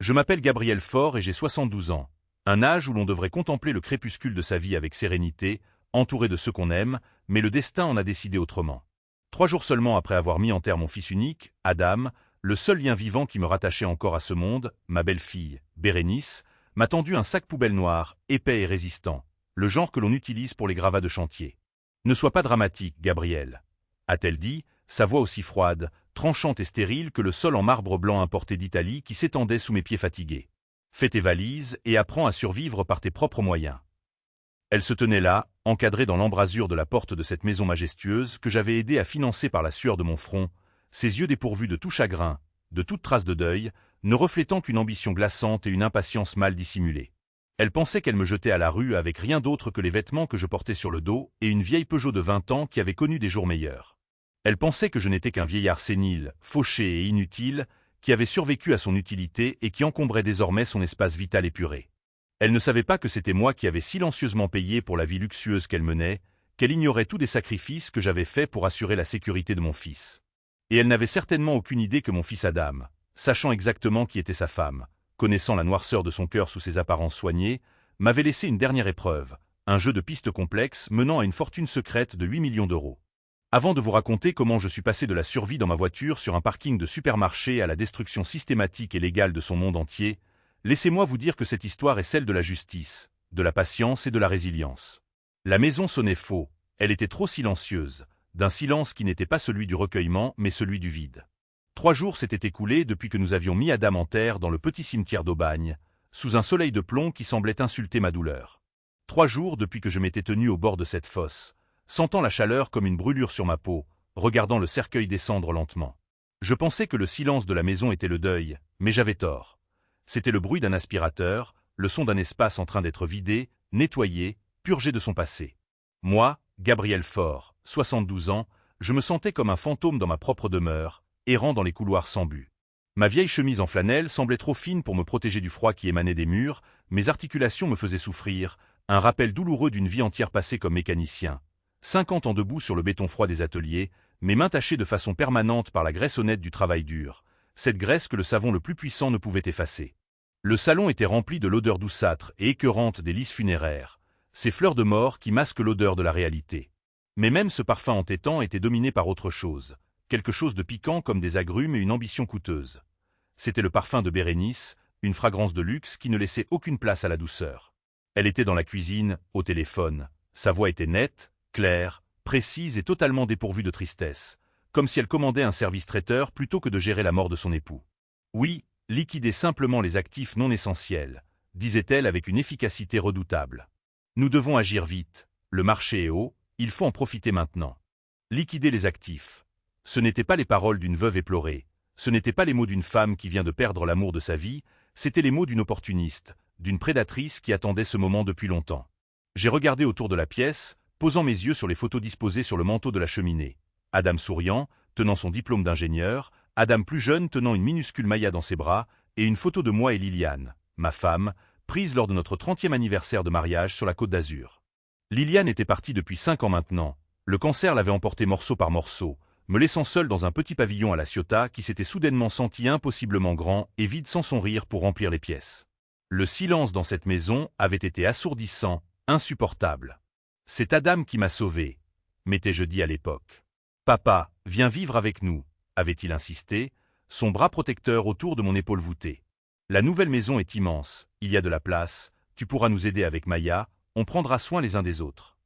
Je m'appelle Gabriel Faure et j'ai 72 ans. Un âge où l'on devrait contempler le crépuscule de sa vie avec sérénité, entouré de ceux qu'on aime, mais le destin en a décidé autrement. 3 jours seulement après avoir mis en terre mon fils unique, Adam, le seul lien vivant qui me rattachait encore à ce monde, ma belle-fille, Bérénice, m'a tendu un sac poubelle noir, épais et résistant, le genre que l'on utilise pour les gravats de chantier. Ne sois pas dramatique, Gabriel, a-t-elle dit, sa voix aussi froide, tranchante et stérile que le sol en marbre blanc importé d'Italie qui s'étendait sous mes pieds fatigués. Fais tes valises et apprends à survivre par tes propres moyens. Elle se tenait là, encadrée dans l'embrasure de la porte de cette maison majestueuse que j'avais aidé à financer par la sueur de mon front, ses yeux dépourvus de tout chagrin, de toute trace de deuil, ne reflétant qu'une ambition glaçante et une impatience mal dissimulée. Elle pensait qu'elle me jetait à la rue avec rien d'autre que les vêtements que je portais sur le dos et une vieille Peugeot de 20 ans qui avait connu des jours meilleurs. Elle pensait que je n'étais qu'un vieillard sénile, fauché et inutile, qui avait survécu à son utilité et qui encombrait désormais son espace vital épuré. Elle ne savait pas que c'était moi qui avais silencieusement payé pour la vie luxueuse qu'elle menait, qu'elle ignorait tous des sacrifices que j'avais faits pour assurer la sécurité de mon fils. Et elle n'avait certainement aucune idée que mon fils Adam, sachant exactement qui était sa femme, connaissant la noirceur de son cœur sous ses apparences soignées, m'avait laissé une dernière épreuve, un jeu de piste complexe menant à une fortune secrète de 8 millions d'euros. Avant de vous raconter comment je suis passé de la survie dans ma voiture sur un parking de supermarché à la destruction systématique et légale de son monde entier, laissez-moi vous dire que cette histoire est celle de la justice, de la patience et de la résilience. La maison sonnait faux, elle était trop silencieuse, d'un silence qui n'était pas celui du recueillement mais celui du vide. 3 jours s'étaient écoulés depuis que nous avions mis Adam en terre dans le petit cimetière d'Aubagne, sous un soleil de plomb qui semblait insulter ma douleur. 3 jours depuis que je m'étais tenu au bord de cette fosse, sentant la chaleur comme une brûlure sur ma peau, regardant le cercueil descendre lentement. Je pensais que le silence de la maison était le deuil, mais j'avais tort. C'était le bruit d'un aspirateur, le son d'un espace en train d'être vidé, nettoyé, purgé de son passé. Moi, Gabriel Faure, 72 ans, je me sentais comme un fantôme dans ma propre demeure, errant dans les couloirs sans but. Ma vieille chemise en flanelle semblait trop fine pour me protéger du froid qui émanait des murs, mes articulations me faisaient souffrir, un rappel douloureux d'une vie entière passée comme mécanicien. 50 ans debout sur le béton froid des ateliers, mes mains tachées de façon permanente par la graisse honnête du travail dur, cette graisse que le savon le plus puissant ne pouvait effacer. Le salon était rempli de l'odeur douceâtre et écœurante des lys funéraires, ces fleurs de mort qui masquent l'odeur de la réalité. Mais même ce parfum entêtant était dominé par autre chose, quelque chose de piquant comme des agrumes et une ambition coûteuse. C'était le parfum de Bérénice, une fragrance de luxe qui ne laissait aucune place à la douceur. Elle était dans la cuisine, au téléphone, sa voix était nette, claire, précise et totalement dépourvue de tristesse, comme si elle commandait un service traiteur plutôt que de gérer la mort de son époux. Oui, liquider simplement les actifs non essentiels, disait-elle avec une efficacité redoutable. Nous devons agir vite, le marché est haut, il faut en profiter maintenant. Liquider les actifs. Ce n'étaient pas les paroles d'une veuve éplorée, ce n'étaient pas les mots d'une femme qui vient de perdre l'amour de sa vie, c'étaient les mots d'une opportuniste, d'une prédatrice qui attendait ce moment depuis longtemps. J'ai regardé autour de la pièce, posant mes yeux sur les photos disposées sur le manteau de la cheminée. Adam souriant, tenant son diplôme d'ingénieur, Adam plus jeune tenant une minuscule Maya dans ses bras, et une photo de moi et Liliane, ma femme, prise lors de notre 30e anniversaire de mariage sur la Côte d'Azur. Liliane était partie depuis 5 ans maintenant. Le cancer l'avait emporté morceau par morceau, me laissant seul dans un petit pavillon à La Ciotat qui s'était soudainement senti impossiblement grand et vide sans son rire pour remplir les pièces. Le silence dans cette maison avait été assourdissant, insupportable. C'est Adam qui m'a sauvé, m'étais-je dit à l'époque. Papa, viens vivre avec nous, avait-il insisté, son bras protecteur autour de mon épaule voûtée. La nouvelle maison est immense, il y a de la place, tu pourras nous aider avec Maya, on prendra soin les uns des autres.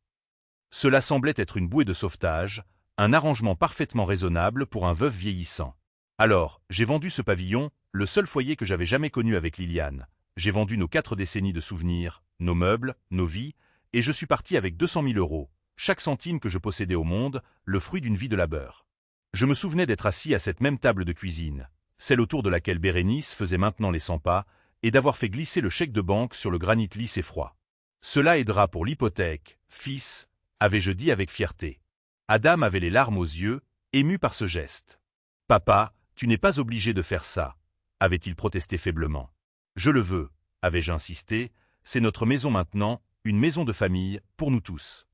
Cela semblait être une bouée de sauvetage, un arrangement parfaitement raisonnable pour un veuf vieillissant. Alors, j'ai vendu ce pavillon, le seul foyer que j'avais jamais connu avec Liliane. J'ai vendu nos 4 décennies de souvenirs, nos meubles, nos vies, et je suis parti avec 200 000 euros, chaque centime que je possédais au monde, le fruit d'une vie de labeur. Je me souvenais d'être assis à cette même table de cuisine, celle autour de laquelle Bérénice faisait maintenant les 100 pas, et d'avoir fait glisser le chèque de banque sur le granit lisse et froid. Cela aidera pour l'hypothèque, fils, avais-je dit avec fierté. Adam avait les larmes aux yeux, ému par ce geste. Papa, tu n'es pas obligé de faire ça, avait-il protesté faiblement. Je le veux, avais-je insisté, c'est notre maison maintenant, une maison de famille, pour nous tous.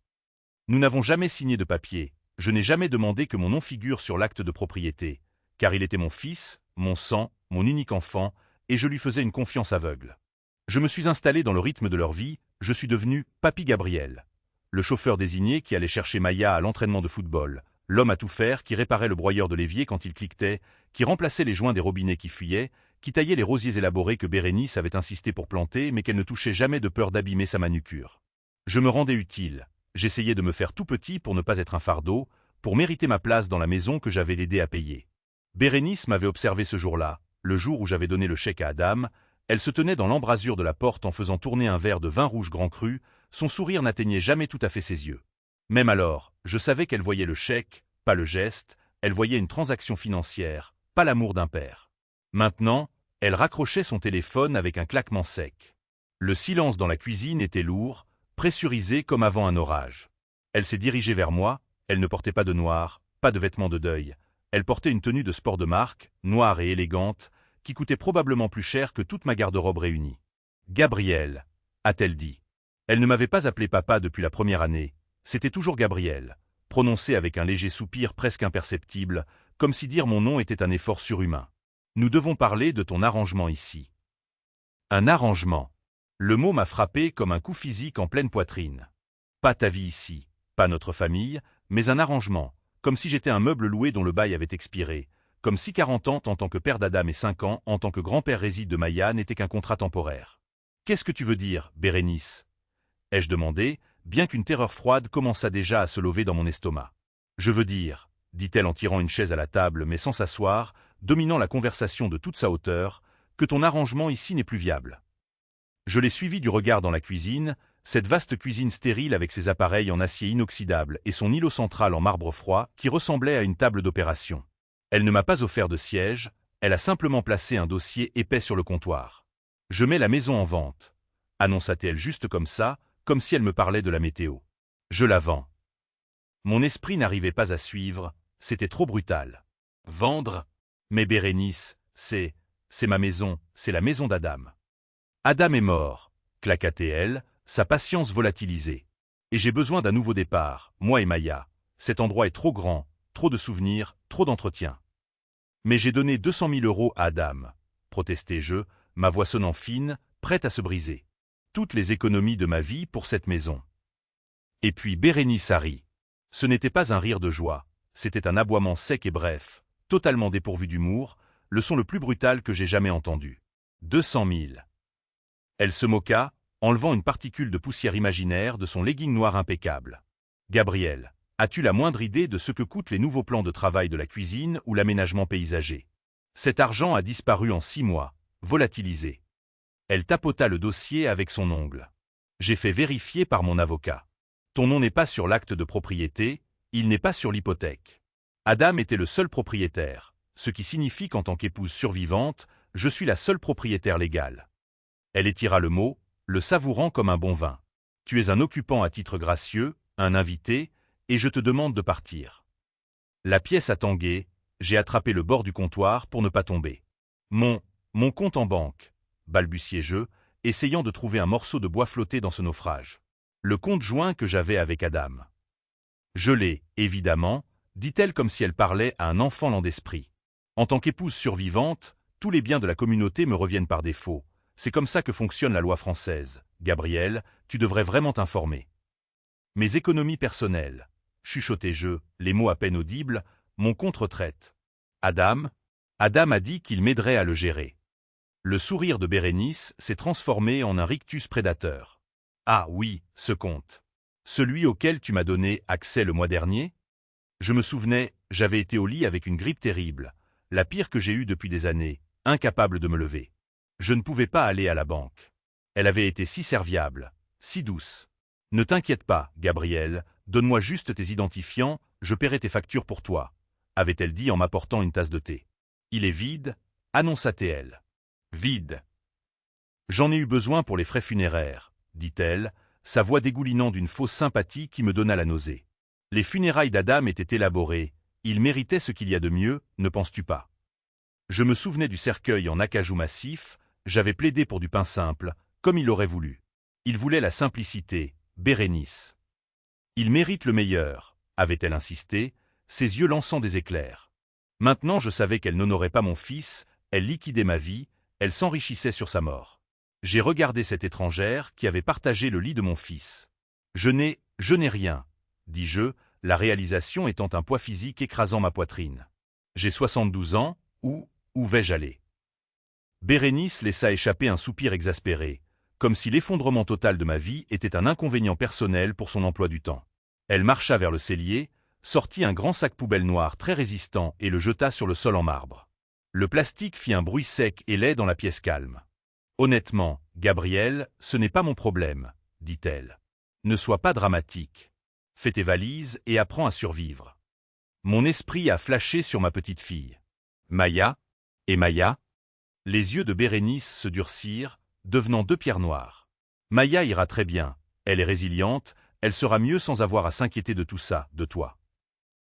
Nous n'avons jamais signé de papier, je n'ai jamais demandé que mon nom figure sur l'acte de propriété, car il était mon fils, mon sang, mon unique enfant, et je lui faisais une confiance aveugle. Je me suis installé dans le rythme de leur vie, je suis devenu Papy Gabriel. Le chauffeur désigné qui allait chercher Maya à l'entraînement de football, l'homme à tout faire qui réparait le broyeur de l'évier quand il cliquetait, qui remplaçait les joints des robinets qui fuyaient, qui taillait les rosiers élaborés que Bérénice avait insisté pour planter mais qu'elle ne touchait jamais de peur d'abîmer sa manucure. Je me rendais utile, j'essayais de me faire tout petit pour ne pas être un fardeau, pour mériter ma place dans la maison que j'avais aidé à payer. Bérénice m'avait observé ce jour-là, le jour où j'avais donné le chèque à Adam. Elle se tenait dans l'embrasure de la porte en faisant tourner un verre de vin rouge grand cru, son sourire n'atteignait jamais tout à fait ses yeux. Même alors, je savais qu'elle voyait le chèque, pas le geste, elle voyait une transaction financière, pas l'amour d'un père. Maintenant, elle raccrochait son téléphone avec un claquement sec. Le silence dans la cuisine était lourd, pressurisé comme avant un orage. Elle s'est dirigée vers moi, elle ne portait pas de noir, pas de vêtements de deuil. Elle portait une tenue de sport de marque, noire et élégante, qui coûtait probablement plus cher que toute ma garde-robe réunie. « Gabriel », a-t-elle dit. Elle ne m'avait pas appelé papa depuis la première année, c'était toujours Gabriel, prononcé avec un léger soupir presque imperceptible, comme si dire mon nom était un effort surhumain. « Nous devons parler de ton arrangement ici. » Un arrangement. Le mot m'a frappé comme un coup physique en pleine poitrine. Pas ta vie ici, pas notre famille, mais un arrangement, comme si j'étais un meuble loué dont le bail avait expiré, comme si 40 ans en tant que père d'Adam et 5 ans en tant que grand-père réside de Maya n'était qu'un contrat temporaire. « Qu'est-ce que tu veux dire, Bérénice » ai-je demandé, bien qu'une terreur froide commençât déjà à se lever dans mon estomac. « Je veux dire, » dit-elle en tirant une chaise à la table mais sans s'asseoir, dominant la conversation de toute sa hauteur, que ton arrangement ici n'est plus viable. Je l'ai suivi du regard dans la cuisine, cette vaste cuisine stérile avec ses appareils en acier inoxydable et son îlot central en marbre froid qui ressemblait à une table d'opération. Elle ne m'a pas offert de siège, elle a simplement placé un dossier épais sur le comptoir. « Je mets la maison en vente », annonça-t-elle juste comme ça, comme si elle me parlait de la météo. « Je la vends. » Mon esprit n'arrivait pas à suivre, c'était trop brutal. « Vendre ? Mais Bérénice, c'est ma maison, c'est la maison d'Adam. » « Adam est mort, » claqua-t-elle, sa patience volatilisée. « Et j'ai besoin d'un nouveau départ, moi et Maya. Cet endroit est trop grand, trop de souvenirs, trop d'entretien. »« Mais j'ai donné 200 000 € à Adam, » protestai-je, ma voix sonnant fine, prête à se briser. « Toutes les économies de ma vie pour cette maison. » Et puis Bérénice a ri. Ce n'était pas un rire de joie, c'était un aboiement sec et bref, totalement dépourvu d'humour, le son le plus brutal que j'ai jamais entendu. 200 000. Elle se moqua, enlevant une particule de poussière imaginaire de son legging noir impeccable. « Gabriel, as-tu la moindre idée de ce que coûtent les nouveaux plans de travail de la cuisine ou l'aménagement paysager? Cet argent a disparu en 6 mois, volatilisé. » Elle tapota le dossier avec son ongle. J'ai fait vérifier par mon avocat. Ton nom n'est pas sur l'acte de propriété, il n'est pas sur l'hypothèque. Adam était le seul propriétaire, ce qui signifie qu'en tant qu'épouse survivante, je suis la seule propriétaire légale. Elle étira le mot, le savourant comme un bon vin. Tu es un occupant à titre gracieux, un invité, et je te demande de partir. La pièce a tangué, j'ai attrapé le bord du comptoir pour ne pas tomber. Mon compte en banque, balbutiai-je, essayant de trouver un morceau de bois flotté dans ce naufrage. Le compte joint que j'avais avec Adam. Je l'ai, évidemment, dit-elle comme si elle parlait à un enfant lent d'esprit. En tant qu'épouse survivante, tous les biens de la communauté me reviennent par défaut. C'est comme ça que fonctionne la loi française. Gabriel, tu devrais vraiment t'informer. Mes économies personnelles, chuchotai-je, les mots à peine audibles, mon compte retraite. Adam a dit qu'il m'aiderait à le gérer. Le sourire de Bérénice s'est transformé en un rictus prédateur. Ah oui, ce compte. Celui auquel tu m'as donné accès le mois dernier? Je me souvenais, j'avais été au lit avec une grippe terrible, la pire que j'ai eue depuis des années, incapable de me lever. Je ne pouvais pas aller à la banque. Elle avait été si serviable, si douce. Ne t'inquiète pas, Gabriel, donne-moi juste tes identifiants, je paierai tes factures pour toi, avait-elle dit en m'apportant une tasse de thé. Il est vide, annonça-t-elle. Vide. J'en ai eu besoin pour les frais funéraires, dit-elle, sa voix dégoulinant d'une fausse sympathie qui me donna la nausée. Les funérailles d'Adam étaient élaborées, il méritait ce qu'il y a de mieux, ne penses-tu pas? Je me souvenais du cercueil en acajou massif, j'avais plaidé pour du pain simple, comme il l'aurait voulu. Il voulait la simplicité, Bérénice. Il mérite le meilleur, avait-elle insisté, ses yeux lançant des éclairs. Maintenant je savais qu'elle n'honorait pas mon fils, elle liquidait ma vie, Elle s'enrichissait sur sa mort. J'ai regardé cette étrangère qui avait partagé le lit de mon fils. Je n'ai rien, dis-je, la réalisation étant un poids physique écrasant ma poitrine. J'ai 72 ans, où vais-je aller? Bérénice laissa échapper un soupir exaspéré, comme si l'effondrement total de ma vie était un inconvénient personnel pour son emploi du temps. Elle marcha vers le cellier, sortit un grand sac poubelle noir très résistant et le jeta sur le sol en marbre. Le plastique fit un bruit sec et laid dans la pièce calme. « Honnêtement, Gabriel, ce n'est pas mon problème, » dit-elle. « Ne sois pas dramatique. Fais tes valises et apprends à survivre. » Mon esprit a flashé sur ma petite fille. Maya? Et Maya? Les yeux de Bérénice se durcirent, devenant deux pierres noires. Maya ira très bien, elle est résiliente, elle sera mieux sans avoir à s'inquiéter de tout ça, de toi.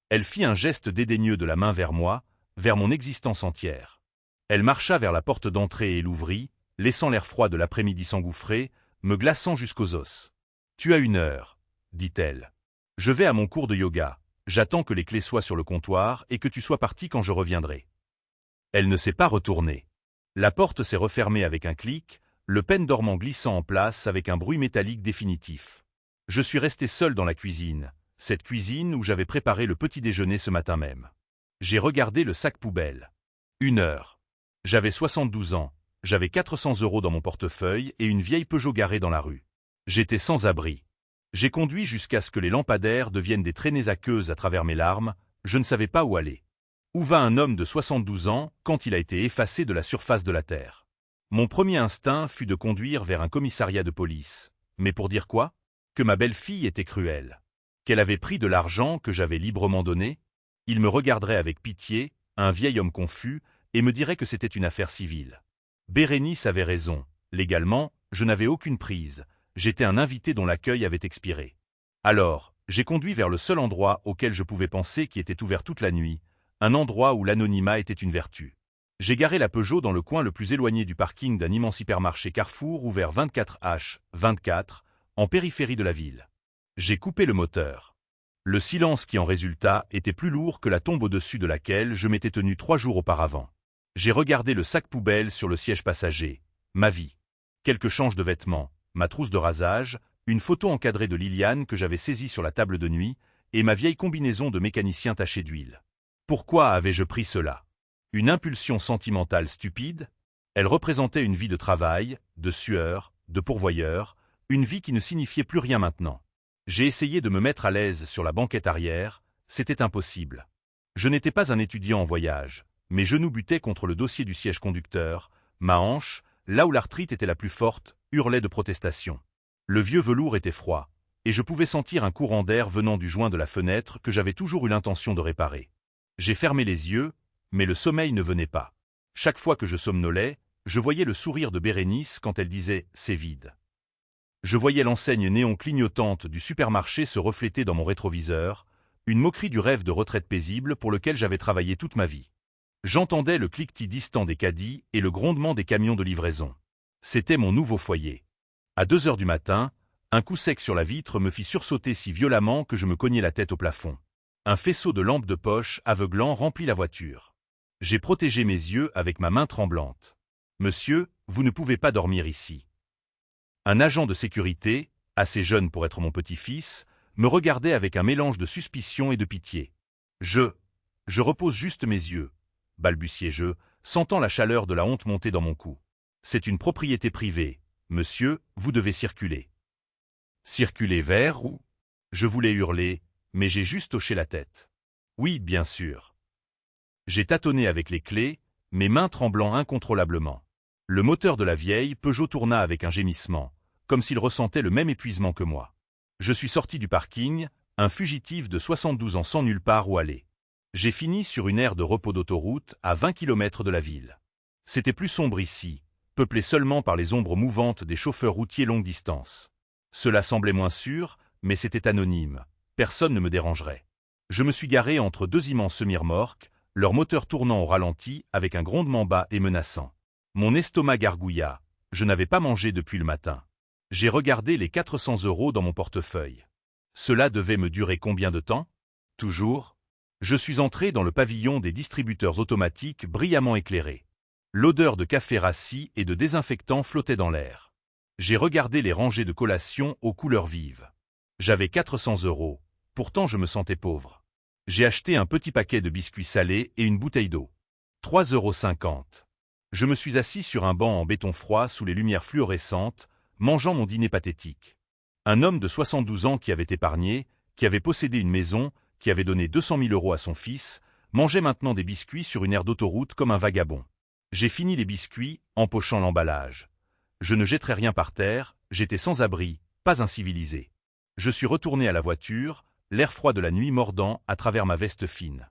Elle fit un geste dédaigneux de la main vers moi, vers mon existence entière. Elle marcha vers la porte d'entrée et l'ouvrit, laissant l'air froid de l'après-midi s'engouffrer, me glaçant jusqu'aux os. « Tu as 1 heure, » dit-elle. « Je vais à mon cours de yoga, j'attends que les clés soient sur le comptoir et que tu sois parti quand je reviendrai. » Elle ne s'est pas retournée. La porte s'est refermée avec un clic, le pêne dormant glissant en place avec un bruit métallique définitif. Je suis resté seul dans la cuisine, cette cuisine où j'avais préparé le petit déjeuner ce matin même. J'ai regardé le sac poubelle. 1 heure. J'avais 72 ans, j'avais 400 € dans mon portefeuille et une vieille Peugeot garée dans la rue. J'étais sans abri. J'ai conduit jusqu'à ce que les lampadaires deviennent des traînées aqueuses à travers mes larmes, je ne savais pas où aller. Où va un homme de 72 ans quand il a été effacé de la surface de la terre? Mon premier instinct fut de conduire vers un commissariat de police. Mais pour dire quoi? Que ma belle-fille était cruelle. Qu'elle avait pris de l'argent que j'avais librement donné? Il me regarderait avec pitié, un vieil homme confus, et me dirait que c'était une affaire civile. Bérénice avait raison. Légalement, je n'avais aucune prise. J'étais un invité dont l'accueil avait expiré. Alors, j'ai conduit vers le seul endroit auquel je pouvais penser qui était ouvert toute la nuit, un endroit où l'anonymat était une vertu. J'ai garé la Peugeot dans le coin le plus éloigné du parking d'un immense hypermarché Carrefour ouvert 24h24, en périphérie de la ville. J'ai coupé le moteur. Le silence qui en résulta était plus lourd que la tombe au-dessus de laquelle je m'étais tenu 3 jours auparavant. J'ai regardé le sac poubelle sur le siège passager. Ma vie. Quelques changes de vêtements, ma trousse de rasage, une photo encadrée de Liliane que j'avais saisie sur la table de nuit, et ma vieille combinaison de mécanicien tachée d'huile. Pourquoi avais-je pris cela? Une impulsion sentimentale stupide? Elle représentait une vie de travail, de sueur, de pourvoyeur, une vie qui ne signifiait plus rien maintenant. J'ai essayé de me mettre à l'aise sur la banquette arrière, c'était impossible. Je n'étais pas un étudiant en voyage, mes genoux butaient contre le dossier du siège conducteur, ma hanche, là où l'arthrite était la plus forte, hurlait de protestation. Le vieux velours était froid, et je pouvais sentir un courant d'air venant du joint de la fenêtre que j'avais toujours eu l'intention de réparer. J'ai fermé les yeux, mais le sommeil ne venait pas. Chaque fois que je somnolais, je voyais le sourire de Bérénice quand elle disait « c'est vide ». Je voyais l'enseigne néon clignotante du supermarché se refléter dans mon rétroviseur, une moquerie du rêve de retraite paisible pour lequel j'avais travaillé toute ma vie. J'entendais le cliquetis distant des caddies et le grondement des camions de livraison. C'était mon nouveau foyer. À 2 heures du matin, un coup sec sur la vitre me fit sursauter si violemment que je me cognai la tête au plafond. Un faisceau de lampes de poche aveuglant remplit la voiture. J'ai protégé mes yeux avec ma main tremblante. « Monsieur, vous ne pouvez pas dormir ici. » Un agent de sécurité, assez jeune pour être mon petit-fils, me regardait avec un mélange de suspicion et de pitié. « Je repose juste mes yeux, » balbutiai-je, sentant la chaleur de la honte monter dans mon cou. « C'est une propriété privée. Monsieur, vous devez circuler. » Circuler vers où? Je voulais hurler, mais j'ai juste hoché la tête. Oui, bien sûr. J'ai tâtonné avec les clés, mes mains tremblant incontrôlablement. Le moteur de la vieille Peugeot tourna avec un gémissement, comme s'il ressentait le même épuisement que moi. Je suis sorti du parking, un fugitif de 72 ans sans nulle part où aller. J'ai fini sur une aire de repos d'autoroute à 20 km de la ville. C'était plus sombre ici, peuplé seulement par les ombres mouvantes des chauffeurs routiers longue distance. Cela semblait moins sûr, mais c'était anonyme. Personne ne me dérangerait. Je me suis garé entre 2 immenses semi-remorques, leur moteur tournant au ralenti avec un grondement bas et menaçant. Mon estomac gargouilla, je n'avais pas mangé depuis le matin. J'ai regardé les 400 € dans mon portefeuille. Cela devait me durer combien de temps? Toujours? Je suis entré dans le pavillon des distributeurs automatiques brillamment éclairés. L'odeur de café rassis et de désinfectant flottait dans l'air. J'ai regardé les rangées de collations aux couleurs vives. J'avais 400 €, pourtant je me sentais pauvre. J'ai acheté un petit paquet de biscuits salés et une bouteille d'eau. 3,50 €. Je me suis assis sur un banc en béton froid sous les lumières fluorescentes, mangeant mon dîner pathétique. Un homme de 72 ans qui avait épargné, qui avait possédé une maison, qui avait donné 200 000 € à son fils, mangeait maintenant des biscuits sur une aire d'autoroute comme un vagabond. J'ai fini les biscuits, empochant l'emballage. Je ne jetterai rien par terre, j'étais sans abri, pas incivilisé. Je suis retourné à la voiture, l'air froid de la nuit mordant à travers ma veste fine.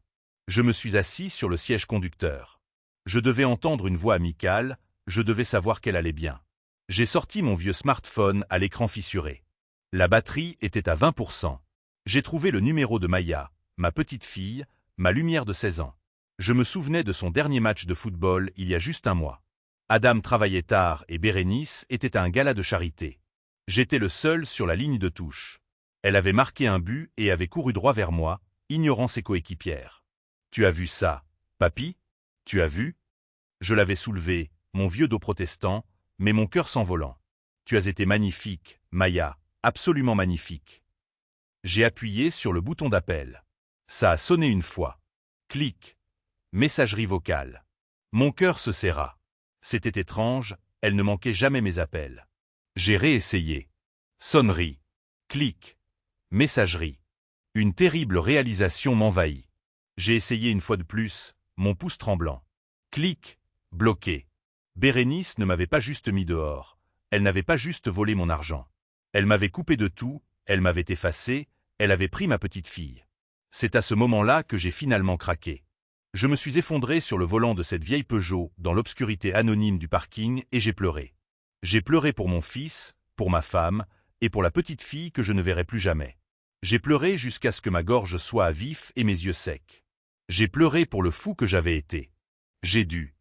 Je me suis assis sur le siège conducteur. Je devais entendre une voix amicale, je devais savoir qu'elle allait bien. J'ai sorti mon vieux smartphone à l'écran fissuré. La batterie était à 20%. J'ai trouvé le numéro de Maya, ma petite fille, ma lumière de 16 ans. Je me souvenais de son dernier match de football il y a juste un mois. Adam travaillait tard et Bérénice était à un gala de charité. J'étais le seul sur la ligne de touche. Elle avait marqué un but et avait couru droit vers moi, ignorant ses coéquipières. « Tu as vu ça, papy ? Tu as vu ?» Je l'avais soulevé, mon vieux dos protestant, mais mon cœur s'envolant. « Tu as été magnifique, Maya, absolument magnifique. » J'ai appuyé sur le bouton d'appel. Ça a sonné une fois. Clic. Messagerie vocale. Mon cœur se serra. C'était étrange, elle ne manquait jamais mes appels. J'ai réessayé. Sonnerie. Clic. Messagerie. Une terrible réalisation m'envahit. J'ai essayé une fois de plus, mon pouce tremblant. Clic. Bloqué. Bérénice ne m'avait pas juste mis dehors. Elle n'avait pas juste volé mon argent. Elle m'avait coupé de tout, elle m'avait effacé, elle avait pris ma petite fille. C'est à ce moment-là que j'ai finalement craqué. Je me suis effondré sur le volant de cette vieille Peugeot dans l'obscurité anonyme du parking et j'ai pleuré. J'ai pleuré pour mon fils, pour ma femme et pour la petite fille que je ne verrai plus jamais. J'ai pleuré jusqu'à ce que ma gorge soit à vif et mes yeux secs. J'ai pleuré pour le fou que j'avais été. J'ai dû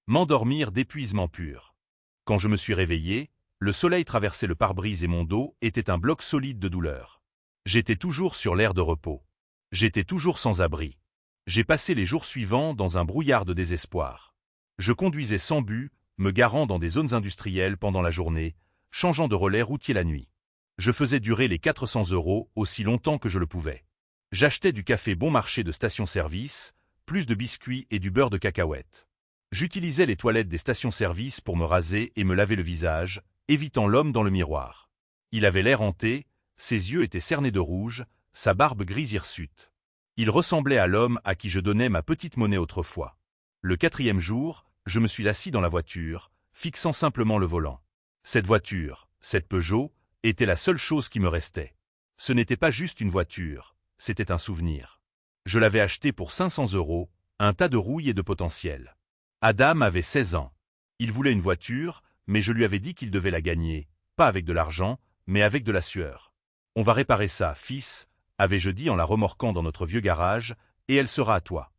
m'endormir d'épuisement pur. Quand je me suis réveillé, le soleil traversait le pare-brise et mon dos était un bloc solide de douleur. J'étais toujours sur l'air de repos. J'étais toujours sans abri. J'ai passé les jours suivants dans un brouillard de désespoir. Je conduisais sans but, me garant dans des zones industrielles pendant la journée, changeant de relais routier la nuit. Je faisais durer les 400 € aussi longtemps que je le pouvais. J'achetais du café bon marché de station-service, plus de biscuits et du beurre de cacahuète. J'utilisais les toilettes des stations-service pour me raser et me laver le visage, évitant l'homme dans le miroir. Il avait l'air hanté, ses yeux étaient cernés de rouge, sa barbe grise hirsute. Il ressemblait à l'homme à qui je donnais ma petite monnaie autrefois. Le 4e jour, je me suis assis dans la voiture, fixant simplement le volant. Cette voiture, cette Peugeot, était la seule chose qui me restait. Ce n'était pas juste une voiture, c'était un souvenir. Je l'avais achetée pour 500 €, un tas de rouille et de potentiel. Adam avait 16 ans. Il voulait une voiture, mais je lui avais dit qu'il devait la gagner, pas avec de l'argent, mais avec de la sueur. « On va réparer ça, fils », avais-je dit en la remorquant dans notre vieux garage, et elle sera à toi.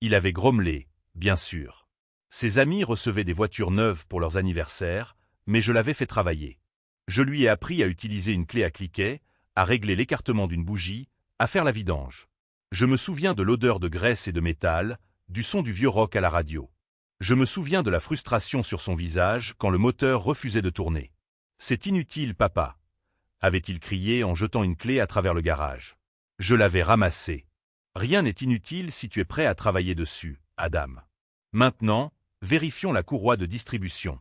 Il avait grommelé, bien sûr. Ses amis recevaient des voitures neuves pour leurs anniversaires, mais je l'avais fait travailler. Je lui ai appris à utiliser une clé à cliquet, à régler l'écartement d'une bougie, à faire la vidange. Je me souviens de l'odeur de graisse et de métal, du son du vieux rock à la radio. Je me souviens de la frustration sur son visage quand le moteur refusait de tourner. « C'est inutile, papa », avait-il crié en jetant une clé à travers le garage. Je l'avais ramassée. « Rien n'est inutile si tu es prêt à travailler dessus, Adam. » Maintenant, vérifions la courroie de distribution.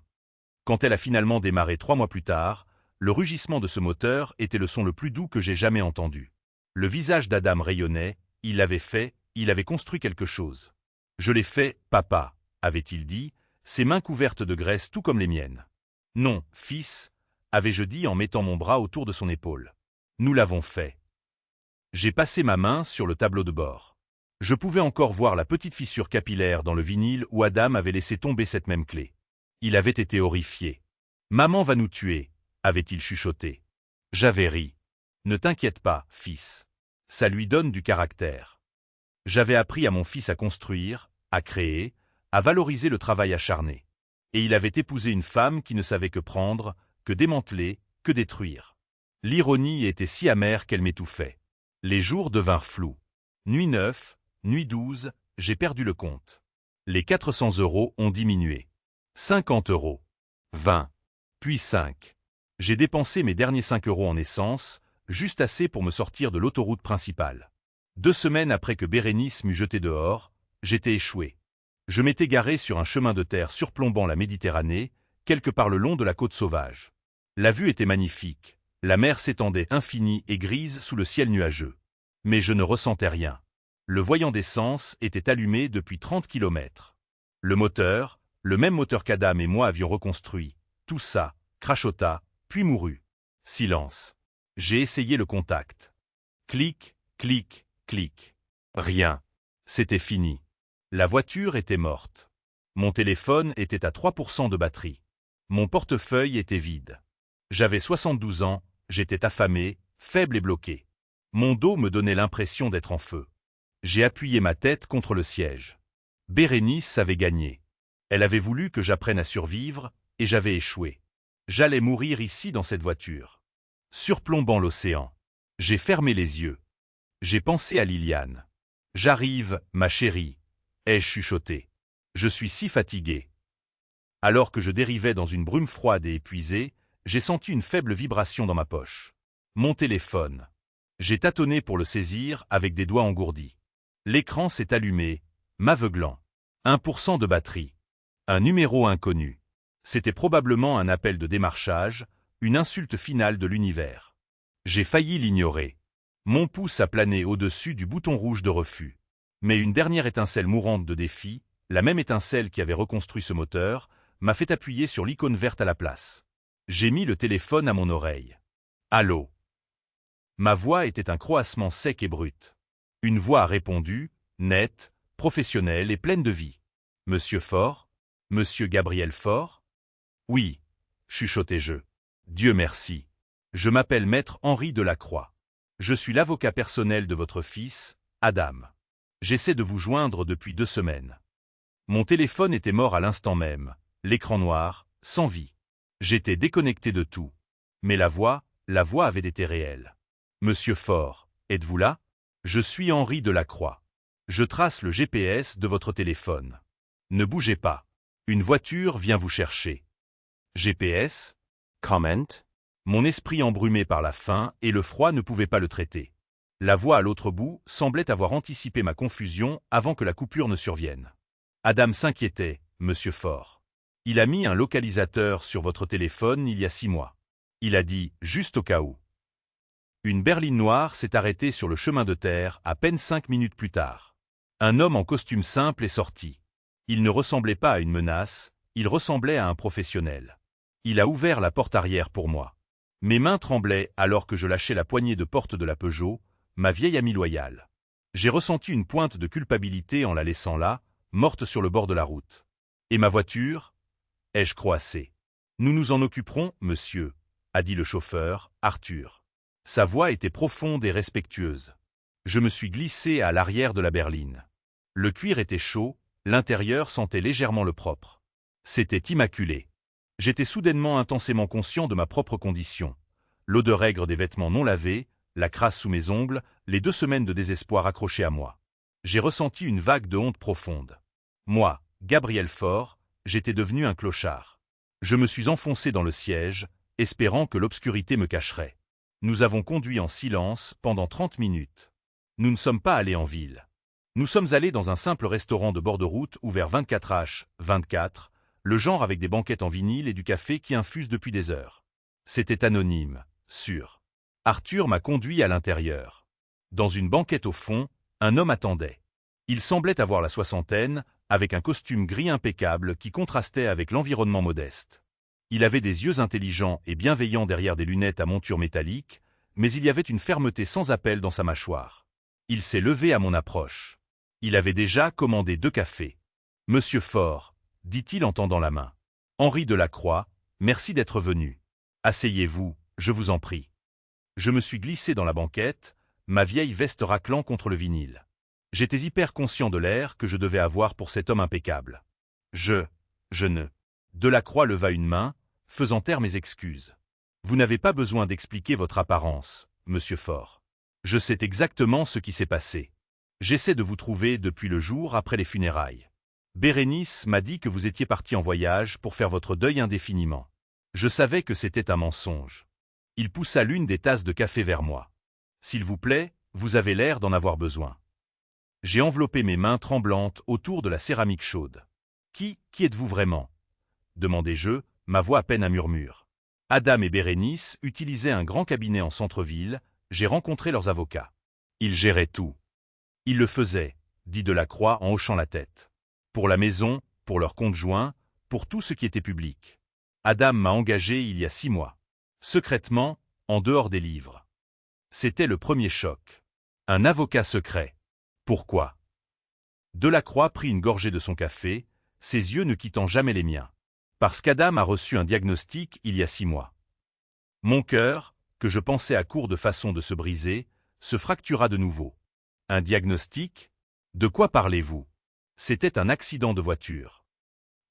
Quand elle a finalement démarré 3 mois plus tard, le rugissement de ce moteur était le son le plus doux que j'ai jamais entendu. Le visage d'Adam rayonnait, il l'avait fait, il avait construit quelque chose. « Je l'ai fait, papa », avait-il dit, ses mains couvertes de graisse tout comme les miennes. « Non, fils », avais-je dit en mettant mon bras autour de son épaule. « Nous l'avons fait. » J'ai passé ma main sur le tableau de bord. Je pouvais encore voir la petite fissure capillaire dans le vinyle où Adam avait laissé tomber cette même clé. Il avait été horrifié. « Maman va nous tuer », avait-il chuchoté. J'avais ri. « Ne t'inquiète pas, fils. Ça lui donne du caractère. » J'avais appris à mon fils à construire, à créer, à valoriser le travail acharné. Et il avait épousé une femme qui ne savait que prendre, que démanteler, que détruire. L'ironie était si amère qu'elle m'étouffait. Les jours devinrent flous. Nuit 9, nuit 12, j'ai perdu le compte. Les 400 € ont diminué. 50 €. 20. Puis 5. J'ai dépensé mes derniers 5 € en essence, juste assez pour me sortir de l'autoroute principale. 2 semaines après que Bérénice m'eut jeté dehors, j'étais échoué. Je m'étais garé sur un chemin de terre surplombant la Méditerranée, quelque part le long de la côte sauvage. La vue était magnifique, la mer s'étendait infinie et grise sous le ciel nuageux. Mais je ne ressentais rien. Le voyant d'essence était allumé depuis 30 kilomètres. Le moteur, le même moteur qu'Adam et moi avions reconstruit, toussa, crachota, puis mourut. Silence. J'ai essayé le contact. Clic, clic, clic. Rien. C'était fini. La voiture était morte. Mon téléphone était à 3% de batterie. Mon portefeuille était vide. J'avais 72 ans, j'étais affamé, faible et bloqué. Mon dos me donnait l'impression d'être en feu. J'ai appuyé ma tête contre le siège. Bérénice avait gagné. Elle avait voulu que j'apprenne à survivre, et j'avais échoué. J'allais mourir ici dans cette voiture. Surplombant l'océan. J'ai fermé les yeux. J'ai pensé à Liliane. « J'arrive, ma chérie », ai-je chuchoté. « Je suis si fatigué. » Alors que je dérivais dans une brume froide et épuisée, j'ai senti une faible vibration dans ma poche. Mon téléphone. J'ai tâtonné pour le saisir avec des doigts engourdis. L'écran s'est allumé, m'aveuglant. 1% de batterie. Un numéro inconnu. C'était probablement un appel de démarchage, une insulte finale de l'univers. J'ai failli l'ignorer. Mon pouce a plané au-dessus du bouton rouge de refus. Mais une dernière étincelle mourante de défi, la même étincelle qui avait reconstruit ce moteur, m'a fait appuyer sur l'icône verte à la place. J'ai mis le téléphone à mon oreille. Allô. Ma voix était un croassement sec et brut. Une voix a répondu, nette, professionnelle et pleine de vie. Monsieur Faure? Monsieur Gabriel Faure? Oui, chuchotai-je. Dieu merci. Je m'appelle Maître Henri Delacroix. Je suis l'avocat personnel de votre fils, Adam. J'essaie de vous joindre depuis 2 semaines. Mon téléphone était mort à l'instant même, l'écran noir, sans vie. J'étais déconnecté de tout. Mais la voix avait été réelle. Monsieur Faure, êtes-vous là? Je suis Henri Delacroix. Je trace le GPS de votre téléphone. Ne bougez pas. Une voiture vient vous chercher. GPS? Comment? Mon esprit embrumé par la faim et le froid ne pouvait pas le traiter. La voix à l'autre bout semblait avoir anticipé ma confusion avant que la coupure ne survienne. Adam s'inquiétait, Monsieur Faure. Il a mis un localisateur sur votre téléphone il y a 6 mois. Il a dit, juste au cas où. Une berline noire s'est arrêtée sur le chemin de terre à peine 5 minutes plus tard. Un homme en costume simple est sorti. Il ne ressemblait pas à une menace, il ressemblait à un professionnel. Il a ouvert la porte arrière pour moi. Mes mains tremblaient alors que je lâchais la poignée de porte de la Peugeot, ma vieille amie loyale. J'ai ressenti une pointe de culpabilité en la laissant là, morte sur le bord de la route. Et ma voiture? Ai-je croassé. Nous nous en occuperons, monsieur, a dit le chauffeur, Arthur. Sa voix était profonde et respectueuse. Je me suis glissé à l'arrière de la berline. Le cuir était chaud, l'intérieur sentait légèrement le propre. C'était immaculé. J'étais soudainement intensément conscient de ma propre condition. L'odeur aigre des vêtements non lavés, la crasse sous mes ongles, les 2 semaines de désespoir accrochées à moi. J'ai ressenti une vague de honte profonde. Moi, Gabriel Faure, j'étais devenu un clochard. Je me suis enfoncé dans le siège, espérant que l'obscurité me cacherait. Nous avons conduit en silence pendant 30 minutes. Nous ne sommes pas allés en ville. Nous sommes allés dans un simple restaurant de bord de route ouvert 24h/24, le genre avec des banquettes en vinyle et du café qui infuse depuis des heures. C'était anonyme, sûr. Arthur m'a conduit à l'intérieur. Dans une banquette au fond, un homme attendait. Il semblait avoir la soixantaine, avec un costume gris impeccable qui contrastait avec l'environnement modeste. Il avait des yeux intelligents et bienveillants derrière des lunettes à monture métallique, mais il y avait une fermeté sans appel dans sa mâchoire. Il s'est levé à mon approche. Il avait déjà commandé 2 cafés. « Monsieur Faure », dit-il en tendant la main. « Henri Delacroix, merci d'être venu. Asseyez-vous, je vous en prie. » Je me suis glissé dans la banquette, ma vieille veste raclant contre le vinyle. J'étais hyper conscient de l'air que je devais avoir pour cet homme impeccable. Je ne... Delacroix leva une main, faisant taire mes excuses. Vous n'avez pas besoin d'expliquer votre apparence, monsieur Faure. Je sais exactement ce qui s'est passé. J'essaie de vous trouver depuis le jour après les funérailles. Bérénice m'a dit que vous étiez parti en voyage pour faire votre deuil indéfiniment. Je savais que c'était un mensonge. Il poussa l'une des tasses de café vers moi. S'il vous plaît, vous avez l'air d'en avoir besoin. J'ai enveloppé mes mains tremblantes autour de la céramique chaude. Qui êtes-vous vraiment? Demandai-je, ma voix à peine un murmure. Adam et Bérénice utilisaient un grand cabinet en centre-ville, j'ai rencontré leurs avocats. Ils géraient tout. Ils le faisaient, dit Delacroix en hochant la tête. Pour la maison, pour leurs comptes joints, pour tout ce qui était public. Adam m'a engagé il y a 6 mois. Secrètement, en dehors des livres. C'était le premier choc. Un avocat secret. Pourquoi? Delacroix prit une gorgée de son café, ses yeux ne quittant jamais les miens. Parce qu'Adam a reçu un diagnostic il y a 6 mois. Mon cœur, que je pensais à court de façon de se briser, se fractura de nouveau. Un diagnostic? De quoi parlez-vous? C'était un accident de voiture.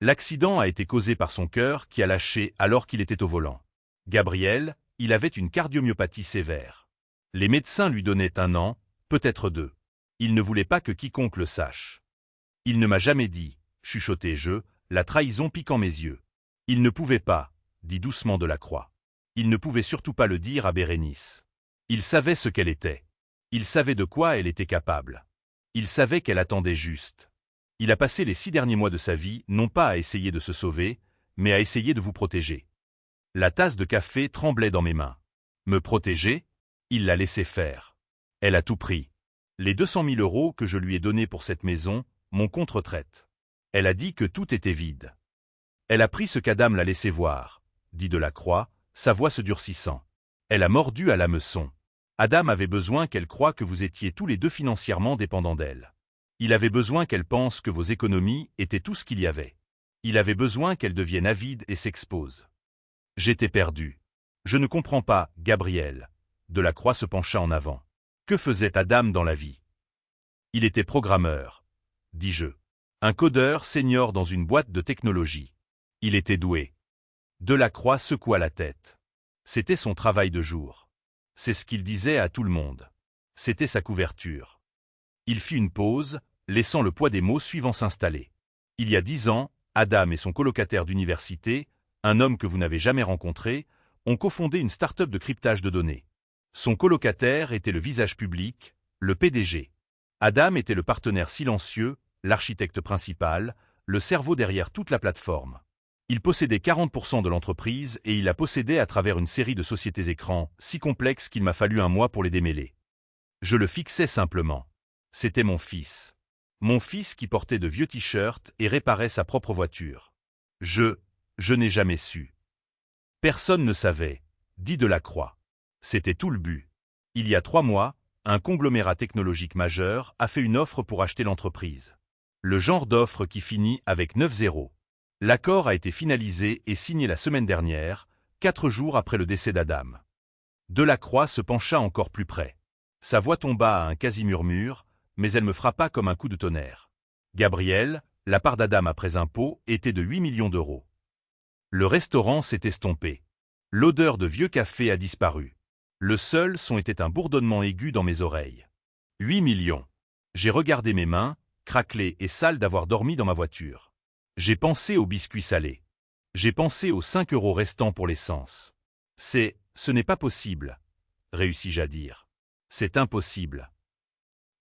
L'accident a été causé par son cœur qui a lâché alors qu'il était au volant. Gabriel, il avait une cardiomyopathie sévère. Les médecins lui donnaient 1 an, peut-être 2. Il ne voulait pas que quiconque le sache. Il ne m'a jamais dit, chuchotai-je, la trahison piquant mes yeux. Il ne pouvait pas, dit doucement Delacroix. Il ne pouvait surtout pas le dire à Bérénice. Il savait ce qu'elle était. Il savait de quoi elle était capable. Il savait qu'elle attendait juste. Il a passé les 6 derniers mois de sa vie non pas à essayer de se sauver, mais à essayer de vous protéger. La tasse de café tremblait dans mes mains. Me protéger? Il l'a laissé faire. Elle a tout pris. Les 200 000 € que je lui ai donnés pour cette maison, mon contre-traite. Elle a dit que tout était vide. Elle a pris ce qu'Adam l'a laissé voir, dit Delacroix, sa voix se durcissant. Elle a mordu à l'hameçon. Adam avait besoin qu'elle croie que vous étiez tous les deux financièrement dépendants d'elle. Il avait besoin qu'elle pense que vos économies étaient tout ce qu'il y avait. Il avait besoin qu'elle devienne avide et s'expose. J'étais perdu. Je ne comprends pas, Gabriel. Delacroix se pencha en avant. Que faisait Adam dans la vie? Il était programmeur, dis-je. Un codeur senior dans une boîte de technologie. Il était doué. Delacroix secoua la tête. C'était son travail de jour. C'est ce qu'il disait à tout le monde. C'était sa couverture. Il fit une pause, laissant le poids des mots suivants s'installer. Il y a 10 ans, Adam et son colocataire d'université, un homme que vous n'avez jamais rencontré, ont cofondé une start-up de cryptage de données. Son colocataire était le visage public, le PDG. Adam était le partenaire silencieux, l'architecte principal, le cerveau derrière toute la plateforme. Il possédait 40% de l'entreprise et il la possédait à travers une série de sociétés écrans, si complexes qu'il m'a fallu 1 mois pour les démêler. Je le fixais simplement. C'était mon fils. Mon fils qui portait de vieux t-shirts et réparait sa propre voiture. Je n'ai jamais su. Personne ne savait, dit Delacroix. C'était tout le but. Il y a 3 mois, un conglomérat technologique majeur a fait une offre pour acheter l'entreprise. Le genre d'offre qui finit avec 9 zéros. L'accord a été finalisé et signé la semaine dernière, 4 jours après le décès d'Adam. Delacroix se pencha encore plus près. Sa voix tomba à un quasi-murmure, mais elle me frappa comme un coup de tonnerre. Gabriel, la part d'Adam après impôt, était de 8 millions d'euros. Le restaurant s'est estompé. L'odeur de vieux café a disparu. Le seul son était un bourdonnement aigu dans mes oreilles. 8 millions. J'ai regardé mes mains, craquelées et sales d'avoir dormi dans ma voiture. J'ai pensé aux biscuits salés. J'ai pensé aux 5 € restants pour l'essence. Ce n'est pas possible, réussis-je à dire. C'est impossible.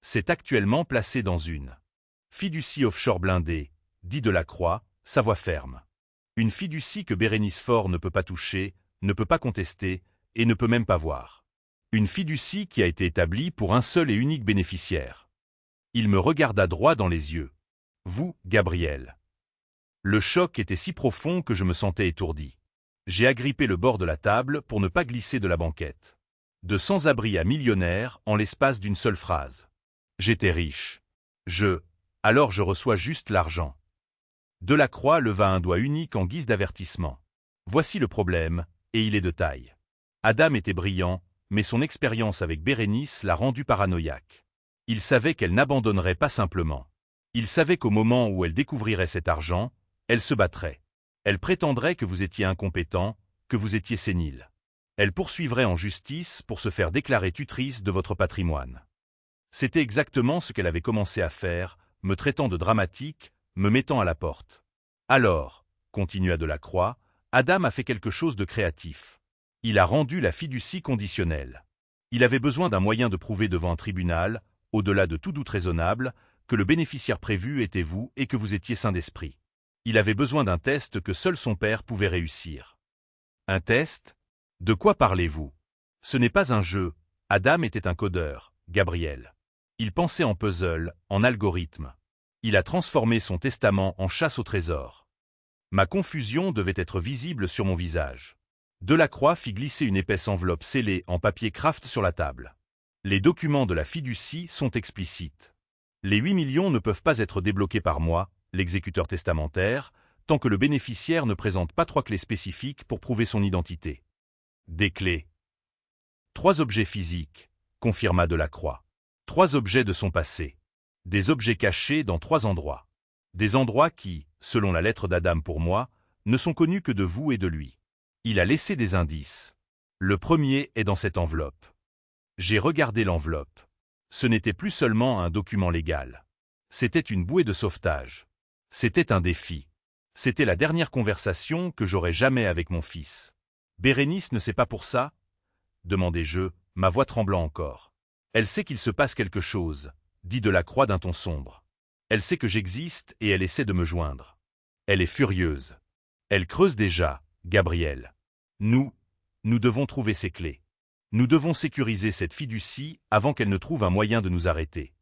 C'est actuellement placé dans une fiducie offshore blindée, dit Delacroix, sa voix ferme. Une fiducie que Bérénice Faure ne peut pas toucher, ne peut pas contester et ne peut même pas voir. Une fiducie qui a été établie pour un seul et unique bénéficiaire. Il me regarda droit dans les yeux. Vous, Gabriel. Le choc était si profond que je me sentais étourdi. J'ai agrippé le bord de la table pour ne pas glisser de la banquette. De sans-abri à millionnaire en l'espace d'une seule phrase. J'étais riche. Alors je reçois juste l'argent. Delacroix leva un doigt unique en guise d'avertissement. Voici le problème, et il est de taille. Adam était brillant, mais son expérience avec Bérénice l'a rendu paranoïaque. Il savait qu'elle n'abandonnerait pas simplement. Il savait qu'au moment où elle découvrirait cet argent, elle se battrait. Elle prétendrait que vous étiez incompétent, que vous étiez sénile. Elle poursuivrait en justice pour se faire déclarer tutrice de votre patrimoine. C'était exactement ce qu'elle avait commencé à faire, me traitant de dramatique, me mettant à la porte. Alors, continua Delacroix, Adam a fait quelque chose de créatif. Il a rendu la fiducie conditionnelle. Il avait besoin d'un moyen de prouver devant un tribunal, au-delà de tout doute raisonnable, que le bénéficiaire prévu était vous et que vous étiez sain d'esprit. Il avait besoin d'un test que seul son père pouvait réussir. Un test? De quoi parlez-vous? Ce n'est pas un jeu. Adam était un codeur, Gabriel. Il pensait en puzzle, en algorithme. Il a transformé son testament en chasse au trésor. Ma confusion devait être visible sur mon visage. Delacroix fit glisser une épaisse enveloppe scellée en papier Kraft sur la table. Les documents de la fiducie sont explicites. Les 8 millions ne peuvent pas être débloqués par moi, l'exécuteur testamentaire, tant que le bénéficiaire ne présente pas 3 clés spécifiques pour prouver son identité. Des clés. 3 objets physiques, confirma Delacroix. 3 objets de son passé. Des objets cachés dans 3 endroits. Des endroits qui, selon la lettre d'Adam pour moi, ne sont connus que de vous et de lui. Il a laissé des indices. Le premier est dans cette enveloppe. J'ai regardé l'enveloppe. Ce n'était plus seulement un document légal. C'était une bouée de sauvetage. C'était un défi. C'était la dernière conversation que j'aurais jamais avec mon fils. Bérénice ne sait pas pour ça? Demandai-je, ma voix tremblant encore. Elle sait qu'il se passe quelque chose, dit Delacroix d'un ton sombre. Elle sait que j'existe et elle essaie de me joindre. Elle est furieuse. Elle creuse déjà, Gabriel. Nous devons trouver ces clés. Nous devons sécuriser cette fiducie avant qu'elle ne trouve un moyen de nous arrêter.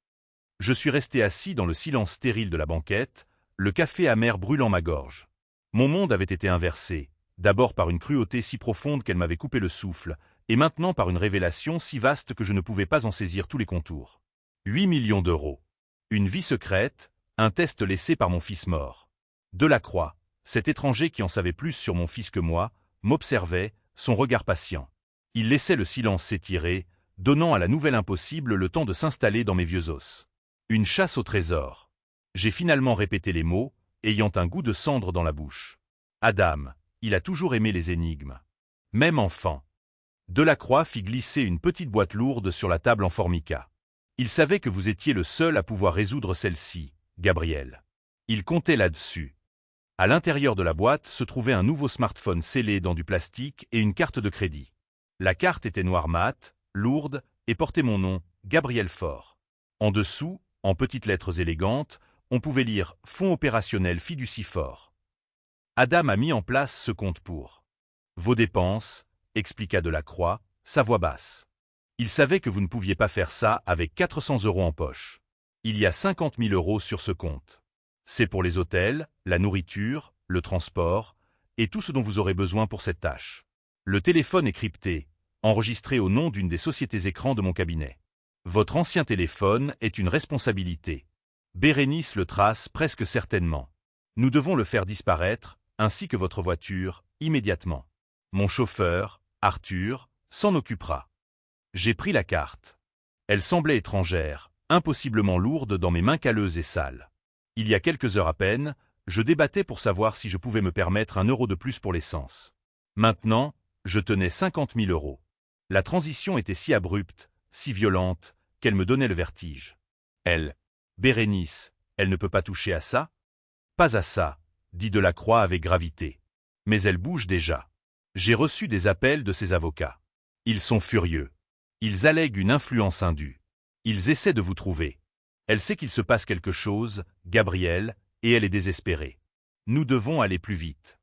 Je suis resté assis dans le silence stérile de la banquette, le café amer brûlant ma gorge. Mon monde avait été inversé, d'abord par une cruauté si profonde qu'elle m'avait coupé le souffle, et maintenant par une révélation si vaste que je ne pouvais pas en saisir tous les contours. 8 millions d'euros. Une vie secrète, un test laissé par mon fils mort. Delacroix, cet étranger qui en savait plus sur mon fils que moi, m'observait, son regard patient. Il laissait le silence s'étirer, donnant à la nouvelle impossible le temps de s'installer dans mes vieux os. Une chasse au trésor. J'ai finalement répété les mots, ayant un goût de cendre dans la bouche. Adam, il a toujours aimé les énigmes. Même enfant. Delacroix fit glisser une petite boîte lourde sur la table en formica. Il savait que vous étiez le seul à pouvoir résoudre celle-ci, Gabriel. Il comptait là-dessus. À l'intérieur de la boîte se trouvait un nouveau smartphone scellé dans du plastique et une carte de crédit. La carte était noire mat, lourde, et portait mon nom, Gabriel Faure. En dessous, en petites lettres élégantes, on pouvait lire « Fonds opérationnel Fiducie Faure ». Adam a mis en place ce compte pour vos dépenses, expliqua Delacroix, sa voix basse. Il savait que vous ne pouviez pas faire ça avec 400 € en poche. Il y a 50 000 € sur ce compte. C'est pour les hôtels, la nourriture, le transport, et tout ce dont vous aurez besoin pour cette tâche. Le téléphone est crypté, enregistré au nom d'une des sociétés écrans de mon cabinet. Votre ancien téléphone est une responsabilité. Bérénice le trace presque certainement. Nous devons le faire disparaître, ainsi que votre voiture, immédiatement. Mon chauffeur, Arthur, s'en occupera. J'ai pris la carte. Elle semblait étrangère, impossiblement lourde dans mes mains calleuses et sales. Il y a quelques heures à peine, je débattais pour savoir si je pouvais me permettre 1 € de plus pour l'essence. Maintenant, je tenais 50 000 €. La transition était si abrupte, si violente, qu'elle me donnait le vertige. Elle, Bérénice, elle ne peut pas toucher à ça? Pas à ça, dit Delacroix avec gravité. Mais elle bouge déjà. J'ai reçu des appels de ses avocats. Ils sont furieux. Ils allèguent une influence indue. Ils essaient de vous trouver. Elle sait qu'il se passe quelque chose, Gabriel, et elle est désespérée. Nous devons aller plus vite.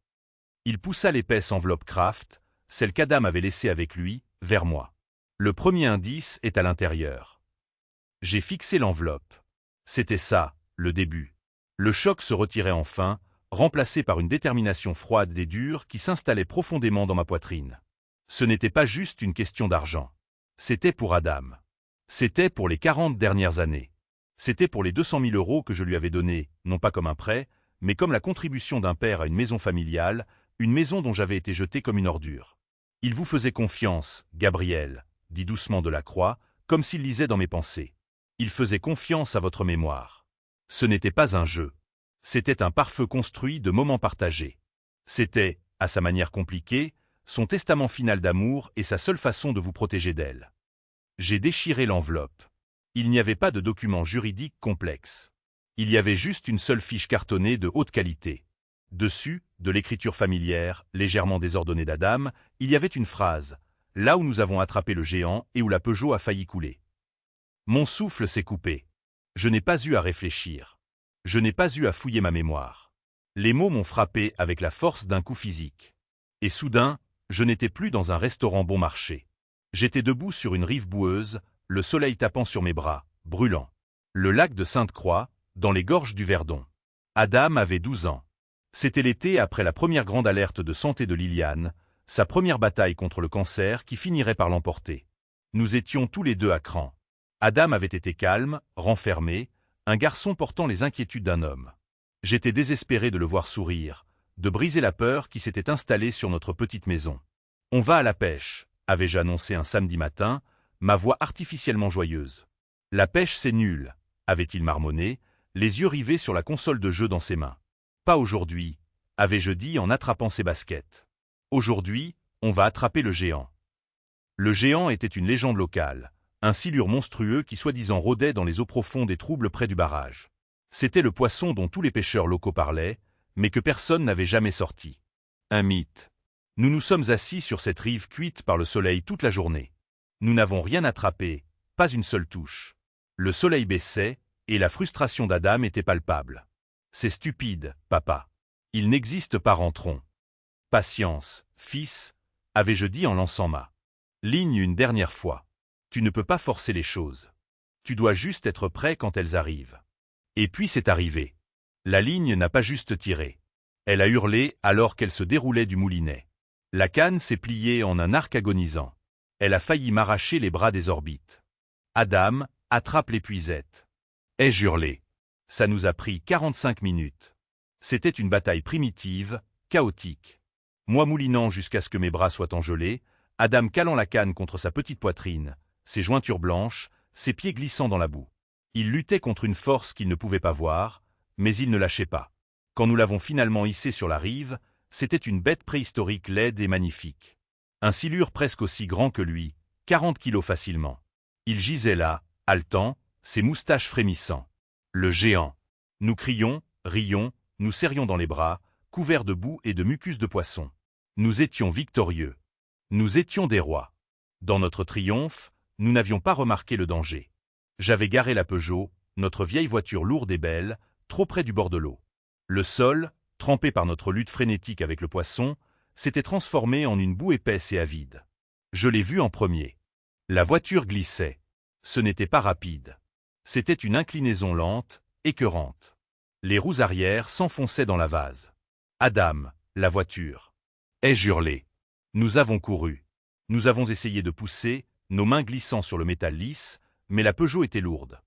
Il poussa l'épaisse enveloppe Kraft, celle qu'Adam avait laissée avec lui, vers moi. Le premier indice est à l'intérieur. J'ai fixé l'enveloppe. C'était ça, le début. Le choc se retirait enfin, remplacé par une détermination froide et dure qui s'installait profondément dans ma poitrine. Ce n'était pas juste une question d'argent. C'était pour Adam. C'était pour les 40 dernières années. C'était pour les 200 000 € que je lui avais donnés, non pas comme un prêt, mais comme la contribution d'un père à une maison familiale, une maison dont j'avais été jeté comme une ordure. Il vous faisait confiance, Gabriel, dit doucement Delacroix, comme s'il lisait dans mes pensées. Il faisait confiance à votre mémoire. Ce n'était pas un jeu. C'était un pare-feu construit de moments partagés. C'était, à sa manière compliquée, son testament final d'amour et sa seule façon de vous protéger d'elle. J'ai déchiré l'enveloppe. Il n'y avait pas de document juridique complexe. Il y avait juste une seule fiche cartonnée de haute qualité. Dessus, de l'écriture familière, légèrement désordonnée d'Adam, il y avait une phrase « Là où nous avons attrapé le géant et où la Peugeot a failli couler ». Mon souffle s'est coupé. Je n'ai pas eu à réfléchir. Je n'ai pas eu à fouiller ma mémoire. Les mots m'ont frappé avec la force d'un coup physique. Et soudain, je n'étais plus dans un restaurant bon marché. J'étais debout sur une rive boueuse, le soleil tapant sur mes bras, brûlant. Le lac de Sainte-Croix, dans les gorges du Verdon. Adam avait 12 ans. C'était l'été après la première grande alerte de santé de Liliane, sa première bataille contre le cancer qui finirait par l'emporter. Nous étions tous les deux à cran. Adam avait été calme, renfermé, un garçon portant les inquiétudes d'un homme. J'étais désespéré de le voir sourire, de briser la peur qui s'était installée sur notre petite maison. « On va à la pêche », avais-je annoncé un samedi matin, ma voix artificiellement joyeuse. « La pêche c'est nul », avait-il marmonné, les yeux rivés sur la console de jeu dans ses mains. « Pas aujourd'hui », avais-je dit en attrapant ses baskets. « Aujourd'hui, on va attraper le géant. » Le géant était une légende locale, un silure monstrueux qui soi-disant rôdait dans les eaux profondes et troubles près du barrage. C'était le poisson dont tous les pêcheurs locaux parlaient, mais que personne n'avait jamais sorti. Un mythe. Nous nous sommes assis sur cette rive cuite par le soleil toute la journée. Nous n'avons rien attrapé, pas une seule touche. Le soleil baissait, et la frustration d'Adam était palpable. « C'est stupide, papa. Il n'existe pas Rentron. »« Patience, fils, avais-je dit en lançant ma ligne une dernière fois. Tu ne peux pas forcer les choses. Tu dois juste être prêt quand elles arrivent. » Et puis c'est arrivé. La ligne n'a pas juste tiré. Elle a hurlé alors qu'elle se déroulait du moulinet. La canne s'est pliée en un arc agonisant. Elle a failli m'arracher les bras des orbites. Adam, attrape l'épuisette. Ai-je hurlé. Ça nous a pris 45 minutes. C'était une bataille primitive, chaotique. Moi moulinant jusqu'à ce que mes bras soient engelés, Adam calant la canne contre sa petite poitrine, ses jointures blanches, ses pieds glissant dans la boue. Il luttait contre une force qu'il ne pouvait pas voir, mais il ne lâchait pas. Quand nous l'avons finalement hissé sur la rive, c'était une bête préhistorique laide et magnifique. Un silure presque aussi grand que lui, 40 kilos facilement. Il gisait là, haletant, ses moustaches frémissant. Le géant. Nous crions, rions, nous serrions dans les bras, couverts de boue et de mucus de poisson. Nous étions victorieux. Nous étions des rois. Dans notre triomphe, nous n'avions pas remarqué le danger. J'avais garé la Peugeot, notre vieille voiture lourde et belle, trop près du bord de l'eau. Le sol, trempé par notre lutte frénétique avec le poisson, s'était transformé en une boue épaisse et avide. Je l'ai vu en premier. La voiture glissait. Ce n'était pas rapide. C'était une inclinaison lente, écœurante. Les roues arrière s'enfonçaient dans la vase. Adam, la voiture. Ai-je hurlé. Nous avons couru. Nous avons essayé de pousser, nos mains glissant sur le métal lisse, mais la Peugeot était lourde.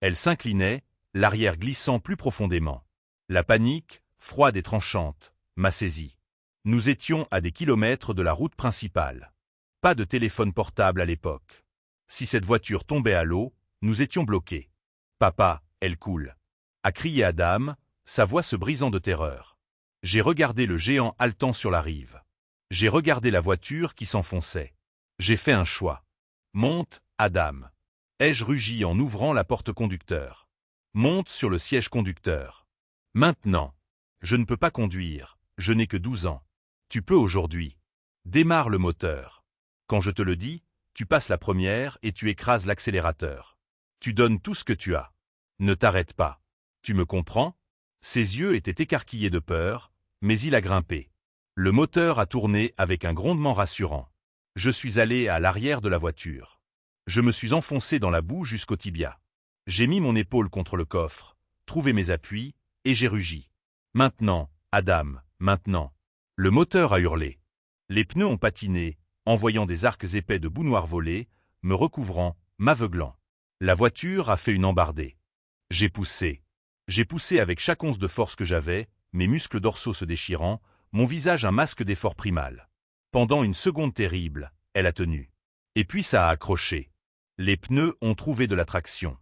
Elle s'inclinait, l'arrière glissant plus profondément. La panique, froide et tranchante, m'a saisi. Nous étions à des kilomètres de la route principale. Pas de téléphone portable à l'époque. Si cette voiture tombait à l'eau, nous étions bloqués. « Papa, elle coule !» a crié Adam, sa voix se brisant de terreur. J'ai regardé le géant haletant sur la rive. J'ai regardé la voiture qui s'enfonçait. J'ai fait un choix. « Monte, Adam !» ai-je rugi en ouvrant la porte conducteur. « Monte sur le siège conducteur. » Maintenant. Je ne peux pas conduire, je n'ai que 12 ans. Tu peux aujourd'hui. Démarre le moteur. Quand je te le dis, tu passes la première et tu écrases l'accélérateur. Tu donnes tout ce que tu as. Ne t'arrête pas. Tu me comprends? Ses yeux étaient écarquillés de peur, mais il a grimpé. Le moteur a tourné avec un grondement rassurant. Je suis allé à l'arrière de la voiture. Je me suis enfoncé dans la boue jusqu'au tibia. J'ai mis mon épaule contre le coffre, trouvé mes appuis, et j'ai rugi. Maintenant, Adam, maintenant. Le moteur a hurlé. Les pneus ont patiné, envoyant des arcs épais de boue noire voler, me recouvrant, m'aveuglant. La voiture a fait une embardée. J'ai poussé. J'ai poussé avec chaque once de force que j'avais, mes muscles dorsaux se déchirant, mon visage un masque d'effort primal. Pendant une seconde terrible, elle a tenu. Et puis ça a accroché. Les pneus ont trouvé de la traction.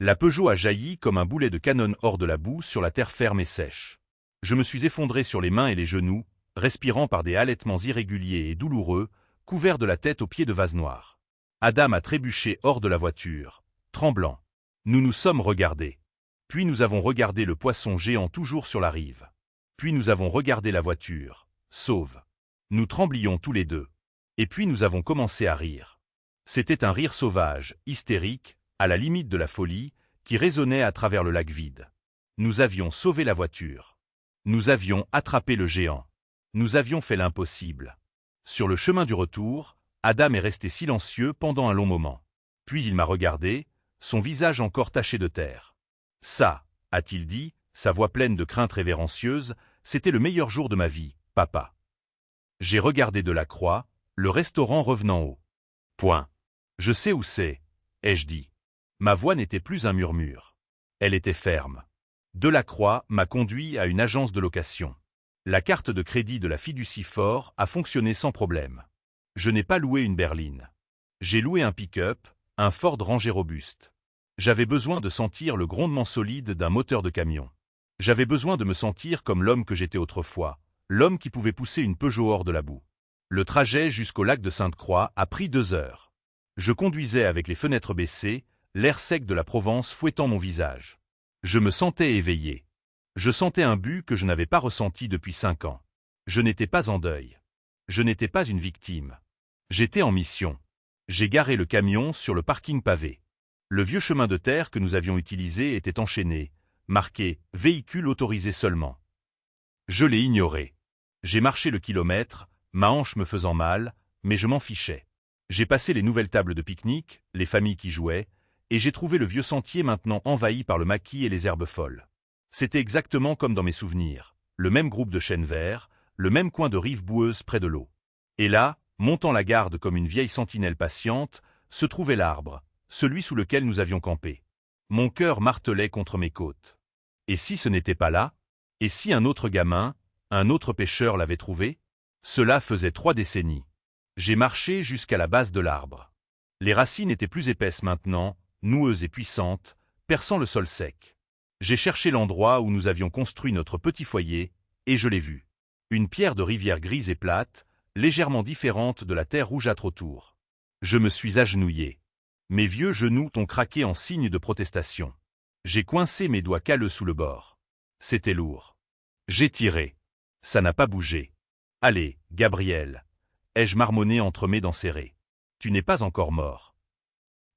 La Peugeot a jailli comme un boulet de canon hors de la boue sur la terre ferme et sèche. Je me suis effondré sur les mains et les genoux, respirant par des halètements irréguliers et douloureux, couvert de la tête aux pieds de vase noir. Adam a trébuché hors de la voiture, tremblant. Nous nous sommes regardés. Puis nous avons regardé le poisson géant toujours sur la rive. Puis nous avons regardé la voiture, sauve. Nous tremblions tous les deux. Et puis nous avons commencé à rire. C'était un rire sauvage, hystérique, à la limite de la folie, qui résonnait à travers le lac vide. Nous avions sauvé la voiture. Nous avions attrapé le géant. Nous avions fait l'impossible. Sur le chemin du retour, Adam est resté silencieux pendant un long moment. Puis il m'a regardé, son visage encore taché de terre. Ça, a-t-il dit, sa voix pleine de crainte révérencieuse, c'était le meilleur jour de ma vie, papa. J'ai regardé Delacroix, le restaurant revenant haut. Point. Je sais où c'est, ai-je dit. Ma voix n'était plus un murmure. Elle était ferme. Delacroix m'a conduit à une agence de location. La carte de crédit de la fiducie Fort a fonctionné sans problème. Je n'ai pas loué une berline. J'ai loué un pick-up, un Ford rangé robuste. J'avais besoin de sentir le grondement solide d'un moteur de camion. J'avais besoin de me sentir comme l'homme que j'étais autrefois, l'homme qui pouvait pousser une Peugeot hors de la boue. Le trajet jusqu'au lac de Sainte-Croix a pris 2 heures. Je conduisais avec les fenêtres baissées, l'air sec de la Provence fouettant mon visage. Je me sentais éveillé. Je sentais un but que je n'avais pas ressenti depuis 5 ans. Je n'étais pas en deuil. Je n'étais pas une victime. J'étais en mission. J'ai garé le camion sur le parking pavé. Le vieux chemin de terre que nous avions utilisé était enchaîné, marqué « Véhicule autorisé seulement ». Je l'ai ignoré. J'ai marché le kilomètre, ma hanche me faisant mal, mais je m'en fichais. J'ai passé les nouvelles tables de pique-nique, les familles qui jouaient, et j'ai trouvé le vieux sentier maintenant envahi par le maquis et les herbes folles. C'était exactement comme dans mes souvenirs, le même groupe de chênes verts, le même coin de rive boueuse près de l'eau. Et là, montant la garde comme une vieille sentinelle patiente, se trouvait l'arbre, celui sous lequel nous avions campé. Mon cœur martelait contre mes côtes. Et si ce n'était pas là? Et si un autre gamin, un autre pêcheur l'avait trouvé? Cela faisait 3 décennies. J'ai marché jusqu'à la base de l'arbre. Les racines étaient plus épaisses maintenant, noueuses et puissantes, perçant le sol sec. J'ai cherché l'endroit où nous avions construit notre petit foyer, et je l'ai vu. Une pierre de rivière grise et plate, légèrement différente de la terre rougeâtre autour. Je me suis agenouillé. Mes vieux genoux ont craqué en signe de protestation. J'ai coincé mes doigts calleux sous le bord. C'était lourd. J'ai tiré. Ça n'a pas bougé. Allez, Gabriel, ai-je marmonné entre mes dents serrées. Tu n'es pas encore mort.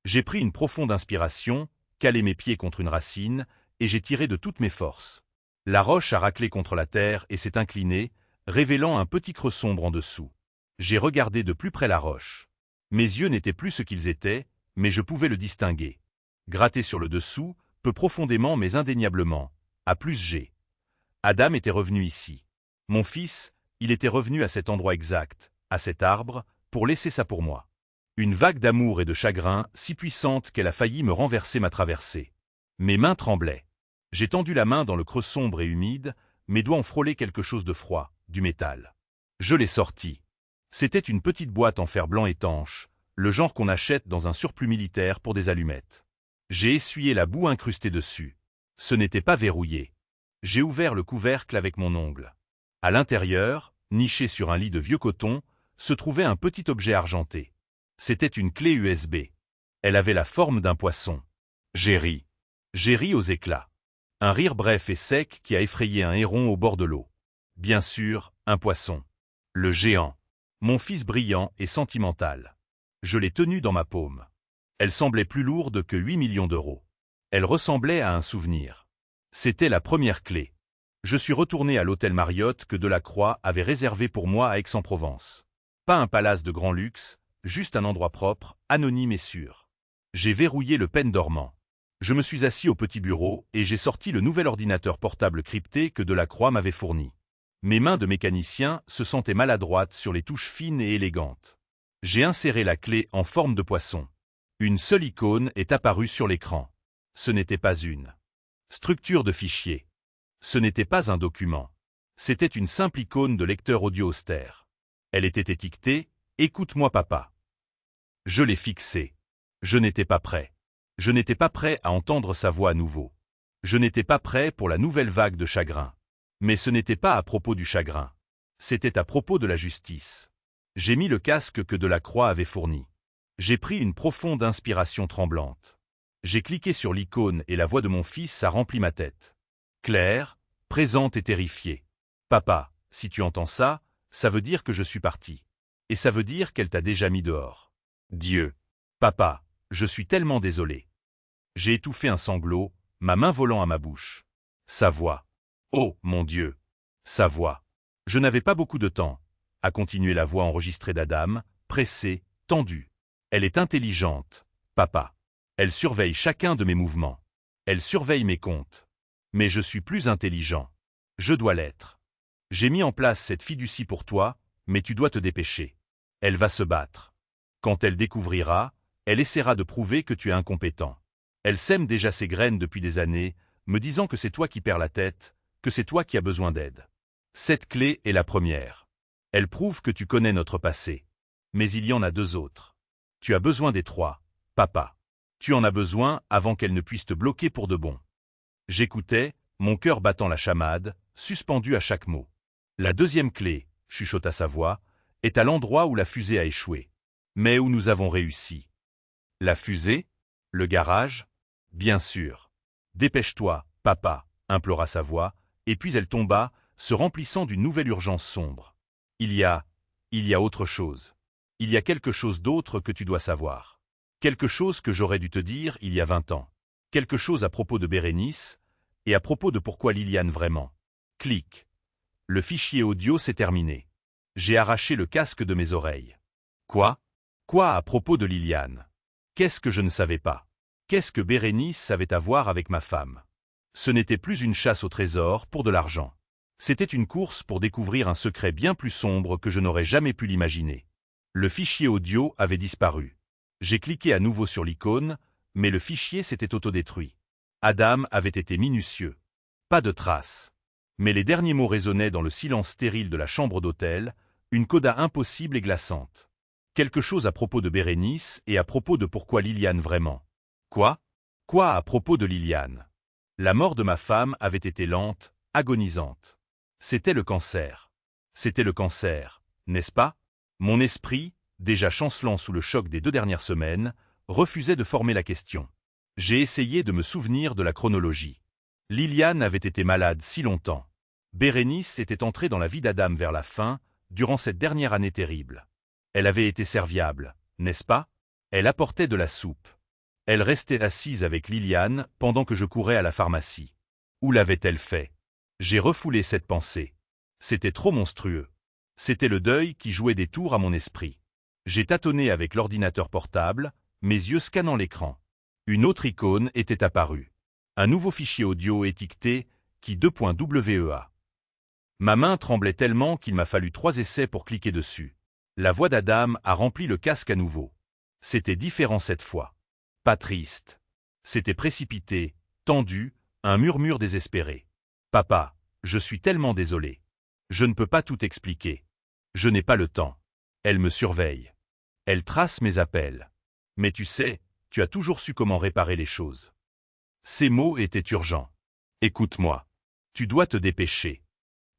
J'ai pris une profonde inspiration, calé mes pieds contre une racine, et j'ai tiré de toutes mes forces. La roche a raclé contre la terre et s'est inclinée, révélant un petit creux sombre en dessous. J'ai regardé de plus près la roche. Mes yeux n'étaient plus ce qu'ils étaient, mais je pouvais le distinguer. Gratté sur le dessous, peu profondément mais indéniablement, à plus G. Adam était revenu ici. Mon fils, il était revenu à cet endroit exact, à cet arbre, pour laisser ça pour moi. Une vague d'amour et de chagrin, si puissante qu'elle a failli me renverser ma traversée. Mes mains tremblaient. J'ai tendu la main dans le creux sombre et humide, mes doigts ont frôlé quelque chose de froid, du métal. Je l'ai sorti. C'était une petite boîte en fer blanc étanche, le genre qu'on achète dans un surplus militaire pour des allumettes. J'ai essuyé la boue incrustée dessus. Ce n'était pas verrouillé. J'ai ouvert le couvercle avec mon ongle. À l'intérieur, niché sur un lit de vieux coton, se trouvait un petit objet argenté. C'était une clé USB. Elle avait la forme d'un poisson. J'ai ri. J'ai ri aux éclats. Un rire bref et sec qui a effrayé un héron au bord de l'eau. Bien sûr, un poisson. Le géant. Mon fils brillant et sentimental. Je l'ai tenue dans ma paume. Elle semblait plus lourde que 8 millions d'euros. Elle ressemblait à un souvenir. C'était la première clé. Je suis retourné à l'hôtel Marriott que Delacroix avait réservé pour moi à Aix-en-Provence. Pas un palace de grand luxe, juste un endroit propre, anonyme et sûr. J'ai verrouillé le pen dormant. Je me suis assis au petit bureau et j'ai sorti le nouvel ordinateur portable crypté que Delacroix m'avait fourni. Mes mains de mécanicien se sentaient maladroites sur les touches fines et élégantes. J'ai inséré la clé en forme de poisson. Une seule icône est apparue sur l'écran. Ce n'était pas une structure de fichier. Ce n'était pas un document. C'était une simple icône de lecteur audio austère. Elle était étiquetée « Écoute-moi papa ». Je l'ai fixée. Je n'étais pas prêt. Je n'étais pas prêt à entendre sa voix à nouveau. Je n'étais pas prêt pour la nouvelle vague de chagrin. Mais ce n'était pas à propos du chagrin. C'était à propos de la justice. J'ai mis le casque que Delacroix avait fourni. J'ai pris une profonde inspiration tremblante. J'ai cliqué sur l'icône et la voix de mon fils a rempli ma tête. Claire, présente et terrifiée. Papa, si tu entends ça, ça veut dire que je suis parti. Et ça veut dire qu'elle t'a déjà mis dehors. Dieu. Papa, je suis tellement désolé. J'ai étouffé un sanglot, ma main volant à ma bouche. Sa voix. Oh, mon Dieu. Sa voix. Je n'avais pas beaucoup de temps, a continué la voix enregistrée d'Adam, pressée, tendue. Elle est intelligente, papa. Elle surveille chacun de mes mouvements. Elle surveille mes comptes. Mais je suis plus intelligent. Je dois l'être. J'ai mis en place cette fiducie pour toi, mais tu dois te dépêcher. Elle va se battre. Quand elle découvrira, elle essaiera de prouver que tu es incompétent. Elle sème déjà ses graines depuis des années, me disant que c'est toi qui perds la tête, que c'est toi qui as besoin d'aide. Cette clé est la première. Elle prouve que tu connais notre passé. Mais il y en a deux autres. Tu as besoin des trois, papa. Tu en as besoin avant qu'elle ne puisse te bloquer pour de bon. J'écoutais, mon cœur battant la chamade, suspendu à chaque mot. La deuxième clé, chuchota sa voix, est à l'endroit où la fusée a échoué. Mais où nous avons réussi. La fusée? Le garage? Bien sûr. Dépêche-toi, papa, implora sa voix, et puis elle tomba, se remplissant d'une nouvelle urgence sombre. Il y a autre chose. Il y a quelque chose d'autre que tu dois savoir. Quelque chose que j'aurais dû te dire il y a 20 ans. Quelque chose à propos de Bérénice, et à propos de pourquoi Liliane vraiment. Clic. Le fichier audio s'est terminé. J'ai arraché le casque de mes oreilles. Quoi? Quoi à propos de Liliane? Qu'est-ce que je ne savais pas? Qu'est-ce que Bérénice avait à voir avec ma femme? Ce n'était plus une chasse au trésor pour de l'argent. C'était une course pour découvrir un secret bien plus sombre que je n'aurais jamais pu l'imaginer. Le fichier audio avait disparu. J'ai cliqué à nouveau sur l'icône, mais le fichier s'était autodétruit. Adam avait été minutieux. Pas de traces. Mais les derniers mots résonnaient dans le silence stérile de la chambre d'hôtel, une coda impossible et glaçante. Quelque chose à propos de Bérénice et à propos de pourquoi Liliane vraiment. Quoi? Quoi à propos de Liliane? La mort de ma femme avait été lente, agonisante. C'était le cancer. C'était le cancer, n'est-ce pas? Mon esprit, déjà chancelant sous le choc des 2 dernières semaines, refusait de former la question. J'ai essayé de me souvenir de la chronologie. Liliane avait été malade si longtemps. Bérénice était entrée dans la vie d'Adam vers la fin, durant cette dernière année terrible. Elle avait été serviable, n'est-ce pas? Elle apportait de la soupe. Elle restait assise avec Liliane pendant que je courais à la pharmacie. Où l'avait-elle fait? J'ai refoulé cette pensée. C'était trop monstrueux. C'était le deuil qui jouait des tours à mon esprit. J'ai tâtonné avec l'ordinateur portable, mes yeux scannant l'écran. Une autre icône était apparue. Un nouveau fichier audio étiqueté qui 2.wea. Ma main tremblait tellement qu'il m'a fallu 3 essais pour cliquer dessus. La voix d'Adam a rempli le casque à nouveau. C'était différent cette fois. Pas triste. C'était précipité, tendu, un murmure désespéré. Papa, je suis tellement désolé. Je ne peux pas tout expliquer. Je n'ai pas le temps. Elle me surveille. Elle trace mes appels. Mais tu sais, tu as toujours su comment réparer les choses. Ces mots étaient urgents. Écoute-moi. Tu dois te dépêcher.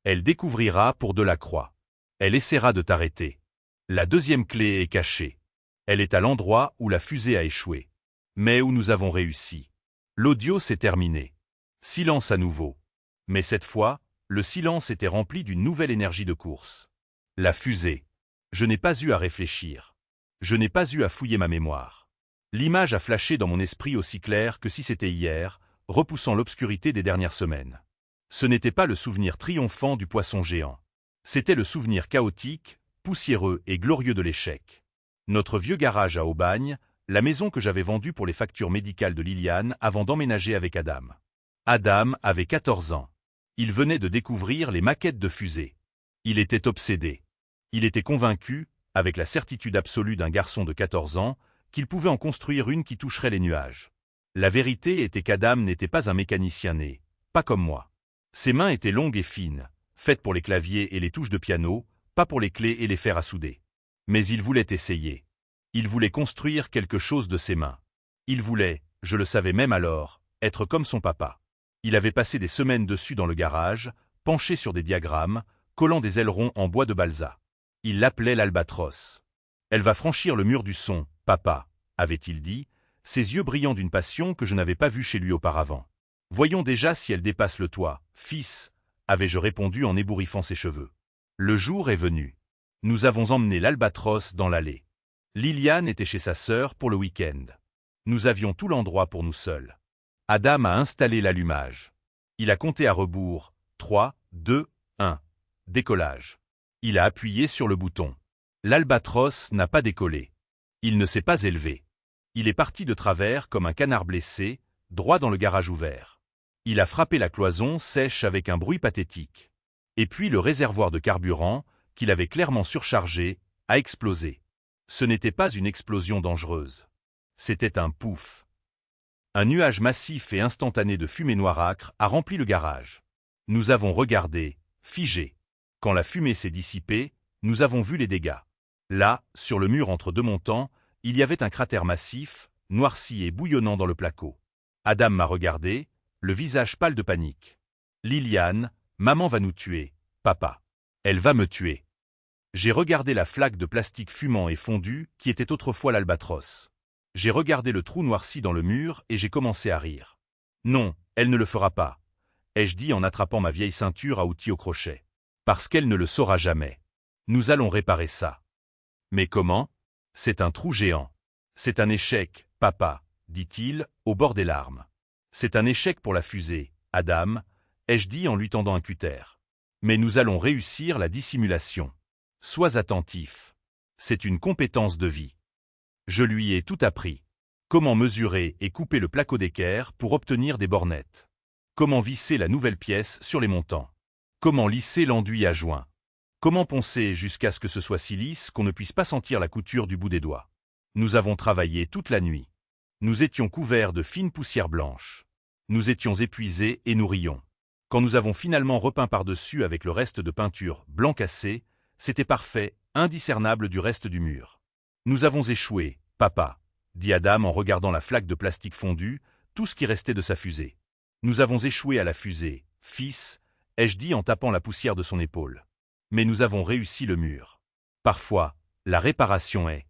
Elle découvrira pour Delacroix. Elle essaiera de t'arrêter. La deuxième clé est cachée. Elle est à l'endroit où la fusée a échoué. Mais où nous avons réussi. L'audio s'est terminé. Silence à nouveau. Mais cette fois, le silence était rempli d'une nouvelle énergie de course. La fusée. Je n'ai pas eu à réfléchir. Je n'ai pas eu à fouiller ma mémoire. L'image a flashé dans mon esprit aussi clair que si c'était hier, repoussant l'obscurité des dernières semaines. Ce n'était pas le souvenir triomphant du poisson géant. C'était le souvenir chaotique, poussiéreux et glorieux de l'échec. Notre vieux garage à Aubagne, la maison que j'avais vendue pour les factures médicales de Liliane avant d'emménager avec Adam. Adam avait 14 ans. Il venait de découvrir les maquettes de fusées. Il était obsédé. Il était convaincu, avec la certitude absolue d'un garçon de 14 ans, qu'il pouvait en construire une qui toucherait les nuages. La vérité était qu'Adam n'était pas un mécanicien né, pas comme moi. Ses mains étaient longues et fines, faites pour les claviers et les touches de piano, pas pour les clés et les fers à souder. Mais il voulait essayer. Il voulait construire quelque chose de ses mains. Il voulait, je le savais même alors, être comme son papa. Il avait passé des semaines dessus dans le garage, penché sur des diagrammes, collant des ailerons en bois de balsa. Il l'appelait l'albatros. Elle va franchir le mur du son, papa, avait-il dit, ses yeux brillants d'une passion que je n'avais pas vue chez lui auparavant. « Voyons déjà si elle dépasse le toit, fils, » avais-je répondu en ébouriffant ses cheveux. Le jour est venu. Nous avons emmené l'Albatros dans l'allée. Liliane était chez sa sœur pour le week-end. Nous avions tout l'endroit pour nous seuls. Adam a installé l'allumage. Il a compté à rebours, 3, 2, 1. Décollage. Il a appuyé sur le bouton. L'Albatros n'a pas décollé. Il ne s'est pas élevé. Il est parti de travers comme un canard blessé, droit dans le garage ouvert. Il a frappé la cloison sèche avec un bruit pathétique. Et puis le réservoir de carburant, qu'il avait clairement surchargé, a explosé. Ce n'était pas une explosion dangereuse. C'était un pouf. Un nuage massif et instantané de fumée noirâtre a rempli le garage. Nous avons regardé, figés. Quand la fumée s'est dissipée, nous avons vu les dégâts. Là, sur le mur entre deux montants, il y avait un cratère massif, noirci et bouillonnant dans le placo. Adam m'a regardé, le visage pâle de panique. « Liliane, maman va nous tuer, papa. Elle va me tuer. » J'ai regardé la flaque de plastique fumant et fondu qui était autrefois l'Albatros. J'ai regardé le trou noirci dans le mur et j'ai commencé à rire. « Non, elle ne le fera pas, » ai-je dit en attrapant ma vieille ceinture à outils au crochet. « Parce qu'elle ne le saura jamais. Nous allons réparer ça. » « Mais comment ? C'est un trou géant. C'est un échec, papa, dit-il, au bord des larmes. C'est un échec pour la fusée, Adam, ai-je dit en lui tendant un cutter. Mais nous allons réussir la dissimulation. Sois attentif. C'est une compétence de vie. Je lui ai tout appris. Comment mesurer et couper le placo d'équerre pour obtenir des bornettes. Comment visser la nouvelle pièce sur les montants. Comment lisser l'enduit à joint. Comment poncer jusqu'à ce que ce soit si lisse qu'on ne puisse pas sentir la couture du bout des doigts. Nous avons travaillé toute la nuit. Nous étions couverts de fines poussières blanches. Nous étions épuisés et nous rions. Quand nous avons finalement repeint par-dessus avec le reste de peinture blanc cassé, c'était parfait, indiscernable du reste du mur. Nous avons échoué, papa, dit Adam en regardant la flaque de plastique fondue, tout ce qui restait de sa fusée. Nous avons échoué à la fusée, fils, ai-je dit en tapant la poussière de son épaule. Mais nous avons réussi le mur. Parfois, la réparation est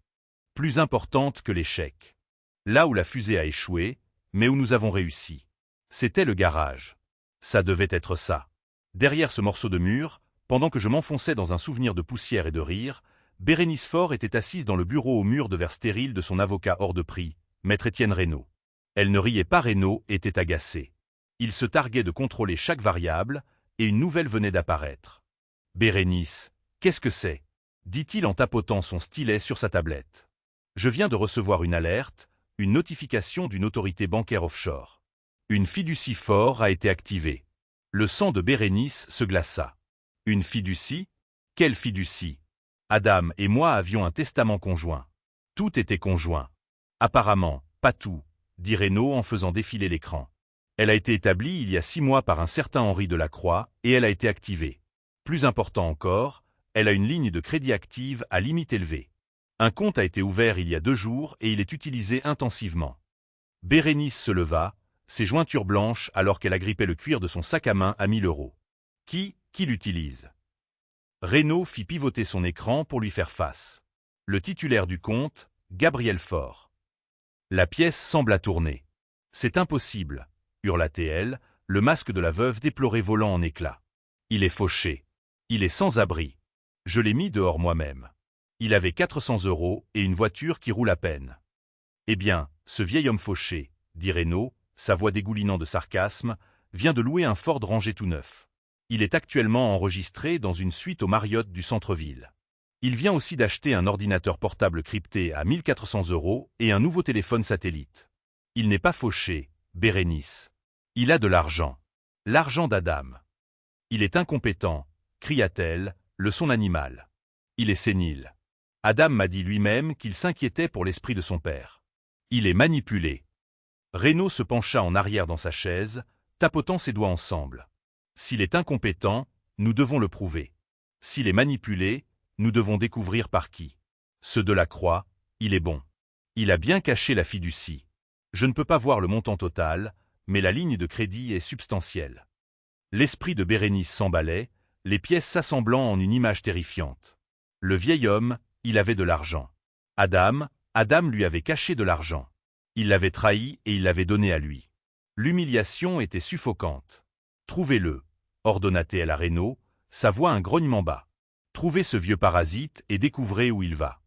plus importante que l'échec. Là où la fusée a échoué, mais où nous avons réussi. C'était le garage. Ça devait être ça. Derrière ce morceau de mur, pendant que je m'enfonçais dans un souvenir de poussière et de rire, Bérénice Faure était assise dans le bureau au mur de verre stérile de son avocat hors de prix, maître Étienne Reynaud. Elle ne riait pas, Reynaud était agacé. Il se targuait de contrôler chaque variable, et une nouvelle venait d'apparaître. « Bérénice, qu'est-ce que c'est » dit-il en tapotant son stylet sur sa tablette. « Je viens de recevoir une alerte, une notification d'une autorité bancaire offshore. Une fiducie Faure a été activée. » Le sang de Bérénice se glaça. « Une fiducie ? Quelle fiducie ? Adam et moi avions un testament conjoint. Tout était conjoint. Apparemment, pas tout, dit Reynaud en faisant défiler l'écran. Elle a été établie il y a 6 mois par un certain Henri Delacroix et elle a été activée. Plus important encore, elle a une ligne de crédit active à limite élevée. Un compte a été ouvert il y a 2 jours et il est utilisé intensivement. » Bérénice se leva, ses jointures blanches alors qu'elle agrippait le cuir de son sac à main à 1000 €. Qui l'utilise ? Reynaud fit pivoter son écran pour lui faire face. Le titulaire du compte, Gabriel Faure. La pièce sembla tourner. « C'est impossible » hurla-t-elle, le masque de la veuve déploré volant en éclats. « Il est fauché. Il est sans abri. Je l'ai mis dehors moi-même. Il avait 400 € et une voiture qui roule à peine. » « Eh bien, ce vieil homme fauché, dit Reynaud, sa voix dégoulinant de sarcasme, vient de louer un Ford rangé tout neuf. Il est actuellement enregistré dans une suite au Marriott du centre-ville. Il vient aussi d'acheter un ordinateur portable crypté à 1 400 € et un nouveau téléphone satellite. Il n'est pas fauché, Bérénice. Il a de l'argent. L'argent d'Adam. Il est incompétent, cria-t-elle, le son animal. Il est sénile. Adam m'a dit lui-même qu'il s'inquiétait pour l'esprit de son père. Il est manipulé. Reynaud se pencha en arrière dans sa chaise, tapotant ses doigts ensemble. S'il est incompétent, nous devons le prouver. S'il est manipulé, nous devons découvrir par qui. Ce Delacroix, il est bon. Il a bien caché la fiducie. Je ne peux pas voir le montant total, mais la ligne de crédit est substantielle. L'esprit de Bérénice s'emballait, les pièces s'assemblant en une image terrifiante. Le vieil homme, il avait de l'argent. Adam lui avait caché de l'argent. Il l'avait trahi et il l'avait donné à lui. L'humiliation était suffocante. « Trouvez-le » ordonna-t-elle à Renaud, sa voix un grognement bas. « Trouvez ce vieux parasite et découvrez où il va. »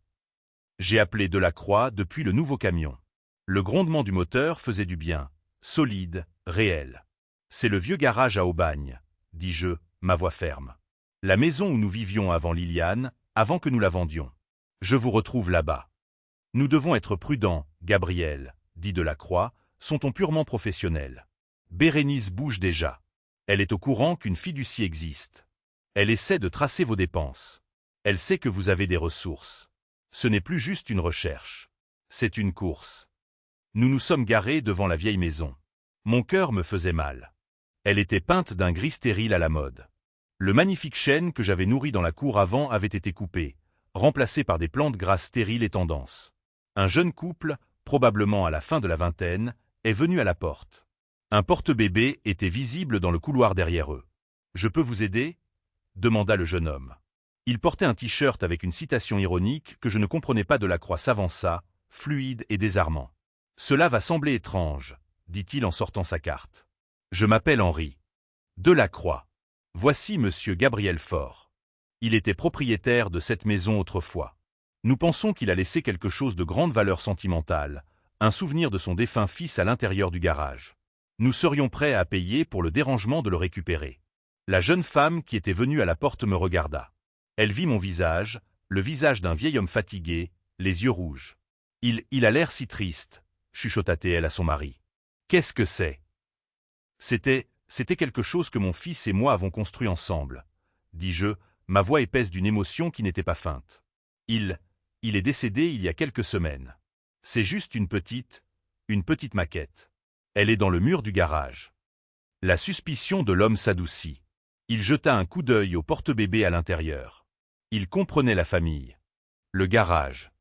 J'ai appelé Delacroix depuis le nouveau camion. Le grondement du moteur faisait du bien, solide, réel. « C'est le vieux garage à Aubagne, » dis-je, ma voix ferme. « La maison où nous vivions avant Liliane, avant que nous la vendions. Je vous retrouve là-bas. »« Nous devons être prudents, Gabriel, » dit Delacroix, son ton purement professionnel. « Bérénice bouge déjà. Elle est au courant qu'une fiducie existe. Elle essaie de tracer vos dépenses. Elle sait que vous avez des ressources. Ce n'est plus juste une recherche. C'est une course. » Nous nous sommes garés devant la vieille maison. Mon cœur me faisait mal. Elle était peinte d'un gris stérile à la mode. Le magnifique chêne que j'avais nourri dans la cour avant avait été coupé, remplacé par des plantes grasses stériles et tendances. Un jeune couple, probablement à la fin de la vingtaine, est venu à la porte. Un porte-bébé était visible dans le couloir derrière eux. « Je peux vous aider » demanda le jeune homme. Il portait un t-shirt avec une citation ironique que je ne comprenais pas. Delacroix s'avança, fluide et désarmant. « Cela va sembler étrange, » dit-il en sortant sa carte. « Je m'appelle Henri. Delacroix. Voici monsieur Gabriel Faure. Il était propriétaire de cette maison autrefois. Nous pensons qu'il a laissé quelque chose de grande valeur sentimentale, un souvenir de son défunt fils à l'intérieur du garage. Nous serions prêts à payer pour le dérangement de le récupérer. » La jeune femme qui était venue à la porte me regarda. Elle vit mon visage, le visage d'un vieil homme fatigué, les yeux rouges. « Il a l'air si triste, » chuchota-t-elle à son mari. « Qu'est-ce que c'est ?»« C'était quelque chose que mon fils et moi avons construit ensemble, » dis-je, ma voix épaisse d'une émotion qui n'était pas feinte. « Il est décédé il y a quelques semaines. C'est juste une petite maquette. Elle est dans le mur du garage. » La suspicion de l'homme s'adoucit. Il jeta un coup d'œil au porte-bébé à l'intérieur. Il comprenait la famille. Le garage.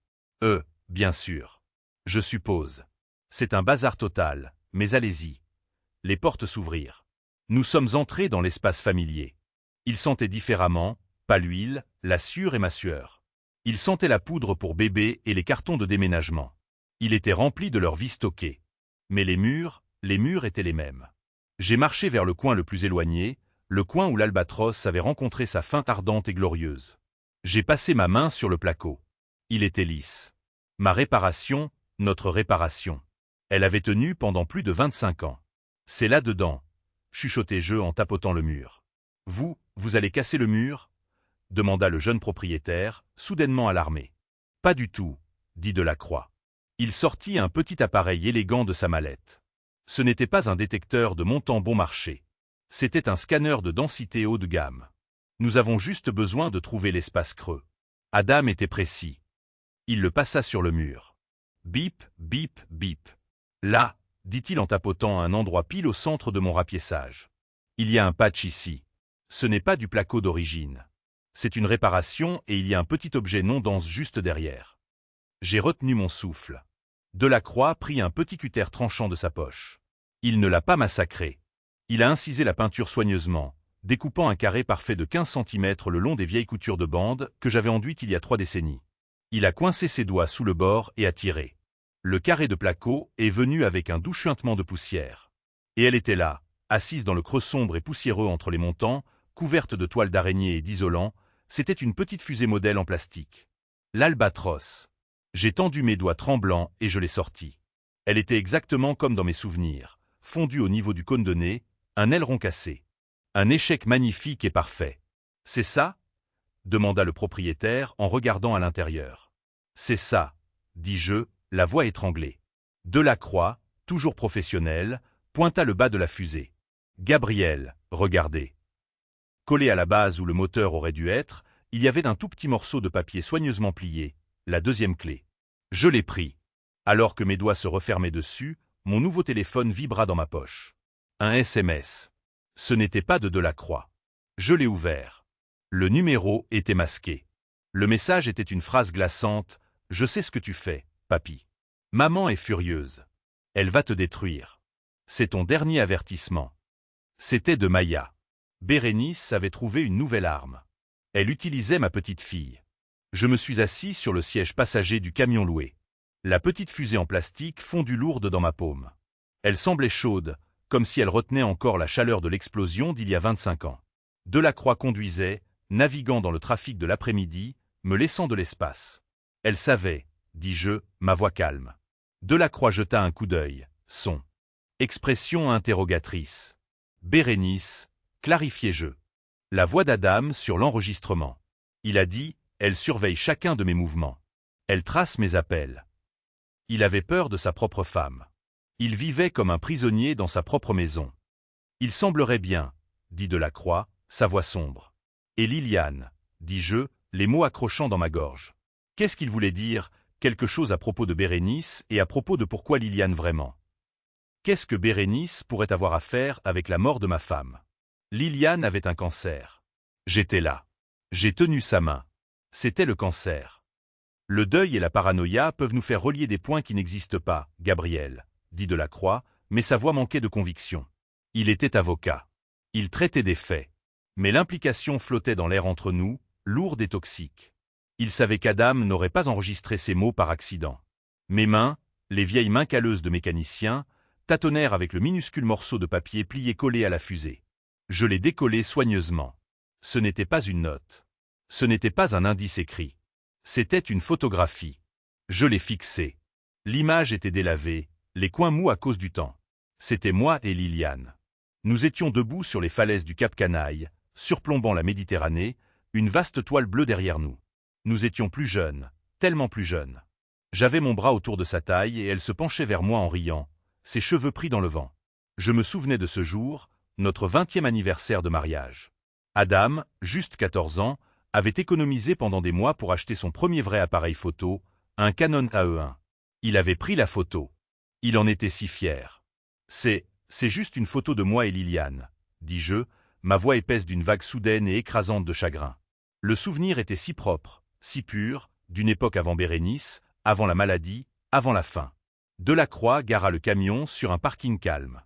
Bien sûr. Je suppose. C'est un bazar total, mais allez-y. Les portes s'ouvrirent. Nous sommes entrés dans l'espace familier. Il sentait différemment, pas l'huile, la sueur et ma sueur. Il sentait la poudre pour bébé et les cartons de déménagement. Il était rempli de leur vie stockée. Mais les murs étaient les mêmes. J'ai marché vers le coin le plus éloigné, le coin où l'albatros avait rencontré sa fin ardente et glorieuse. J'ai passé ma main sur le placo. Il était lisse. Ma réparation, notre réparation. Elle avait tenu pendant plus de 25 ans. C'est là-dedans, chuchotai-je en tapotant le mur. Vous allez casser le mur ? Demanda le jeune propriétaire, soudainement alarmé. Pas du tout, dit Delacroix. Il sortit un petit appareil élégant de sa mallette. Ce n'était pas un détecteur de montant bon marché. C'était un scanner de densité haut de gamme. Nous avons juste besoin de trouver l'espace creux. Adam était précis. Il le passa sur le mur. Bip, bip, bip. Là, dit-il en tapotant un endroit pile au centre de mon rapiessage. Il y a un patch ici. Ce n'est pas du placo d'origine. C'est une réparation et il y a un petit objet non dense juste derrière. J'ai retenu mon souffle. Delacroix prit un petit cutter tranchant de sa poche. Il ne l'a pas massacré. Il a incisé la peinture soigneusement, découpant un carré parfait de 15 cm le long des vieilles coutures de bande que j'avais enduites il y a 3 décennies. Il a coincé ses doigts sous le bord et a tiré. Le carré de placo est venu avec un doux chuintement de poussière. Et elle était là, assise dans le creux sombre et poussiéreux entre les montants, couverte de toiles d'araignée et d'isolant. C'était une petite fusée modèle en plastique. L'albatros. J'ai tendu mes doigts tremblants et je l'ai sortie. Elle était exactement comme dans mes souvenirs, fondue au niveau du cône de nez, un aileron cassé. Un échec magnifique et parfait. C'est ça ? Demanda le propriétaire en regardant à l'intérieur. C'est ça, dis-je, la voix étranglée. Delacroix, toujours professionnel, pointa le bas de la fusée. Gabriel, regardez. Collé à la base où le moteur aurait dû être, il y avait d'un tout petit morceau de papier soigneusement plié, la deuxième clé. Je l'ai pris. Alors que mes doigts se refermaient dessus, mon nouveau téléphone vibra dans ma poche. Un SMS. Ce n'était pas de Delacroix. Je l'ai ouvert. Le numéro était masqué. Le message était une phrase glaçante. « Je sais ce que tu fais, papy. Maman est furieuse. Elle va te détruire. C'est ton dernier avertissement. » C'était de Maya. Bérénice avait trouvé une nouvelle arme. Elle utilisait ma petite fille. Je me suis assis sur le siège passager du camion loué. La petite fusée en plastique fondut lourde dans ma paume. Elle semblait chaude, comme si elle retenait encore la chaleur de l'explosion d'il y a 25 ans. Delacroix conduisait, naviguant dans le trafic de l'après-midi, me laissant de l'espace. Elle savait, dis-je, ma voix calme. Delacroix jeta un coup d'œil. Son expression interrogatrice. Bérénice, clarifiai-je. La voix d'Adam sur l'enregistrement. Il a dit, elle surveille chacun de mes mouvements. Elle trace mes appels. Il avait peur de sa propre femme. Il vivait comme un prisonnier dans sa propre maison. Il semblerait bien, dit Delacroix, sa voix sombre. Et Liliane, dis-je, les mots accrochant dans ma gorge. Qu'est-ce qu'il voulait dire, quelque chose à propos de Bérénice et à propos de pourquoi Liliane vraiment? Qu'est-ce que Bérénice pourrait avoir à faire avec la mort de ma femme? Liliane avait un cancer. J'étais là. J'ai tenu sa main. C'était le cancer. Le deuil et la paranoïa peuvent nous faire relier des points qui n'existent pas, Gabriel, dit Delacroix, mais sa voix manquait de conviction. Il était avocat. Il traitait des faits. Mais l'implication flottait dans l'air entre nous, lourde et toxique. Il savait qu'Adam n'aurait pas enregistré ces mots par accident. Mes mains, les vieilles mains calleuses de mécanicien, tâtonnèrent avec le minuscule morceau de papier plié collé à la fusée. Je l'ai décollé soigneusement. Ce n'était pas une note. Ce n'était pas un indice écrit. C'était une photographie. Je l'ai fixée. L'image était délavée, les coins mous à cause du temps. C'était moi et Liliane. Nous étions debout sur les falaises du Cap Canaille, surplombant la Méditerranée, une vaste toile bleue derrière nous. Nous étions plus jeunes, tellement plus jeunes. J'avais mon bras autour de sa taille et elle se penchait vers moi en riant, ses cheveux pris dans le vent. Je me souvenais de ce jour, notre 20e anniversaire de mariage. Adam, juste 14 ans, avait économisé pendant des mois pour acheter son premier vrai appareil photo, un Canon AE1. Il avait pris la photo. Il en était si fier. C'est juste une photo de moi et Liliane, dis-je, ma voix épaisse d'une vague soudaine et écrasante de chagrin. Le souvenir était si propre, si pur, d'une époque avant Bérénice, avant la maladie, avant la faim. Delacroix gara le camion sur un parking calme.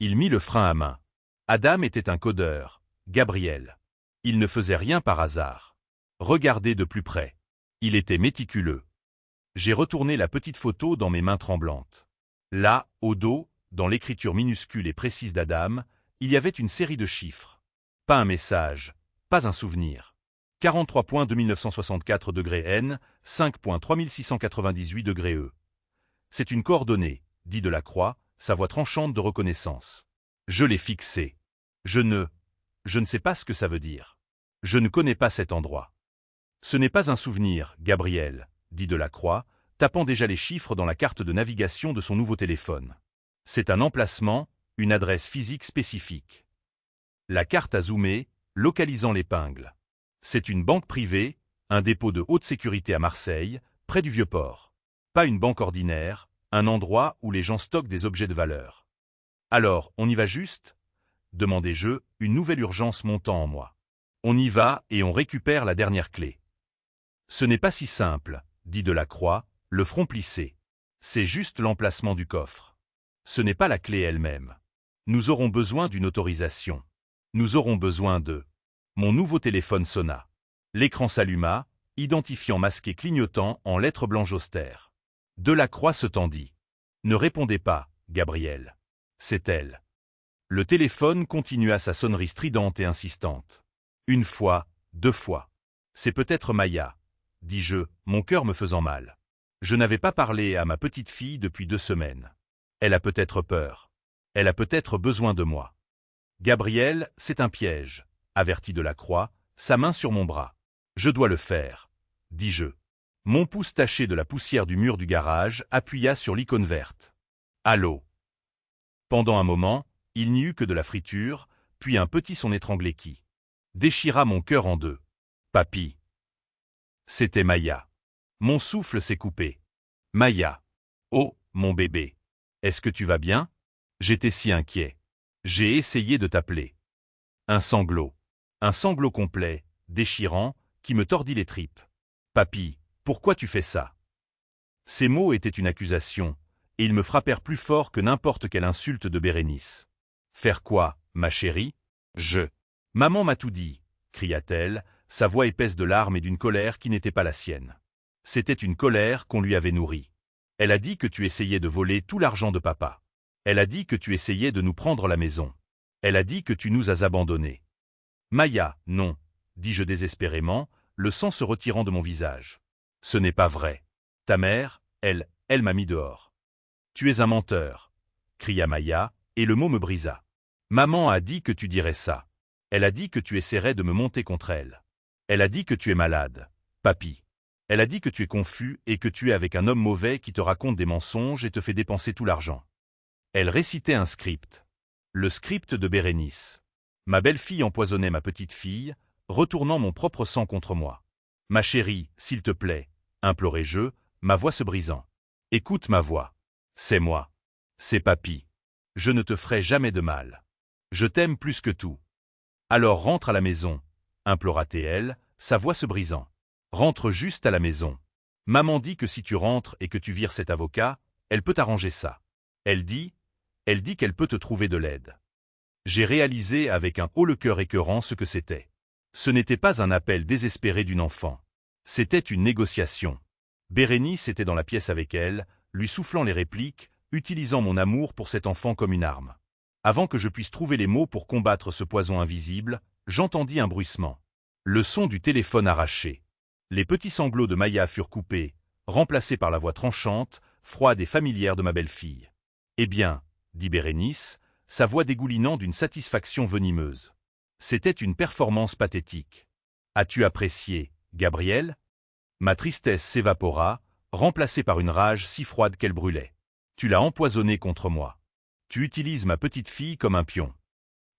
Il mit le frein à main. Adam était un codeur, Gabriel. Il ne faisait rien par hasard. Regardez de plus près. Il était méticuleux. J'ai retourné la petite photo dans mes mains tremblantes. Là, au dos, dans l'écriture minuscule et précise d'Adam, il y avait une série de chiffres. Pas un message, pas un souvenir. 43.2964 N, 5.3698 E. C'est une coordonnée, dit Delacroix, sa voix tranchante de reconnaissance. Je l'ai fixée. Je ne sais pas ce que ça veut dire. Je ne connais pas cet endroit. Ce n'est pas un souvenir, Gabriel, dit Delacroix, tapant déjà les chiffres dans la carte de navigation de son nouveau téléphone. C'est un emplacement, une adresse physique spécifique. La carte a zoomé, localisant l'épingle. C'est une banque privée, un dépôt de haute sécurité à Marseille, près du Vieux-Port. Pas une banque ordinaire, un endroit où les gens stockent des objets de valeur. Alors, on y va juste ? Demandai-je, une nouvelle urgence montant en moi. On y va et on récupère la dernière clé. Ce n'est pas si simple, dit Delacroix, le front plissé. C'est juste l'emplacement du coffre. Ce n'est pas la clé elle-même. Nous aurons besoin d'une autorisation. Nous aurons besoin de... Mon nouveau téléphone sonna. L'écran s'alluma, identifiant masqué clignotant en lettres blanches austères. Delacroix se tendit. Ne répondez pas, Gabriel. C'est elle. Le téléphone continua sa sonnerie stridente et insistante. Une fois, 2 fois. C'est peut-être Maya, dis-je, mon cœur me faisant mal. Je n'avais pas parlé à ma petite fille depuis 2 semaines. Elle a peut-être peur. Elle a peut-être besoin de moi. Gabriel, c'est un piège, avertit Delacroix, sa main sur mon bras. Je dois le faire, dis-je. Mon pouce taché de la poussière du mur du garage appuya sur l'icône verte. Allô. Pendant un moment, il n'y eut que de la friture, puis un petit son étranglé qui déchira mon cœur en deux. Papy. C'était Maya. Mon souffle s'est coupé. Maya. Oh, mon bébé. Est-ce que tu vas bien? J'étais si inquiet. J'ai essayé de t'appeler. Un sanglot complet, déchirant, qui me tordit les tripes. Papy, pourquoi tu fais ça? Ces mots étaient une accusation, et ils me frappèrent plus fort que n'importe quelle insulte de Bérénice. Faire quoi, ma chérie? Maman m'a tout dit, cria-t-elle, sa voix épaisse de larmes et d'une colère qui n'était pas la sienne. C'était une colère qu'on lui avait nourrie. Elle a dit que tu essayais de voler tout l'argent de papa. Elle a dit que tu essayais de nous prendre la maison. Elle a dit que tu nous as abandonnés. Maya, non, dis-je désespérément, le sang se retirant de mon visage. Ce n'est pas vrai. Ta mère, elle m'a mis dehors. Tu es un menteur, cria Maya, et le mot me brisa. Maman a dit que tu dirais ça. Elle a dit que tu essaierais de me monter contre elle. Elle a dit que tu es malade, papy. Elle a dit que tu es confus et que tu es avec un homme mauvais qui te raconte des mensonges et te fait dépenser tout l'argent. Elle récitait un script. Le script de Bérénice. Ma belle-fille empoisonnait ma petite-fille, retournant mon propre sang contre moi. Ma chérie, s'il te plaît, implorai-je, ma voix se brisant. Écoute ma voix. C'est moi. C'est papy. Je ne te ferai jamais de mal. Je t'aime plus que tout. Alors rentre à la maison, implora-t-elle, sa voix se brisant. Rentre juste à la maison. Maman dit que si tu rentres et que tu vires cet avocat, elle peut arranger ça. Elle dit qu'elle peut te trouver de l'aide. J'ai réalisé avec un haut le cœur écœurant ce que c'était. Ce n'était pas un appel désespéré d'une enfant. C'était une négociation. Bérénice était dans la pièce avec elle, lui soufflant les répliques, utilisant mon amour pour cet enfant comme une arme. Avant que je puisse trouver les mots pour combattre ce poison invisible, j'entendis un bruissement. Le son du téléphone arraché. Les petits sanglots de Maya furent coupés, remplacés par la voix tranchante, froide et familière de ma belle-fille. Eh bien, dit Bérénice, sa voix dégoulinant d'une satisfaction venimeuse. C'était une performance pathétique. As-tu apprécié, Gabriel? Ma tristesse s'évapora, remplacée par une rage si froide qu'elle brûlait. Tu l'as empoisonnée contre moi. Tu utilises ma petite fille comme un pion.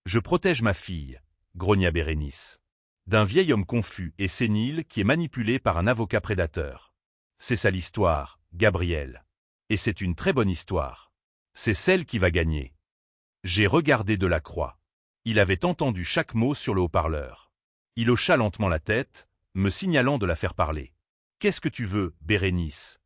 Je protège ma fille, grogna Bérénice, d'un vieil homme confus et sénile qui est manipulé par un avocat prédateur. C'est ça l'histoire, Gabriel. Et c'est une très bonne histoire. C'est celle qui va gagner. J'ai regardé Delacroix. Il avait entendu chaque mot sur le haut-parleur. Il hocha lentement la tête, me signalant de la faire parler. « Qu'est-ce que tu veux, Bérénice »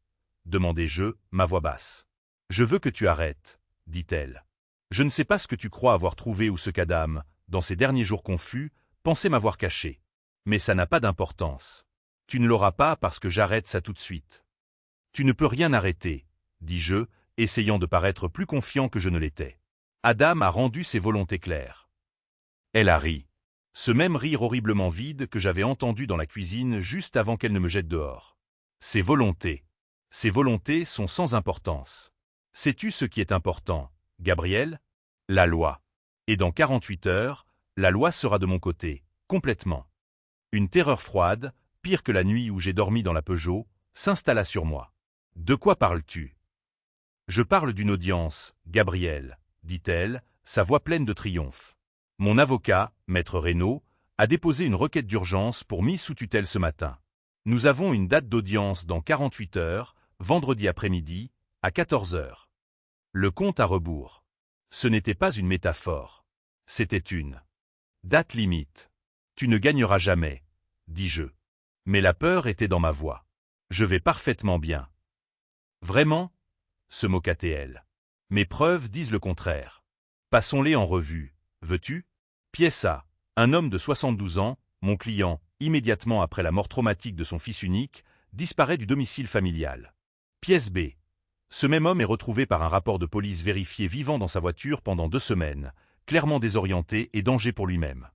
demandai-je, ma voix basse. « Je veux que tu arrêtes, » dit-elle. Je ne sais pas ce que tu crois avoir trouvé ou ce qu'Adam, dans ces derniers jours confus, pensait m'avoir caché. Mais ça n'a pas d'importance. Tu ne l'auras pas parce que j'arrête ça tout de suite. Tu ne peux rien arrêter, dis-je, essayant de paraître plus confiant que je ne l'étais. Adam a rendu ses volontés claires. Elle a ri. Ce même rire horriblement vide que j'avais entendu dans la cuisine juste avant qu'elle ne me jette dehors. Ses volontés sont sans importance. Sais-tu ce qui est important, Gabriel? La loi. Et dans 48 heures, la loi sera de mon côté, complètement. Une terreur froide, pire que la nuit où j'ai dormi dans la Peugeot, s'installa sur moi. De quoi parles-tu? Je parle d'une audience, Gabriel, dit-elle, sa voix pleine de triomphe. Mon avocat, maître Reynaud, a déposé une requête d'urgence pour mise sous tutelle ce matin. Nous avons une date d'audience dans 48 heures, vendredi après-midi, à 14 heures. Le compte à rebours. Ce n'était pas une métaphore. C'était une date limite. Tu ne gagneras jamais, dis-je. Mais la peur était dans ma voix. Je vais parfaitement bien. Vraiment? Se moqua-t-elle. Mes preuves disent le contraire. Passons-les en revue. Veux-tu? Pièce A. Un homme de 72 ans, mon client, immédiatement après la mort traumatique de son fils unique, disparaît du domicile familial. Pièce B. Ce même homme est retrouvé par un rapport de police vérifié vivant dans sa voiture pendant 2 semaines, clairement désorienté et danger pour lui-même.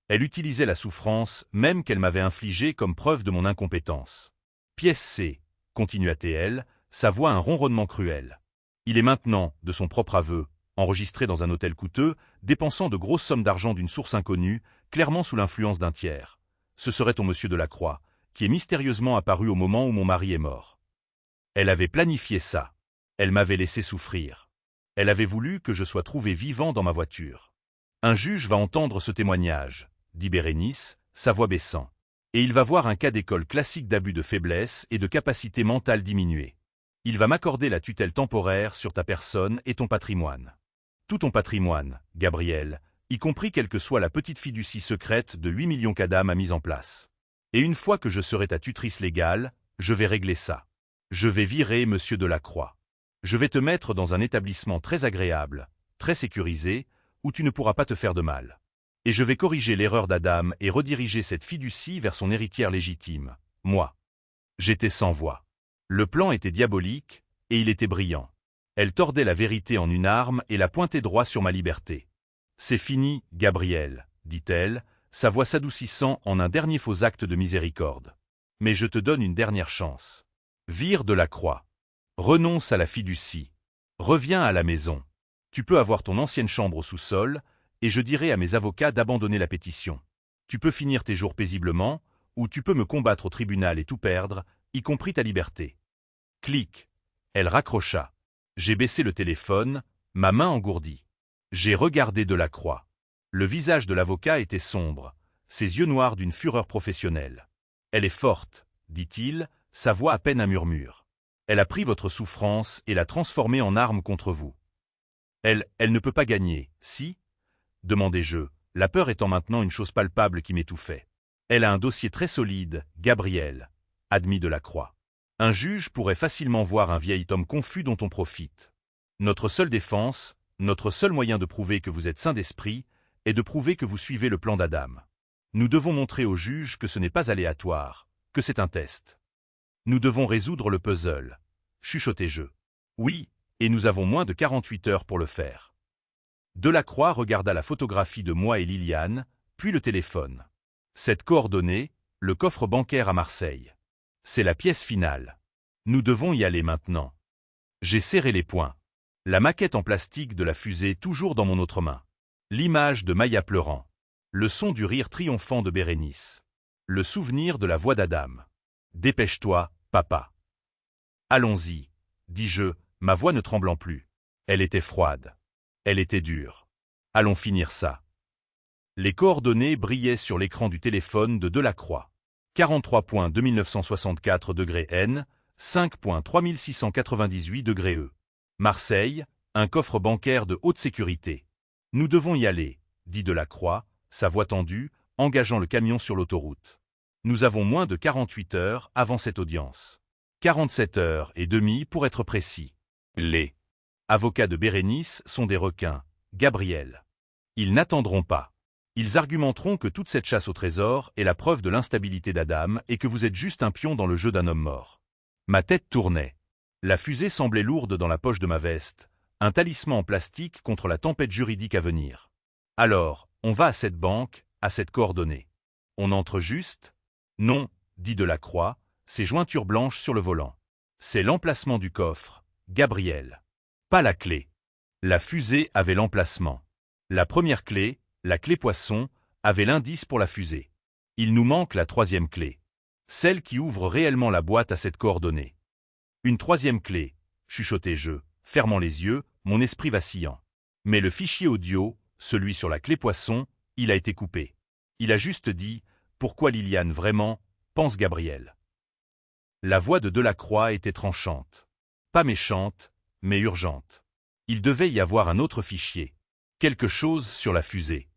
Elle utilisait la souffrance, même qu'elle m'avait infligée comme preuve de mon incompétence. Pièce C. Continua-t-elle, sa voix un ronronnement cruel. Il est maintenant, de son propre aveu, enregistré dans un hôtel coûteux, dépensant de grosses sommes d'argent d'une source inconnue, clairement sous l'influence d'un tiers. Ce serait ton monsieur Delacroix, qui est mystérieusement apparu au moment où mon mari est mort. Elle avait planifié ça. Elle m'avait laissé souffrir. Elle avait voulu que je sois trouvé vivant dans ma voiture. Un juge va entendre ce témoignage, dit Bérénice, sa voix baissant. Et il va voir un cas d'école classique d'abus de faiblesse et de capacité mentale diminuée. Il va m'accorder la tutelle temporaire sur ta personne et ton patrimoine. Tout ton patrimoine, Gabriel, y compris quelle que soit la petite fiducie secrète de 8 millions qu'Adam a mise en place. Et une fois que je serai ta tutrice légale, je vais régler ça. Je vais virer monsieur Delacroix. Je vais te mettre dans un établissement très agréable, très sécurisé, où tu ne pourras pas te faire de mal. Et je vais corriger l'erreur d'Adam et rediriger cette fiducie vers son héritière légitime, moi. J'étais sans voix. Le plan était diabolique, et il était brillant. Elle tordait la vérité en une arme et la pointait droit sur ma liberté. « C'est fini, Gabriel, » dit-elle, sa voix s'adoucissant en un dernier faux acte de miséricorde. « Mais je te donne une dernière chance. Vire Delacroix. Renonce à la fiducie. Reviens à la maison. Tu peux avoir ton ancienne chambre au sous-sol, et je dirai à mes avocats d'abandonner la pétition. Tu peux finir tes jours paisiblement, ou tu peux me combattre au tribunal et tout perdre, y compris ta liberté. » Clic. Elle raccrocha. J'ai baissé le téléphone, ma main engourdie. J'ai regardé Delacroix. Le visage de l'avocat était sombre, ses yeux noirs d'une fureur professionnelle. « Elle est forte, » dit-il, sa voix à peine un murmure. « Elle a pris votre souffrance et l'a transformée en arme contre vous. »« Elle ne peut pas gagner, si ?» demandai-je, la peur étant maintenant une chose palpable qui m'étouffait. « Elle a un dossier très solide, Gabriel, » admit Delacroix. « Un juge pourrait facilement voir un vieil homme confus dont on profite. Notre seule défense, notre seul moyen de prouver que vous êtes sain d'esprit, est de prouver que vous suivez le plan d'Adam. Nous devons montrer au juge que ce n'est pas aléatoire, que c'est un test. Nous devons résoudre le puzzle, chuchotai-je. Oui, et nous avons moins de 48 heures pour le faire. » Delacroix regarda la photographie de moi et Liliane, puis le téléphone. Cette coordonnée, le coffre bancaire à Marseille. C'est la pièce finale. Nous devons y aller maintenant. J'ai serré les poings. La maquette en plastique de la fusée toujours dans mon autre main. L'image de Maya pleurant. Le son du rire triomphant de Bérénice. Le souvenir de la voix d'Adam. « Dépêche-toi, papa. »« Allons-y, » dis-je, ma voix ne tremblant plus. Elle était froide. Elle était dure. « Allons finir ça. » Les coordonnées brillaient sur l'écran du téléphone de Delacroix. 43.2964 N, 5.3698 E. Marseille, un coffre bancaire de haute sécurité. « Nous devons y aller, » dit Delacroix, sa voix tendue, engageant le camion sur l'autoroute. « Nous avons moins de 48 heures avant cette audience. 47 heures et demie pour être précis. Les avocats de Bérénice sont des requins, Gabriel. Ils n'attendront pas. Ils argumenteront que toute cette chasse au trésor est la preuve de l'instabilité d'Adam et que vous êtes juste un pion dans le jeu d'un homme mort. » Ma tête tournait. La fusée semblait lourde dans la poche de ma veste, un talisman en plastique contre la tempête juridique à venir. « Alors, on va à cette banque, à cette coordonnée. On entre juste ? » « Non, » dit Delacroix, ses jointures blanches sur le volant. « C'est l'emplacement du coffre, Gabriel. Pas la clé. » La fusée avait l'emplacement. La première clé, la clé poisson, avait l'indice pour la fusée. Il nous manque la troisième clé. Celle qui ouvre réellement la boîte à cette coordonnée. Une troisième clé, chuchotai-je, fermant les yeux, mon esprit vacillant. Mais le fichier audio, celui sur la clé poisson, il a été coupé. Il a juste dit « Pourquoi Liliane vraiment ?» pense Gabriel. La voix de Delacroix était tranchante. Pas méchante, mais urgente. Il devait y avoir un autre fichier. Quelque chose sur la fusée.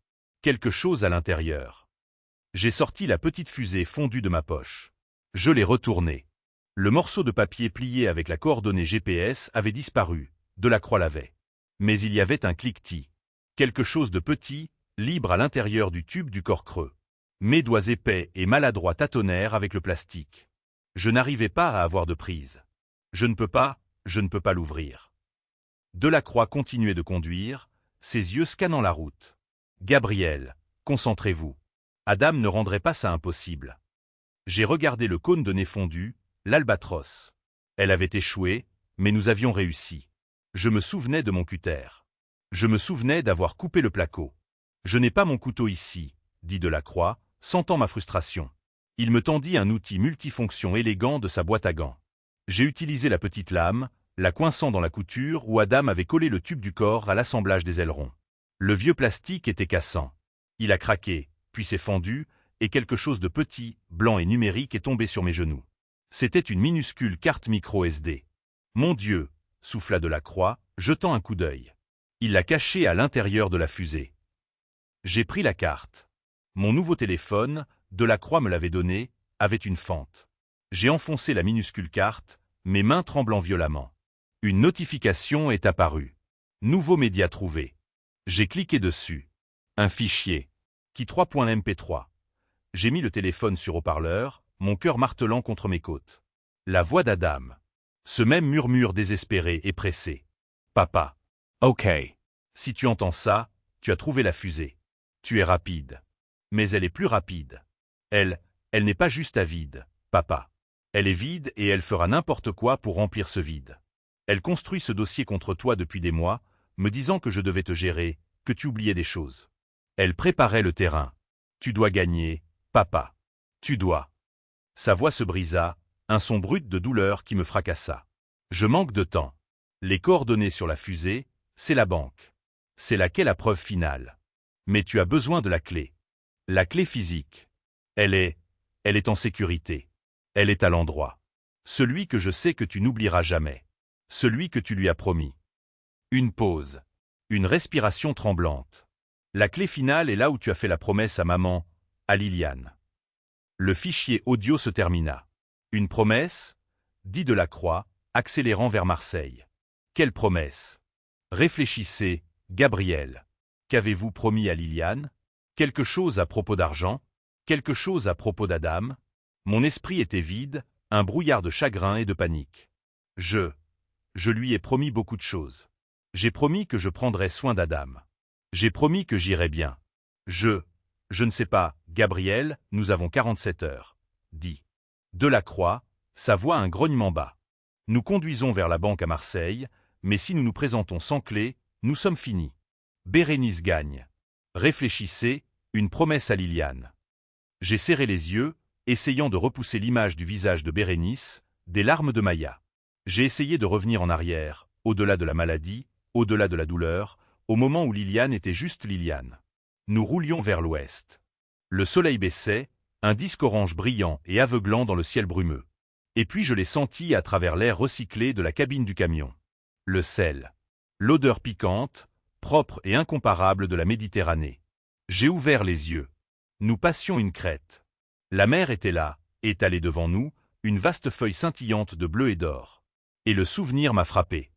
Quelque chose à l'intérieur. J'ai sorti la petite fusée fondue de ma poche. Je l'ai retournée. Le morceau de papier plié avec la coordonnée GPS avait disparu. Delacroix l'avait. Mais il y avait un cliquetis. Quelque chose de petit, libre à l'intérieur du tube du corps creux. Mes doigts épais et maladroits tâtonnèrent avec le plastique. Je n'arrivais pas à avoir de prise. Je ne peux pas l'ouvrir. Delacroix continuait de conduire, ses yeux scannant la route. Gabriel, concentrez-vous. Adam ne rendrait pas ça impossible. J'ai regardé le cône de nez fondu, l'albatros. Elle avait échoué, mais nous avions réussi. Je me souvenais de mon cutter. Je me souvenais d'avoir coupé le placo. Je n'ai pas mon couteau ici, dit Delacroix, sentant ma frustration. Il me tendit un outil multifonction élégant de sa boîte à gants. J'ai utilisé la petite lame, la coinçant dans la couture où Adam avait collé le tube du corps à l'assemblage des ailerons. Le vieux plastique était cassant. Il a craqué, puis s'est fendu, et quelque chose de petit, blanc et numérique est tombé sur mes genoux. C'était une minuscule carte micro SD. Mon Dieu, souffla Delacroix, jetant un coup d'œil. Il l'a cachée à l'intérieur de la fusée. J'ai pris la carte. Mon nouveau téléphone, Delacroix me l'avait donné, avait une fente. J'ai enfoncé la minuscule carte, mes mains tremblant violemment. Une notification est apparue. Nouveau média trouvé. J'ai cliqué dessus. Un fichier. Qui 3.mp3. J'ai mis le téléphone sur haut-parleur, mon cœur martelant contre mes côtes. La voix d'Adam. Ce même murmure désespéré et pressé. Papa. Ok. Si tu entends ça, tu as trouvé la fusée. Tu es rapide. Mais elle est plus rapide. Elle n'est pas juste à vide, papa. Elle est vide et elle fera n'importe quoi pour remplir ce vide. Elle construit ce dossier contre toi depuis des mois, me disant que je devais te gérer, que tu oubliais des choses. Elle préparait le terrain. Tu dois gagner, papa. Tu dois. Sa voix se brisa, un son brut de douleur qui me fracassa. Je manque de temps. Les coordonnées sur la fusée, c'est la banque. C'est la preuve finale. Mais tu as besoin de la clé. La clé physique. Elle est en sécurité. Elle est à l'endroit. Celui que je sais que tu n'oublieras jamais. Celui que tu lui as promis. Une pause. Une respiration tremblante. La clé finale est là où tu as fait la promesse à maman, à Liliane. Le fichier audio se termina. Une promesse, dit Delacroix, accélérant vers Marseille. Quelle promesse? Réfléchissez, Gabriel. Qu'avez-vous promis à Liliane? Quelque chose à propos d'argent? Quelque chose à propos d'Adam? Mon esprit était vide, un brouillard de chagrin et de panique. Je lui ai promis beaucoup de choses. J'ai promis que je prendrais soin d'Adam. J'ai promis que j'irais bien. Je ne sais pas, Gabriel, nous avons 47 heures. Dit Delacroix, sa voix un grognement bas. Nous conduisons vers la banque à Marseille, mais si nous nous présentons sans clé, nous sommes finis. Bérénice gagne. Réfléchissez, une promesse à Liliane. J'ai serré les yeux, essayant de repousser l'image du visage de Bérénice, des larmes de Maya. J'ai essayé de revenir en arrière, au-delà de la maladie, au-delà de la douleur, au moment où Liliane était juste Liliane. Nous roulions vers l'ouest. Le soleil baissait, un disque orange brillant et aveuglant dans le ciel brumeux. Et puis je l'ai senti à travers l'air recyclé de la cabine du camion. Le sel. L'odeur piquante, propre et incomparable de la Méditerranée. J'ai ouvert les yeux. Nous passions une crête. La mer était là, étalée devant nous, une vaste feuille scintillante de bleu et d'or. Et le souvenir m'a frappé.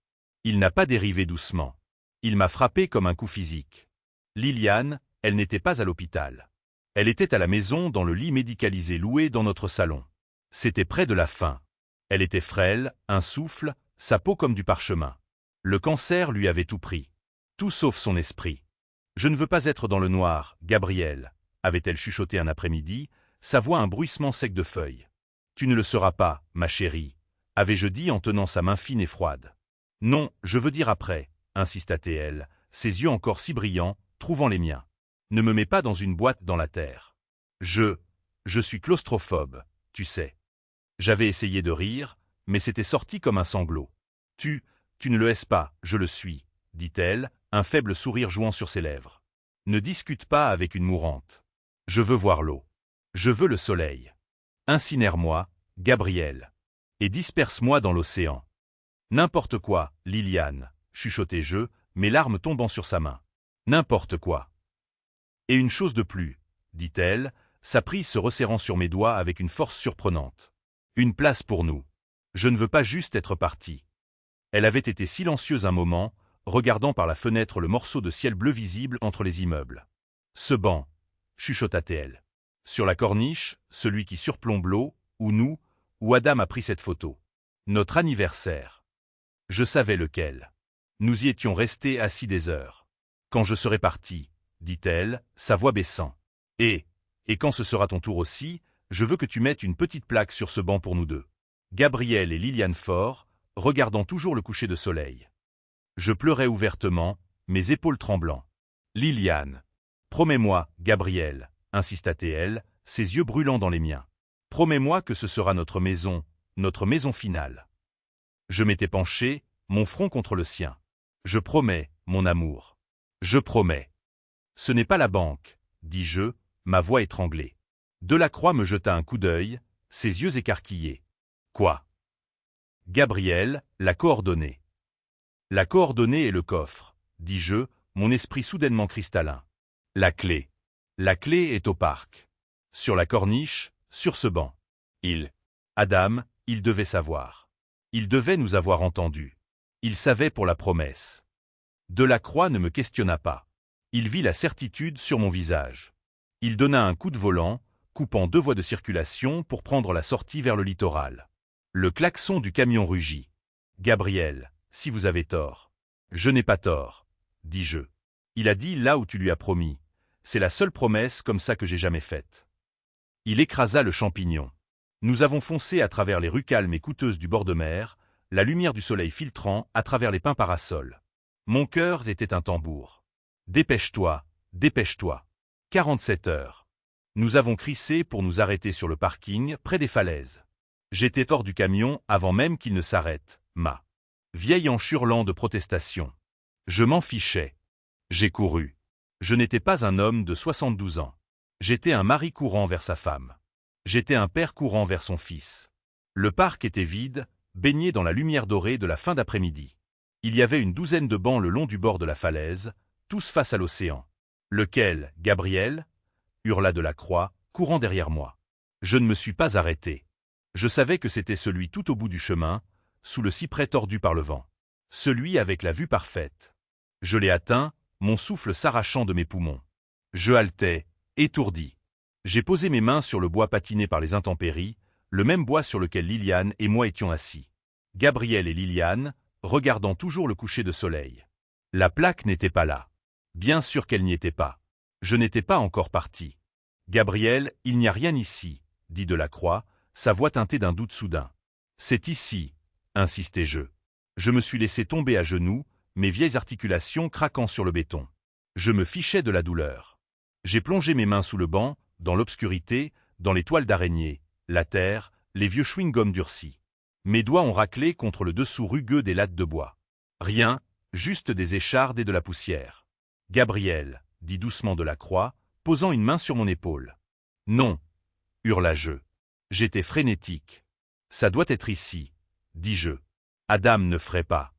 Il n'a pas dérivé doucement. Il m'a frappé comme un coup physique. Liliane, elle n'était pas à l'hôpital. Elle était à la maison dans le lit médicalisé loué dans notre salon. C'était près de la fin. Elle était frêle, un souffle, sa peau comme du parchemin. Le cancer lui avait tout pris. Tout sauf son esprit. Je ne veux pas être dans le noir, Gabriel, avait-elle chuchoté un après-midi, sa voix un bruissement sec de feuilles. Tu ne le seras pas, ma chérie, avais-je dit en tenant sa main fine et froide. Non, je veux dire après, insista-t-elle, ses yeux encore si brillants, trouvant les miens. Ne me mets pas dans une boîte dans la terre. Je suis claustrophobe, tu sais. J'avais essayé de rire, mais c'était sorti comme un sanglot. Tu ne le es pas, je le suis, dit-elle, un faible sourire jouant sur ses lèvres. Ne discute pas avec une mourante. Je veux voir l'eau. Je veux le soleil. Incinère-moi, Gabriel. Et disperse-moi dans l'océan. N'importe quoi, Liliane, chuchotai-je, mes larmes tombant sur sa main. N'importe quoi. Et une chose de plus, dit-elle, sa prise se resserrant sur mes doigts avec une force surprenante. Une place pour nous. Je ne veux pas juste être partie. Elle avait été silencieuse un moment, regardant par la fenêtre le morceau de ciel bleu visible entre les immeubles. Ce banc, chuchota-t-elle. Sur la corniche, celui qui surplombe l'eau, ou nous, où Adam a pris cette photo. Notre anniversaire. Je savais lequel. Nous y étions restés assis des heures. Quand je serai parti, dit-elle, sa voix baissant. Et quand ce sera ton tour aussi, je veux que tu mettes une petite plaque sur ce banc pour nous deux. Gabriel et Liliane Faure, regardant toujours le coucher de soleil. Je pleurais ouvertement, mes épaules tremblant. Liliane. Promets-moi, Gabriel, insista-t-elle, ses yeux brûlant dans les miens. Promets-moi que ce sera notre maison finale. Je m'étais penché, mon front contre le sien. Je promets, mon amour. Je promets. Ce n'est pas la banque, dis-je, ma voix étranglée. Delacroix me jeta un coup d'œil, ses yeux écarquillés. Quoi? Gabriel, la coordonnée. La coordonnée est le coffre, dis-je, mon esprit soudainement cristallin. La clé. La clé est au parc. Sur la corniche, sur ce banc. Adam, il devait savoir. Il devait nous avoir entendus. Il savait pour la promesse. Delacroix ne me questionna pas. Il vit la certitude sur mon visage. Il donna un coup de volant, coupant 2 voies de circulation pour prendre la sortie vers le littoral. Le klaxon du camion rugit. Gabriel, si vous avez tort. Je n'ai pas tort, dis-je. Il a dit là où tu lui as promis. C'est la seule promesse comme ça que j'ai jamais faite. Il écrasa le champignon. Nous avons foncé à travers les rues calmes et coûteuses du bord de mer, la lumière du soleil filtrant à travers les pins parasols. Mon cœur était un tambour. Dépêche-toi, dépêche-toi. 47 heures. Nous avons crissé pour nous arrêter sur le parking, près des falaises. J'étais hors du camion avant même qu'il ne s'arrête, ma vieille en hurlant de protestation. Je m'en fichais. J'ai couru. Je n'étais pas un homme de 72 ans. J'étais un mari courant vers sa femme. J'étais un père courant vers son fils. Le parc était vide, baigné dans la lumière dorée de la fin d'après-midi. Il y avait une douzaine de bancs le long du bord de la falaise, tous face à l'océan. Lequel, Gabriel? Hurla Delacroix, courant derrière moi. Je ne me suis pas arrêté. Je savais que c'était celui tout au bout du chemin, sous le cyprès tordu par le vent. Celui avec la vue parfaite. Je l'ai atteint, mon souffle s'arrachant de mes poumons. Je haletais, étourdi. J'ai posé mes mains sur le bois patiné par les intempéries, le même bois sur lequel Liliane et moi étions assis. Gabriel et Liliane, regardant toujours le coucher de soleil. La plaque n'était pas là. Bien sûr qu'elle n'y était pas. Je n'étais pas encore parti. Gabriel, il n'y a rien ici, dit Delacroix, sa voix teintée d'un doute soudain. C'est ici, insistai-je. Je me suis laissé tomber à genoux, mes vieilles articulations craquant sur le béton. Je me fichais de la douleur. J'ai plongé mes mains sous le banc, dans l'obscurité, dans les toiles d'araignée, la terre, les vieux chewing-gums durcis. Mes doigts ont raclé contre le dessous rugueux des lattes de bois. Rien, juste des échardes et de la poussière. Gabriel, dit doucement Delacroix, posant une main sur mon épaule. Non, hurla-je. J'étais frénétique. Ça doit être ici, dis-je. Adam ne ferait pas.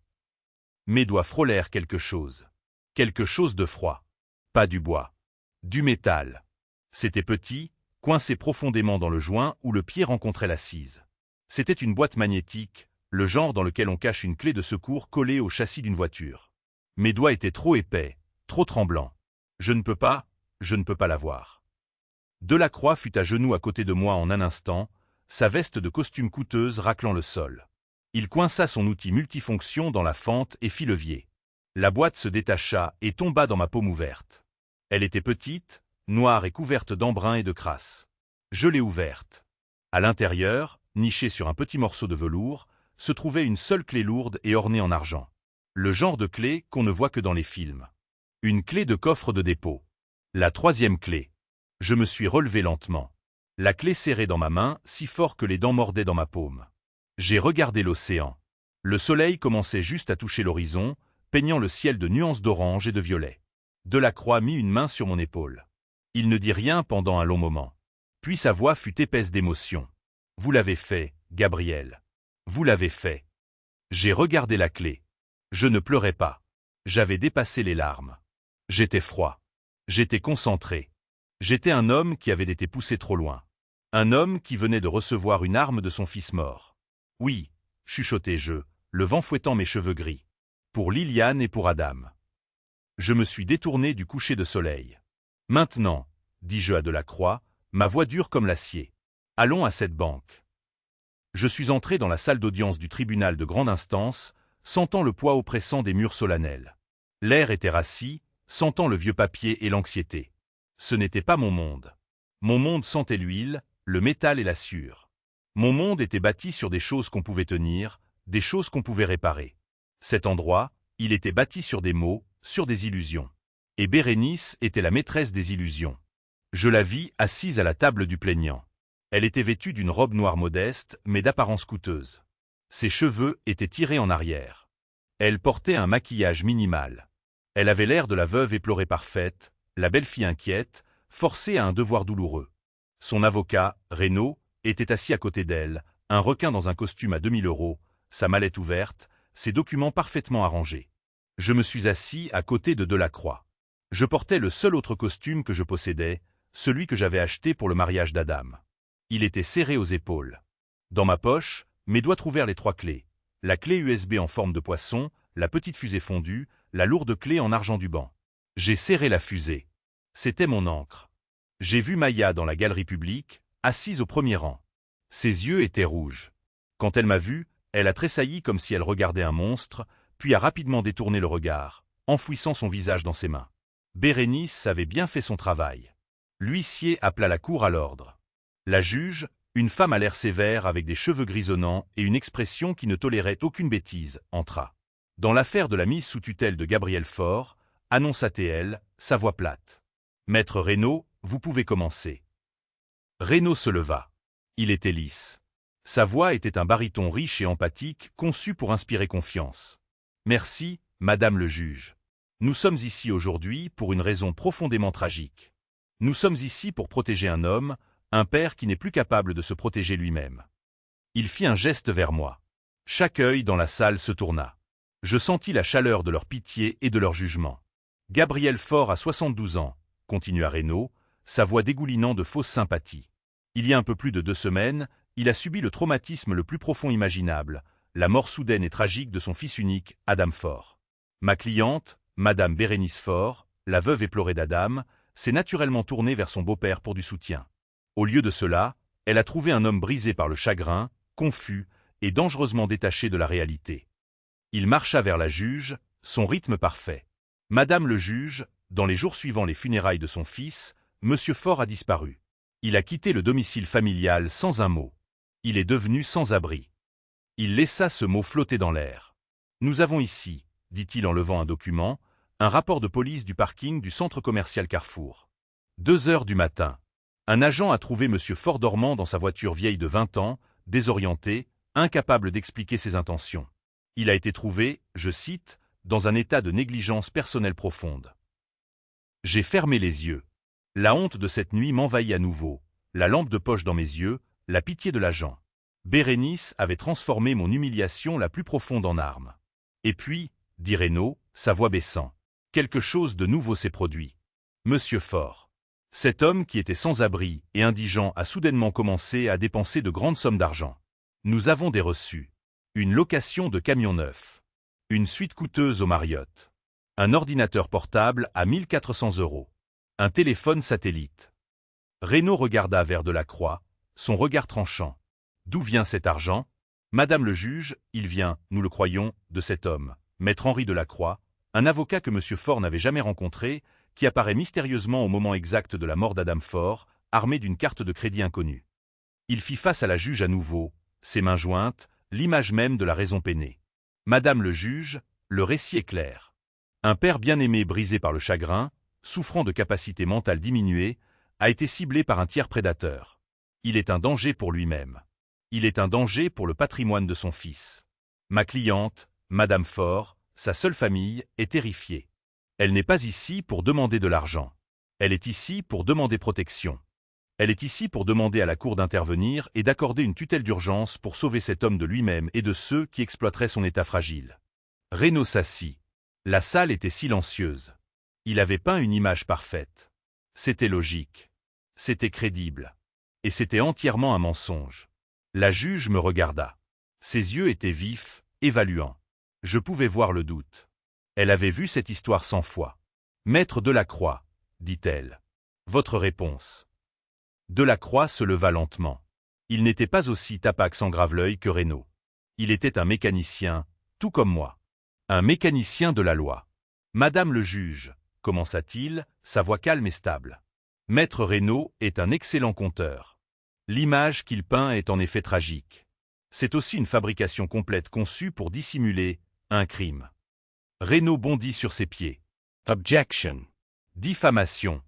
Mes doigts frôlèrent quelque chose. Quelque chose de froid. Pas du bois. Du métal. C'était petit, coincé profondément dans le joint où le pied rencontrait l'assise. C'était une boîte magnétique, le genre dans lequel on cache une clé de secours collée au châssis d'une voiture. Mes doigts étaient trop épais, trop tremblants. Je ne peux pas l'avoir. Delacroix fut à genoux à côté de moi en un instant, sa veste de costume coûteuse raclant le sol. Il coinça son outil multifonction dans la fente et fit levier. La boîte se détacha et tomba dans ma paume ouverte. Elle était petite, noire et couverte d'embrun et de crasse. Je l'ai ouverte. À l'intérieur, nichée sur un petit morceau de velours, se trouvait une seule clé lourde et ornée en argent. Le genre de clé qu'on ne voit que dans les films. Une clé de coffre de dépôt. La troisième clé. Je me suis relevé lentement. La clé serrée dans ma main, si fort que les dents mordaient dans ma paume. J'ai regardé l'océan. Le soleil commençait juste à toucher l'horizon, peignant le ciel de nuances d'orange et de violet. Delacroix mit une main sur mon épaule. Il ne dit rien pendant un long moment. Puis sa voix fut épaisse d'émotion. « Vous l'avez fait, Gabriel. Vous l'avez fait. » J'ai regardé la clé. Je ne pleurais pas. J'avais dépassé les larmes. J'étais froid. J'étais concentré. J'étais un homme qui avait été poussé trop loin. Un homme qui venait de recevoir une arme de son fils mort. Oui, chuchotai-je, le vent fouettant mes cheveux gris. Pour Liliane et pour Adam. Je me suis détourné du coucher de soleil. Maintenant, dis-je à Delacroix, ma voix dure comme l'acier. Allons à cette banque. Je suis entré dans la salle d'audience du tribunal de grande instance, sentant le poids oppressant des murs solennels. L'air était rassis, sentant le vieux papier et l'anxiété. Ce n'était pas mon monde. Mon monde sentait l'huile, le métal et la sueur. Mon monde était bâti sur des choses qu'on pouvait tenir, des choses qu'on pouvait réparer. Cet endroit, il était bâti sur des mots, sur des illusions. Et Bérénice était la maîtresse des illusions. Je la vis assise à la table du plaignant. Elle était vêtue d'une robe noire modeste, mais d'apparence coûteuse. Ses cheveux étaient tirés en arrière. Elle portait un maquillage minimal. Elle avait l'air de la veuve éplorée parfaite, la belle-fille inquiète, forcée à un devoir douloureux. Son avocat, Reynaud, était assis à côté d'elle, un requin dans un costume à 2000 €, sa mallette ouverte, ses documents parfaitement arrangés. Je me suis assis à côté de Delacroix. Je portais le seul autre costume que je possédais, celui que j'avais acheté pour le mariage d'Adam. Il était serré aux épaules. Dans ma poche, mes doigts trouvèrent les 3 clés. La clé USB en forme de poisson, la petite fusée fondue, la lourde clé en argent du banc. J'ai serré la fusée. C'était mon encre. J'ai vu Maya dans la galerie publique, assise au premier rang. Ses yeux étaient rouges. Quand elle m'a vu, Elle a tressailli comme si elle regardait un monstre, puis a rapidement détourné le regard, enfouissant son visage dans ses mains. Bérénice avait bien fait son travail. L'huissier appela la cour à l'ordre. La juge, une femme à l'air sévère avec des cheveux grisonnants et une expression qui ne tolérait aucune bêtise, entra. Dans l'affaire de la mise sous tutelle de Gabriel Faure, annonça-t-elle, sa voix plate. « Maître Reynaud, vous pouvez commencer. » Reynaud se leva. Il était lisse. Sa voix était un baryton riche et empathique, conçu pour inspirer confiance. « Merci, Madame le juge. Nous sommes ici aujourd'hui pour une raison profondément tragique. Nous sommes ici pour protéger un homme, un père qui n'est plus capable de se protéger lui-même. » Il fit un geste vers moi. Chaque œil dans la salle se tourna. Je sentis la chaleur de leur pitié et de leur jugement. « Gabriel Faure a 72 ans, continua Reynaud, sa voix dégoulinant de fausse sympathie. Il y a un peu plus de 2 semaines, il a subi le traumatisme le plus profond imaginable, la mort soudaine et tragique de son fils unique, Adam Faure. Ma cliente, Madame Bérénice Faure, la veuve éplorée d'Adam, s'est naturellement tournée vers son beau-père pour du soutien. Au lieu de cela, elle a trouvé un homme brisé par le chagrin, confus et dangereusement détaché de la réalité. Il marcha vers la juge, son rythme parfait. « Madame le juge, dans les jours suivant les funérailles de son fils, Monsieur Faure a disparu. Il a quitté le domicile familial sans un mot. Il est devenu sans-abri. » Il laissa ce mot flotter dans l'air. « Nous avons ici, dit-il en levant un document, un rapport de police du parking du centre commercial Carrefour. 2 heures du matin. Un agent a trouvé Monsieur Faure dormant dans sa voiture vieille de 20 ans, désorienté, incapable d'expliquer ses intentions. Il a été trouvé, je cite, dans un état de négligence personnelle profonde. J'ai fermé les yeux. La honte de cette nuit m'envahit à nouveau, la lampe de poche dans mes yeux, la pitié de l'agent. Bérénice avait transformé mon humiliation la plus profonde en arme. Et puis, dit Reynaud, sa voix baissant, quelque chose de nouveau s'est produit. Monsieur Faure. Cet homme qui était sans abri et indigent a soudainement commencé à dépenser de grandes sommes d'argent. Nous avons des reçus. Une location de camion neuf. Une suite coûteuse au Marriott. Un ordinateur portable à 1 400 €. Un téléphone satellite. Reynaud regarda vers Delacroix, son regard tranchant. D'où vient cet argent? Madame le juge, il vient, nous le croyons, de cet homme, maître Henri Delacroix, un avocat que Monsieur Faure n'avait jamais rencontré, qui apparaît mystérieusement au moment exact de la mort d'Adam Faure, armé d'une carte de crédit inconnue. Il fit face à la juge à nouveau, ses mains jointes, l'image même de la raison peinée. Madame le juge, le récit est clair. Un père bien-aimé brisé par le chagrin, souffrant de capacités mentales diminuées, a été ciblé par un tiers prédateur. Il est un danger pour lui-même. Il est un danger pour le patrimoine de son fils. Ma cliente, Madame Faure, sa seule famille, est terrifiée. Elle n'est pas ici pour demander de l'argent. Elle est ici pour demander protection. Elle est ici pour demander à la Cour d'intervenir et d'accorder une tutelle d'urgence pour sauver cet homme de lui-même et de ceux qui exploiteraient son état fragile. Reynaud s'assit. La salle était silencieuse. Il avait peint une image parfaite. C'était logique. C'était crédible. Et c'était entièrement un mensonge. La juge me regarda. Ses yeux étaient vifs, évaluants. Je pouvais voir le doute. Elle avait vu cette histoire 100 fois. « Maître Delacroix, dit-elle. Votre réponse. » Delacroix se leva lentement. Il n'était pas aussi tapax en grave-l'œil que Reynaud. Il était un mécanicien, tout comme moi. Un mécanicien de la loi. Madame le juge, commença-t-il, sa voix calme et stable. Maître Reynaud est un excellent conteur. L'image qu'il peint est en effet tragique. C'est aussi une fabrication complète conçue pour dissimuler un crime. Reynaud bondit sur ses pieds. Objection. Diffamation.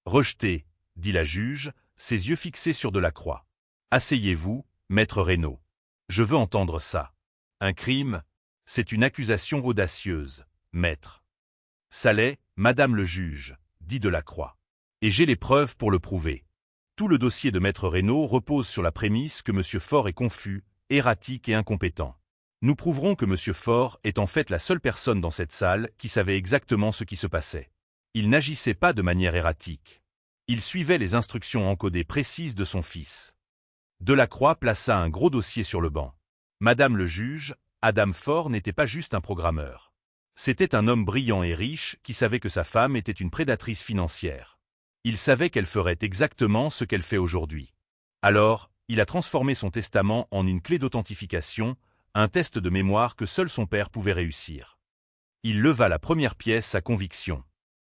Rejeté, dit la juge, ses yeux fixés sur Delacroix. Asseyez-vous, maître Reynaud. Je veux entendre ça. Un crime, c'est une accusation audacieuse, maître. Ça l'est, madame le juge, dit Delacroix. Et j'ai les preuves pour le prouver. Tout le dossier de maître Reynaud repose sur la prémisse que Monsieur Faure est confus, erratique et incompétent. Nous prouverons que Monsieur Faure est en fait la seule personne dans cette salle qui savait exactement ce qui se passait. Il n'agissait pas de manière erratique. Il suivait les instructions encodées précises de son fils. Delacroix plaça un gros dossier sur le banc. Madame le juge, Adam Faure n'était pas juste un programmeur. C'était un homme brillant et riche qui savait que sa femme était une prédatrice financière. Il savait qu'elle ferait exactement ce qu'elle fait aujourd'hui. Alors, il a transformé son testament en une clé d'authentification, un test de mémoire que seul son père pouvait réussir. Il leva la première pièce à conviction.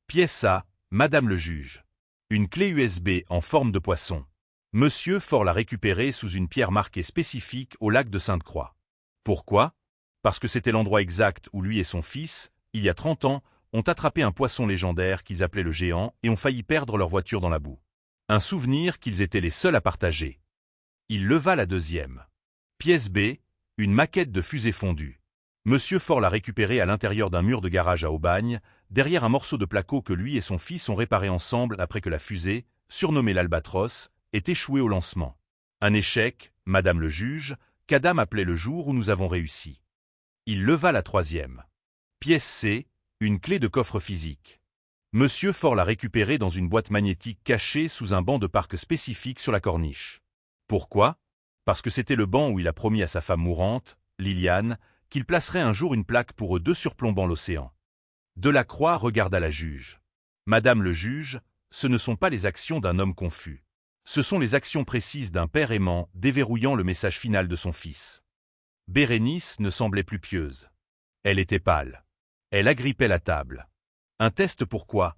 Pièce A, Madame le juge. Une clé USB en forme de poisson. Monsieur Faure l'a récupérée sous une pierre marquée spécifique au lac de Sainte-Croix. Pourquoi? Parce que c'était l'endroit exact où lui et son fils, il y a 30 ans, ont attrapé un poisson légendaire qu'ils appelaient le géant et ont failli perdre leur voiture dans la boue. Un souvenir qu'ils étaient les seuls à partager. Il leva la deuxième. Pièce B, une maquette de fusée fondue. Monsieur Faure l'a récupérée à l'intérieur d'un mur de garage à Aubagne, derrière un morceau de placo que lui et son fils ont réparé ensemble après que la fusée, surnommée l'Albatros, ait échoué au lancement. Un échec, Madame le juge, qu'Adam appelait le jour où nous avons réussi. Il leva la troisième. Pièce C, une clé de coffre physique. Monsieur Faure l'a récupérée dans une boîte magnétique cachée sous un banc de parc spécifique sur la corniche. Pourquoi? Parce que c'était le banc où il a promis à sa femme mourante, Liliane, qu'il placerait un jour une plaque pour eux deux surplombant l'océan. Delacroix regarda la juge. Madame le juge, ce ne sont pas les actions d'un homme confus. Ce sont les actions précises d'un père aimant déverrouillant le message final de son fils. Bérénice ne semblait plus pieuse. Elle était pâle. Elle agrippait la table. Un test pourquoi?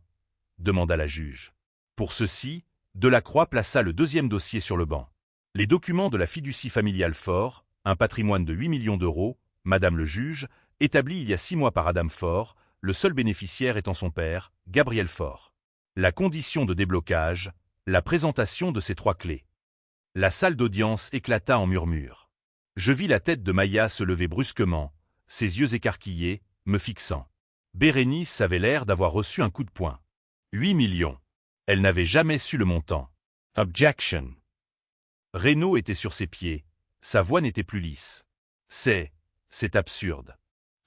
Demanda la juge. Pour ceci, Delacroix plaça le deuxième dossier sur le banc. Les documents de la fiducie familiale Faure, un patrimoine de 8 millions d'euros, Madame le juge, établi il y a 6 mois par Adam Faure, le seul bénéficiaire étant son père, Gabriel Faure. La condition de déblocage, la présentation de ces 3 clés. La salle d'audience éclata en murmures. Je vis la tête de Maya se lever brusquement, ses yeux écarquillés, me fixant. Bérénice avait l'air d'avoir reçu un coup de poing. 8 millions. Elle n'avait jamais su le montant. Objection. Reynaud était sur ses pieds. Sa voix n'était plus lisse. C'est absurde.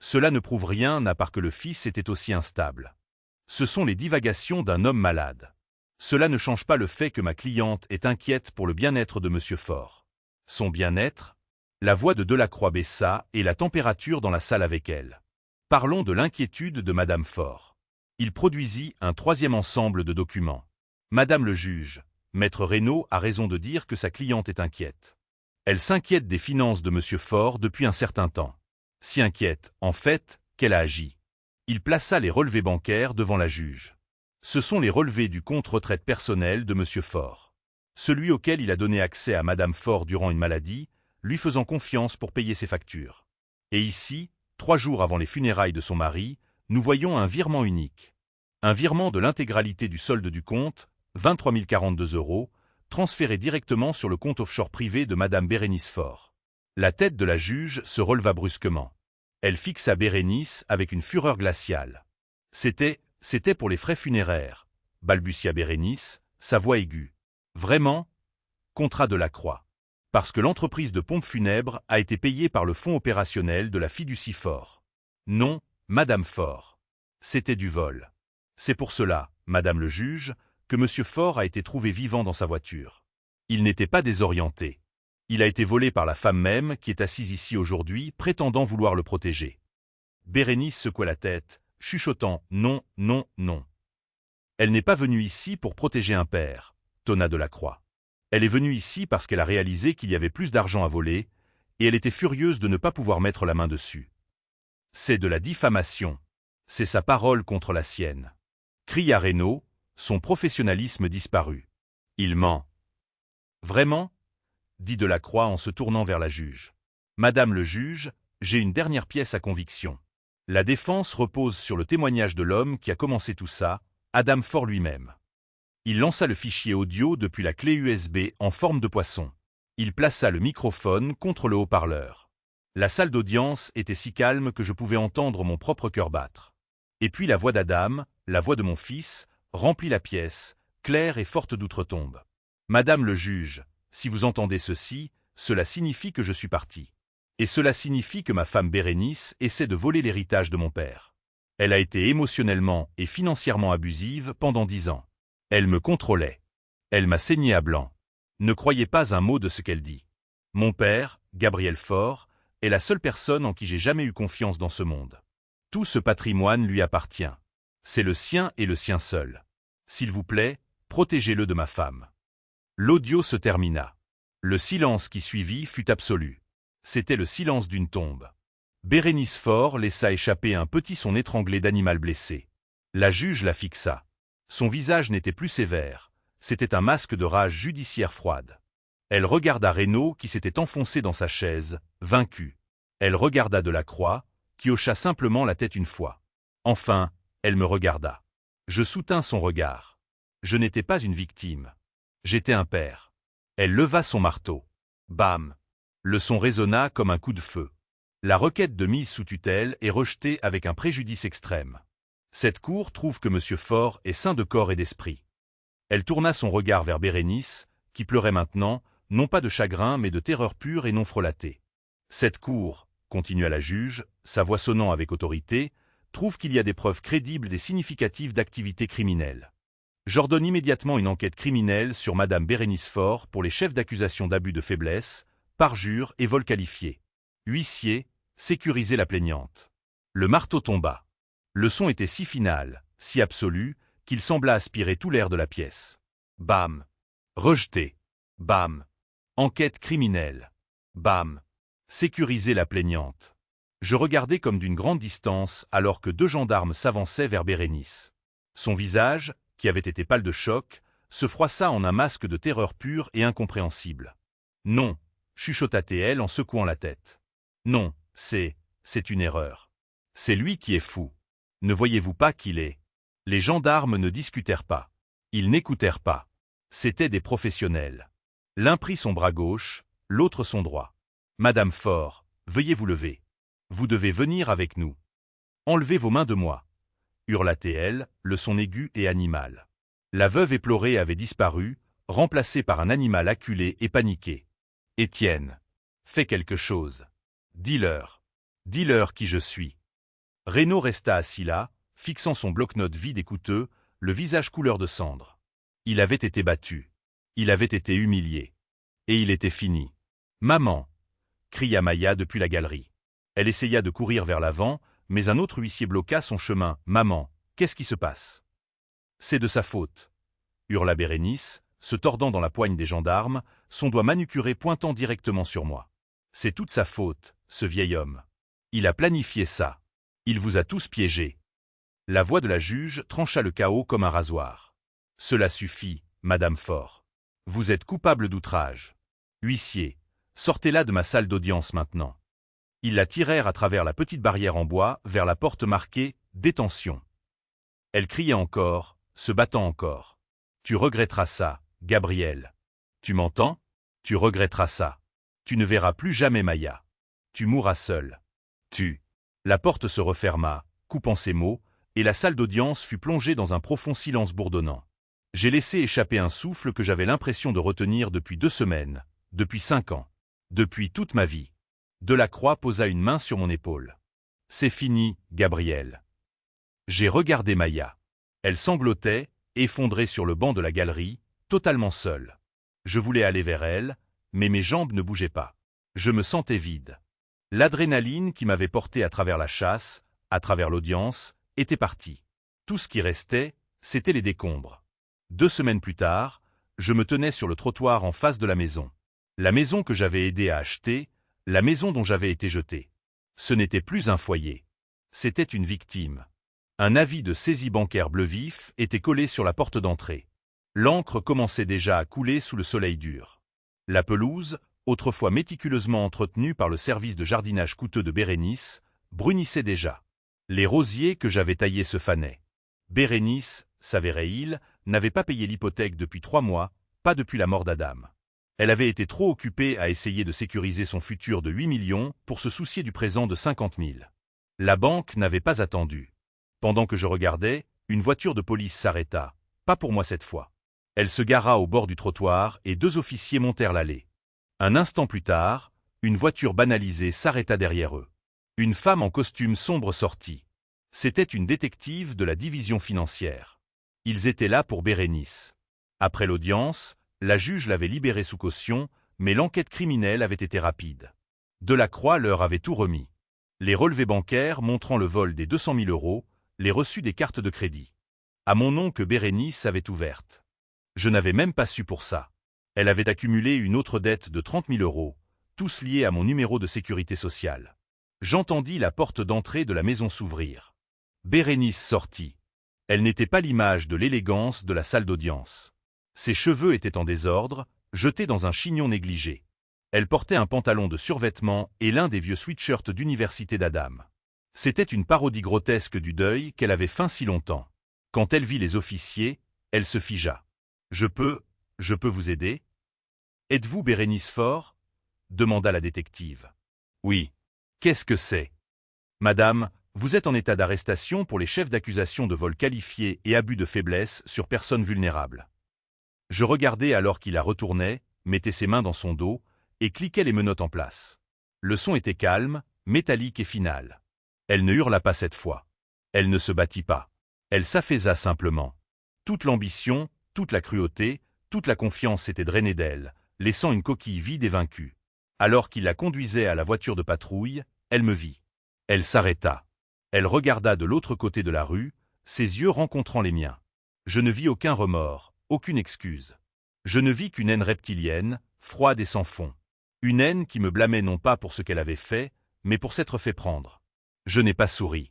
Cela ne prouve rien à part que le fils était aussi instable. Ce sont les divagations d'un homme malade. Cela ne change pas le fait que ma cliente est inquiète pour le bien-être de Monsieur Faure. Son bien-être? La voix de Delacroix baissa et la température dans la salle avec elle. Parlons de l'inquiétude de Madame Faure. Il produisit un troisième ensemble de documents. Madame le juge, Maître Reynaud a raison de dire que sa cliente est inquiète. Elle s'inquiète des finances de Monsieur Faure depuis un certain temps. Si inquiète, en fait, qu'elle a agi. Il plaça les relevés bancaires devant la juge. Ce sont les relevés du compte retraite personnel de Monsieur Faure. Celui auquel il a donné accès à Madame Faure durant une maladie, lui faisant confiance pour payer ses factures. Et ici, 3 jours avant les funérailles de son mari, nous voyons un virement unique. Un virement de l'intégralité du solde du compte, 23 042 €, transféré directement sur le compte offshore privé de Madame Bérénice Faure. La tête de la juge se releva brusquement. Elle fixa Bérénice avec une fureur glaciale. C'était pour les frais funéraires, balbutia Bérénice, sa voix aiguë. Vraiment? Contrat Delacroix. Parce que l'entreprise de pompes funèbres a été payée par le fonds opérationnel de la fiducie Faure. Non, Madame Faure. C'était du vol. C'est pour cela, Madame le juge, que Monsieur Faure a été trouvé vivant dans sa voiture. Il n'était pas désorienté. Il a été volé par la femme même qui est assise ici aujourd'hui, prétendant vouloir le protéger. Bérénice secoua la tête, chuchotant « Non, non, non ». Elle n'est pas venue ici pour protéger un père, tonna Delacroix. Elle est venue ici parce qu'elle a réalisé qu'il y avait plus d'argent à voler, et elle était furieuse de ne pas pouvoir mettre la main dessus. C'est de la diffamation. C'est sa parole contre la sienne. Cria Reynaud, son professionnalisme disparut. Il ment. Vraiment? Dit Delacroix en se tournant vers la juge. Madame le juge, j'ai une dernière pièce à conviction. La défense repose sur le témoignage de l'homme qui a commencé tout ça, Adam Faure lui-même. Il lança le fichier audio depuis la clé USB en forme de poisson. Il plaça le microphone contre le haut-parleur. La salle d'audience était si calme que je pouvais entendre mon propre cœur battre. Et puis la voix d'Adam, la voix de mon fils, remplit la pièce, claire et forte d'outre-tombe. Madame le juge, si vous entendez ceci, cela signifie que je suis parti. Et cela signifie que ma femme Bérénice essaie de voler l'héritage de mon père. Elle a été émotionnellement et financièrement abusive pendant 10 ans. Elle me contrôlait. Elle m'a saigné à blanc. Ne croyez pas un mot de ce qu'elle dit. Mon père, Gabriel Faure, est la seule personne en qui j'ai jamais eu confiance dans ce monde. Tout ce patrimoine lui appartient. C'est le sien et le sien seul. S'il vous plaît, protégez-le de ma femme. L'audio se termina. Le silence qui suivit fut absolu. C'était le silence d'une tombe. Bérénice Faure laissa échapper un petit son étranglé d'animal blessé. La juge la fixa. Son visage n'était plus sévère, c'était un masque de rage judiciaire froide. Elle regarda Reynaud qui s'était enfoncé dans sa chaise, vaincu. Elle regarda Delacroix, qui hocha simplement la tête une fois. Enfin, elle me regarda. Je soutins son regard. Je n'étais pas une victime. J'étais un père. Elle leva son marteau. Bam! Le son résonna comme un coup de feu. La requête de mise sous tutelle est rejetée avec un préjudice extrême. Cette cour trouve que M. Faure est sain de corps et d'esprit. Elle tourna son regard vers Bérénice, qui pleurait maintenant, non pas de chagrin mais de terreur pure et non frelatée. Cette cour, continua la juge, sa voix sonnant avec autorité, trouve qu'il y a des preuves crédibles et significatives d'activité criminelle. J'ordonne immédiatement une enquête criminelle sur Madame Bérénice Faure pour les chefs d'accusation d'abus de faiblesse, parjure et vol qualifié. Huissier, sécurisez la plaignante. Le marteau tomba. Le son était si final, si absolu, qu'il sembla aspirer tout l'air de la pièce. Bam! Rejeté. Bam! Enquête criminelle. Bam! Sécurisez la plaignante. Je regardais comme d'une grande distance alors que deux gendarmes s'avançaient vers Bérénice. Son visage, qui avait été pâle de choc, se froissa en un masque de terreur pure et incompréhensible. Non, chuchota-t-elle en secouant la tête. Non, c'est une erreur. C'est lui qui est fou. Ne voyez-vous pas qu'il est? Les gendarmes ne discutèrent pas. Ils n'écoutèrent pas. C'étaient des professionnels. L'un prit son bras gauche, l'autre son droit. Madame Faure, veuillez vous lever. Vous devez venir avec nous. Enlevez vos mains de moi. Hurla-t-elle, le son aigu et animal. La veuve éplorée avait disparu, remplacée par un animal acculé et paniqué. Étienne, fais quelque chose. Dis-leur. Dis-leur qui je suis. Reynaud resta assis là, fixant son bloc-notes vide et coûteux, le visage couleur de cendre. Il avait été battu. Il avait été humilié. Et il était fini. Maman! Cria Maya depuis la galerie. Elle essaya de courir vers l'avant, mais un autre huissier bloqua son chemin. Maman, qu'est-ce qui se passe? C'est de sa faute. Hurla Bérénice, se tordant dans la poigne des gendarmes, son doigt manucuré pointant directement sur moi. C'est toute sa faute, ce vieil homme. Il a planifié ça. Il vous a tous piégés. La voix de la juge trancha le chaos comme un rasoir. Cela suffit, Madame Faure. Vous êtes coupable d'outrage. Huissier, sortez-la de ma salle d'audience maintenant. Ils la tirèrent à travers la petite barrière en bois vers la porte marquée « Détention ». Elle criait encore, se battant encore. « Tu regretteras ça, Gabriel. Tu m'entends? Tu regretteras ça. Tu ne verras plus jamais Maya. Tu mourras seul. Tu. » La porte se referma, coupant ces mots, et la salle d'audience fut plongée dans un profond silence bourdonnant. J'ai laissé échapper un souffle que j'avais l'impression de retenir depuis 2 semaines, depuis 5 ans, depuis toute ma vie. Delacroix posa une main sur mon épaule. « C'est fini, Gabriel. » J'ai regardé Maya. Elle sanglotait, effondrée sur le banc de la galerie, totalement seule. Je voulais aller vers elle, mais mes jambes ne bougeaient pas. Je me sentais vide. L'adrénaline qui m'avait porté à travers la chasse, à travers l'audience, était partie. Tout ce qui restait, c'était les décombres. 2 semaines plus tard, je me tenais sur le trottoir en face de la maison. La maison que j'avais aidé à acheter, la maison dont j'avais été jeté. Ce n'était plus un foyer. C'était une victime. Un avis de saisie bancaire bleu vif était collé sur la porte d'entrée. L'encre commençait déjà à couler sous le soleil dur. La pelouse, autrefois méticuleusement entretenue par le service de jardinage coûteux de Bérénice, brunissait déjà. Les rosiers que j'avais taillés se fanaient. Bérénice, s'avérait-il, n'avait pas payé l'hypothèque depuis 3 mois, pas depuis la mort d'Adam. Elle avait été trop occupée à essayer de sécuriser son futur de 8 millions pour se soucier du présent de 50 000. La banque n'avait pas attendu. Pendant que je regardais, une voiture de police s'arrêta, pas pour moi cette fois. Elle se gara au bord du trottoir et 2 officiers montèrent l'allée. Un instant plus tard, une voiture banalisée s'arrêta derrière eux. Une femme en costume sombre sortit. C'était une détective de la division financière. Ils étaient là pour Bérénice. Après l'audience, la juge l'avait libérée sous caution, mais l'enquête criminelle avait été rapide. Delacroix leur avait tout remis. Les relevés bancaires montrant le vol des 200 000 €, les reçus des cartes de crédit. À mon nom que Bérénice avait ouverte. Je n'avais même pas su pour ça. Elle avait accumulé une autre dette de 30 000 €, tous liés à mon numéro de sécurité sociale. J'entendis la porte d'entrée de la maison s'ouvrir. Bérénice sortit. Elle n'était pas l'image de l'élégance de la salle d'audience. Ses cheveux étaient en désordre, jetés dans un chignon négligé. Elle portait un pantalon de survêtement et l'un des vieux sweatshirts d'université d'Adam. C'était une parodie grotesque du deuil qu'elle avait feint si longtemps. Quand elle vit les officiers, elle se figea. « Je peux vous aider ?»« Êtes-vous Bérénice Faure ?» demanda la détective. « Oui. Qu'est-ce que c'est ?»« Madame, vous êtes en état d'arrestation pour les chefs d'accusation de vol qualifié et abus de faiblesse sur personnes vulnérables. » Je regardais alors qu'il la retournait, mettait ses mains dans son dos et cliquait les menottes en place. Le son était calme, métallique et final. Elle ne hurla pas cette fois. Elle ne se battit pas. Elle s'affaissa simplement. Toute l'ambition, toute la cruauté, toute la confiance s'étaient drainées d'elle, laissant une coquille vide et vaincue. Alors qu'il la conduisait à la voiture de patrouille, elle me vit. Elle s'arrêta. Elle regarda de l'autre côté de la rue, ses yeux rencontrant les miens. Je ne vis aucun remords, aucune excuse. Je ne vis qu'une haine reptilienne, froide et sans fond. Une haine qui me blâmait non pas pour ce qu'elle avait fait, mais pour s'être fait prendre. Je n'ai pas souri.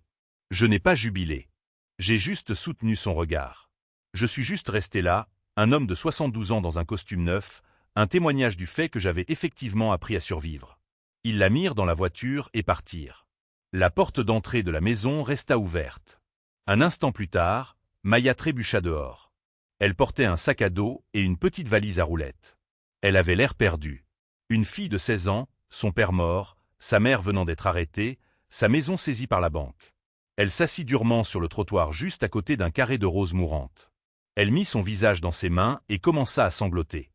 Je n'ai pas jubilé. J'ai juste soutenu son regard. Je suis juste resté là, un homme de 72 ans dans un costume neuf, un témoignage du fait que j'avais effectivement appris à survivre. Ils la mirent dans la voiture et partirent. La porte d'entrée de la maison resta ouverte. Un instant plus tard, Maya trébucha dehors. Elle portait un sac à dos et une petite valise à roulettes. Elle avait l'air perdue. Une fille de 16 ans, son père mort, sa mère venant d'être arrêtée, sa maison saisie par la banque. Elle s'assit durement sur le trottoir juste à côté d'un carré de roses mourantes. Elle mit son visage dans ses mains et commença à sangloter.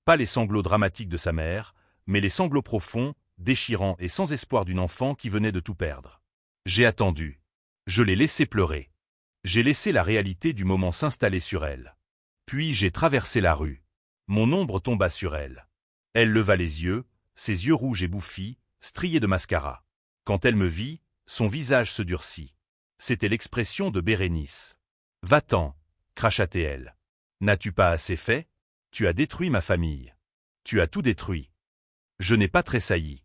Pas les sanglots dramatiques de sa mère, mais les sanglots profonds, déchirants et sans espoir d'une enfant qui venait de tout perdre. J'ai attendu. Je l'ai laissée pleurer. J'ai laissé la réalité du moment s'installer sur elle. Puis j'ai traversé la rue. Mon ombre tomba sur elle. Elle leva les yeux, ses yeux rouges et bouffis, striés de mascara. Quand elle me vit, son visage se durcit. C'était l'expression de Bérénice. « Va-t'en » cracha-t-elle. « N'as-tu pas assez fait ? Tu as détruit ma famille. Tu as tout détruit. » Je n'ai pas tressailli.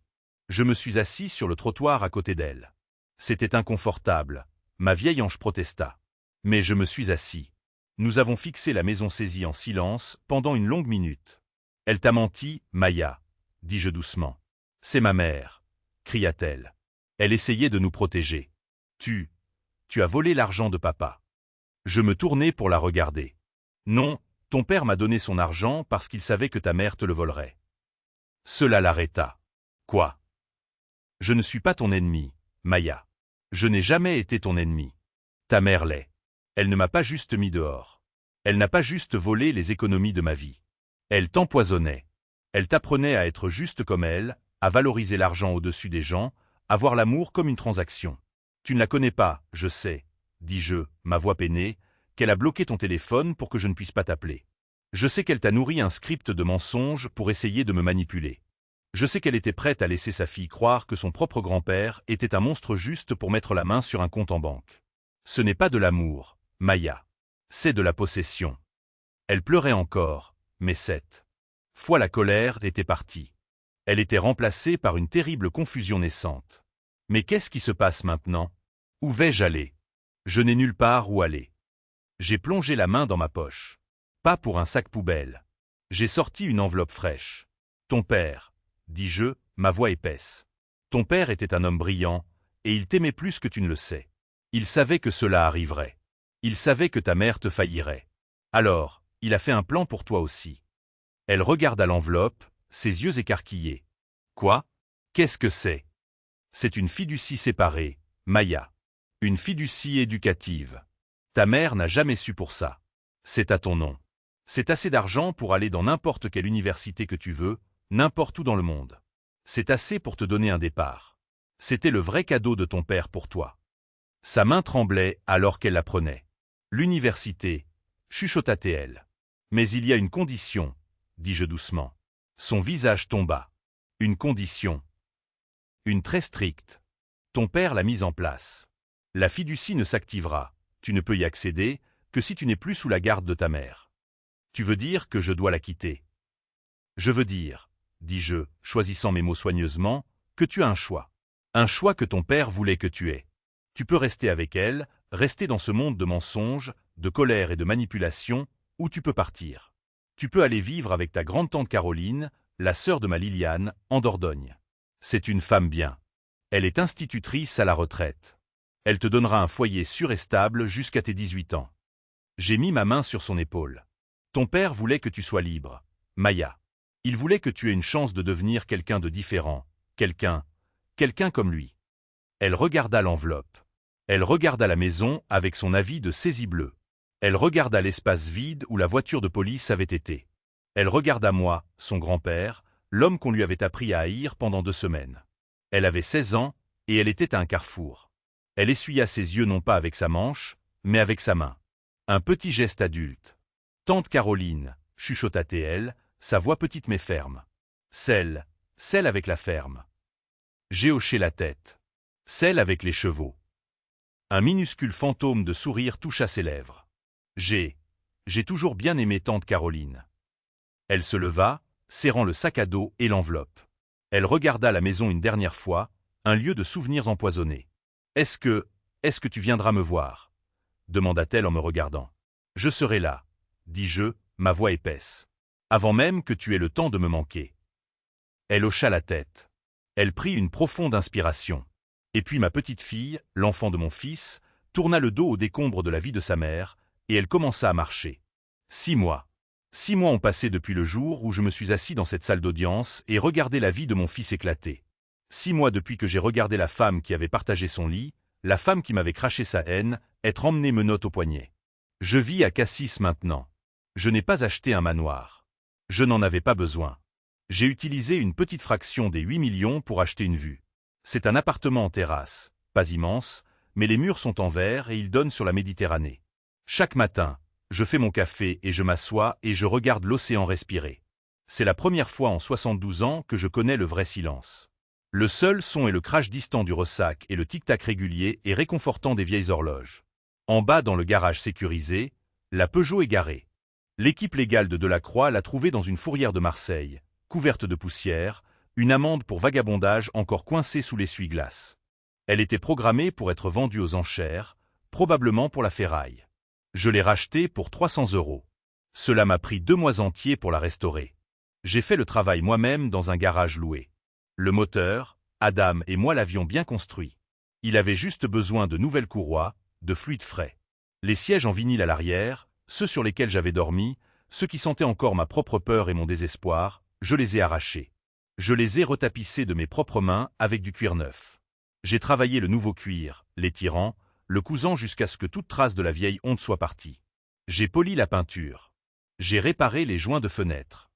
Je me suis assis sur le trottoir à côté d'elle. C'était inconfortable. Ma vieille ange protesta. Mais je me suis assis. Nous avons fixé la maison saisie en silence pendant une longue minute. « Elle t'a menti, Maya, » dis-je doucement. « C'est ma mère, » cria-t-elle. Elle essayait de nous protéger. « Tu as volé l'argent de papa. » Je me tournai pour la regarder. « Non, ton père m'a donné son argent parce qu'il savait que ta mère te le volerait. » Cela l'arrêta. « Quoi ? Je ne suis pas ton ennemi, Maya. Je n'ai jamais été ton ennemi. Ta mère l'est. Elle ne m'a pas juste mis dehors. Elle n'a pas juste volé les économies de ma vie. Elle t'empoisonnait. Elle t'apprenait à être juste comme elle, à valoriser l'argent au-dessus des gens, à voir l'amour comme une transaction. Tu ne la connais pas, je sais, dis-je, ma voix peinée, qu'elle a bloqué ton téléphone pour que je ne puisse pas t'appeler. Je sais qu'elle t'a nourri un script de mensonges pour essayer de me manipuler. Je sais qu'elle était prête à laisser sa fille croire que son propre grand-père était un monstre juste pour mettre la main sur un compte en banque. Ce n'est pas de l'amour, Maya. C'est de la possession. » Elle pleurait encore, mais cette fois la colère était partie. Elle était remplacée par une terrible confusion naissante. Mais qu'est-ce qui se passe maintenant? Où vais-je aller? Je n'ai nulle part où aller. J'ai plongé la main dans ma poche. Pas pour un sac poubelle. J'ai sorti une enveloppe fraîche. Ton père, dis-je, ma voix épaisse. Ton père était un homme brillant, et il t'aimait plus que tu ne le sais. Il savait que cela arriverait. Il savait que ta mère te faillirait. Alors, il a fait un plan pour toi aussi. Elle regarda l'enveloppe, ses yeux écarquillés. Quoi? Qu'est-ce que c'est? C'est une fiducie séparée, Maya. Une fiducie éducative. Ta mère n'a jamais su pour ça. C'est à ton nom. C'est assez d'argent pour aller dans n'importe quelle université que tu veux, n'importe où dans le monde. C'est assez pour te donner un départ. C'était le vrai cadeau de ton père pour toi. Sa main tremblait alors qu'elle la prenait. L'université, chuchota-t-elle. Mais il y a une condition, dis-je doucement. Son visage tomba. Une condition. Une très stricte. Ton père l'a mise en place. La fiducie ne s'activera, tu ne peux y accéder, que si tu n'es plus sous la garde de ta mère. Tu veux dire que je dois la quitter? Je veux dire, dis-je, choisissant mes mots soigneusement, que tu as un choix. Un choix que ton père voulait que tu aies. Tu peux rester avec elle, rester dans ce monde de mensonges, de colère et de manipulation, ou tu peux partir. Tu peux aller vivre avec ta grande-tante Caroline, la sœur de ma Liliane, en Dordogne. C'est une femme bien. Elle est institutrice à la retraite. Elle te donnera un foyer sûr et stable jusqu'à tes 18 ans. J'ai mis ma main sur son épaule. Ton père voulait que tu sois libre, Maya. Il voulait que tu aies une chance de devenir quelqu'un de différent, quelqu'un comme lui. Elle regarda l'enveloppe. Elle regarda la maison avec son avis de saisie bleue. Elle regarda l'espace vide où la voiture de police avait été. Elle regarda moi, son grand-père, l'homme qu'on lui avait appris à haïr pendant 2 semaines. Elle avait 16 ans, et elle était à un carrefour. Elle essuya ses yeux non pas avec sa manche, mais avec sa main. Un petit geste adulte. Tante Caroline, chuchota-t-elle, sa voix petite mais ferme. Celle avec la ferme. J'ai hoché la tête. Celle avec les chevaux. Un minuscule fantôme de sourire toucha ses lèvres. J'ai toujours bien aimé tante Caroline. Elle se leva, serrant le sac à dos et l'enveloppe. Elle regarda la maison une dernière fois, un lieu de souvenirs empoisonnés. Est-ce que tu viendras me voir? Demanda-t-elle en me regardant. Je serai là, dis-je, ma voix épaisse. Avant même que tu aies le temps de me manquer. Elle hocha la tête. Elle prit une profonde inspiration. Et puis ma petite fille, l'enfant de mon fils, tourna le dos aux décombres de la vie de sa mère, et elle commença à marcher. 6 mois. 6 mois ont passé depuis le jour où je me suis assis dans cette salle d'audience et regardé la vie de mon fils éclater. 6 mois depuis que j'ai regardé la femme qui avait partagé son lit, la femme qui m'avait craché sa haine, être emmenée menottes au poignet. Je vis à Cassis maintenant. Je n'ai pas acheté un manoir. Je n'en avais pas besoin. J'ai utilisé une petite fraction des 8 millions pour acheter une vue. C'est un appartement en terrasse, pas immense, mais les murs sont en verre et ils donnent sur la Méditerranée. Chaque matin, je fais mon café et je m'assois et je regarde l'océan respirer. C'est la première fois en 72 ans que je connais le vrai silence. Le seul son est le crash distant du ressac et le tic-tac régulier et réconfortant des vieilles horloges. En bas dans le garage sécurisé, la Peugeot est garée. L'équipe légale de Delacroix l'a trouvée dans une fourrière de Marseille, couverte de poussière, une amende pour vagabondage encore coincée sous l'essuie-glace. Elle était programmée pour être vendue aux enchères, probablement pour la ferraille. Je l'ai rachetée pour 300 €. Cela m'a pris 2 mois entiers pour la restaurer. J'ai fait le travail moi-même dans un garage loué. Le moteur, Adam et moi l'avions bien construit. Il avait juste besoin de nouvelles courroies, de fluide frais. Les sièges en vinyle à l'arrière, ceux sur lesquels j'avais dormi, ceux qui sentaient encore ma propre peur et mon désespoir, je les ai arrachés. Je les ai retapissés de mes propres mains avec du cuir neuf. J'ai travaillé le nouveau cuir, l'étirant, le cousant jusqu'à ce que toute trace de la vieille honte soit partie. J'ai poli la peinture. J'ai réparé les joints de fenêtres.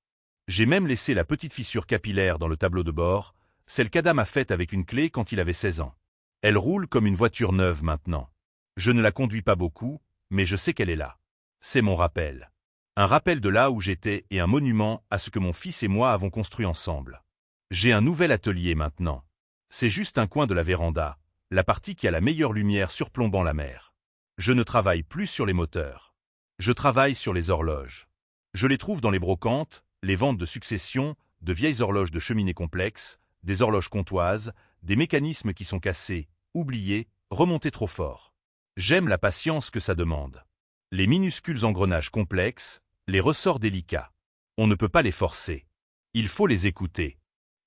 J'ai même laissé la petite fissure capillaire dans le tableau de bord, celle qu'Adam a faite avec une clé quand il avait 16 ans. Elle roule comme une voiture neuve maintenant. Je ne la conduis pas beaucoup, mais je sais qu'elle est là. C'est mon rappel. Un rappel de là où j'étais et un monument à ce que mon fils et moi avons construit ensemble. J'ai un nouvel atelier maintenant. C'est juste un coin de la véranda, la partie qui a la meilleure lumière surplombant la mer. Je ne travaille plus sur les moteurs. Je travaille sur les horloges. Je les trouve dans les brocantes, les ventes de succession, de vieilles horloges de cheminée complexes, des horloges comtoises, des mécanismes qui sont cassés, oubliés, remontés trop fort. J'aime la patience que ça demande. Les minuscules engrenages complexes, les ressorts délicats. On ne peut pas les forcer. Il faut les écouter.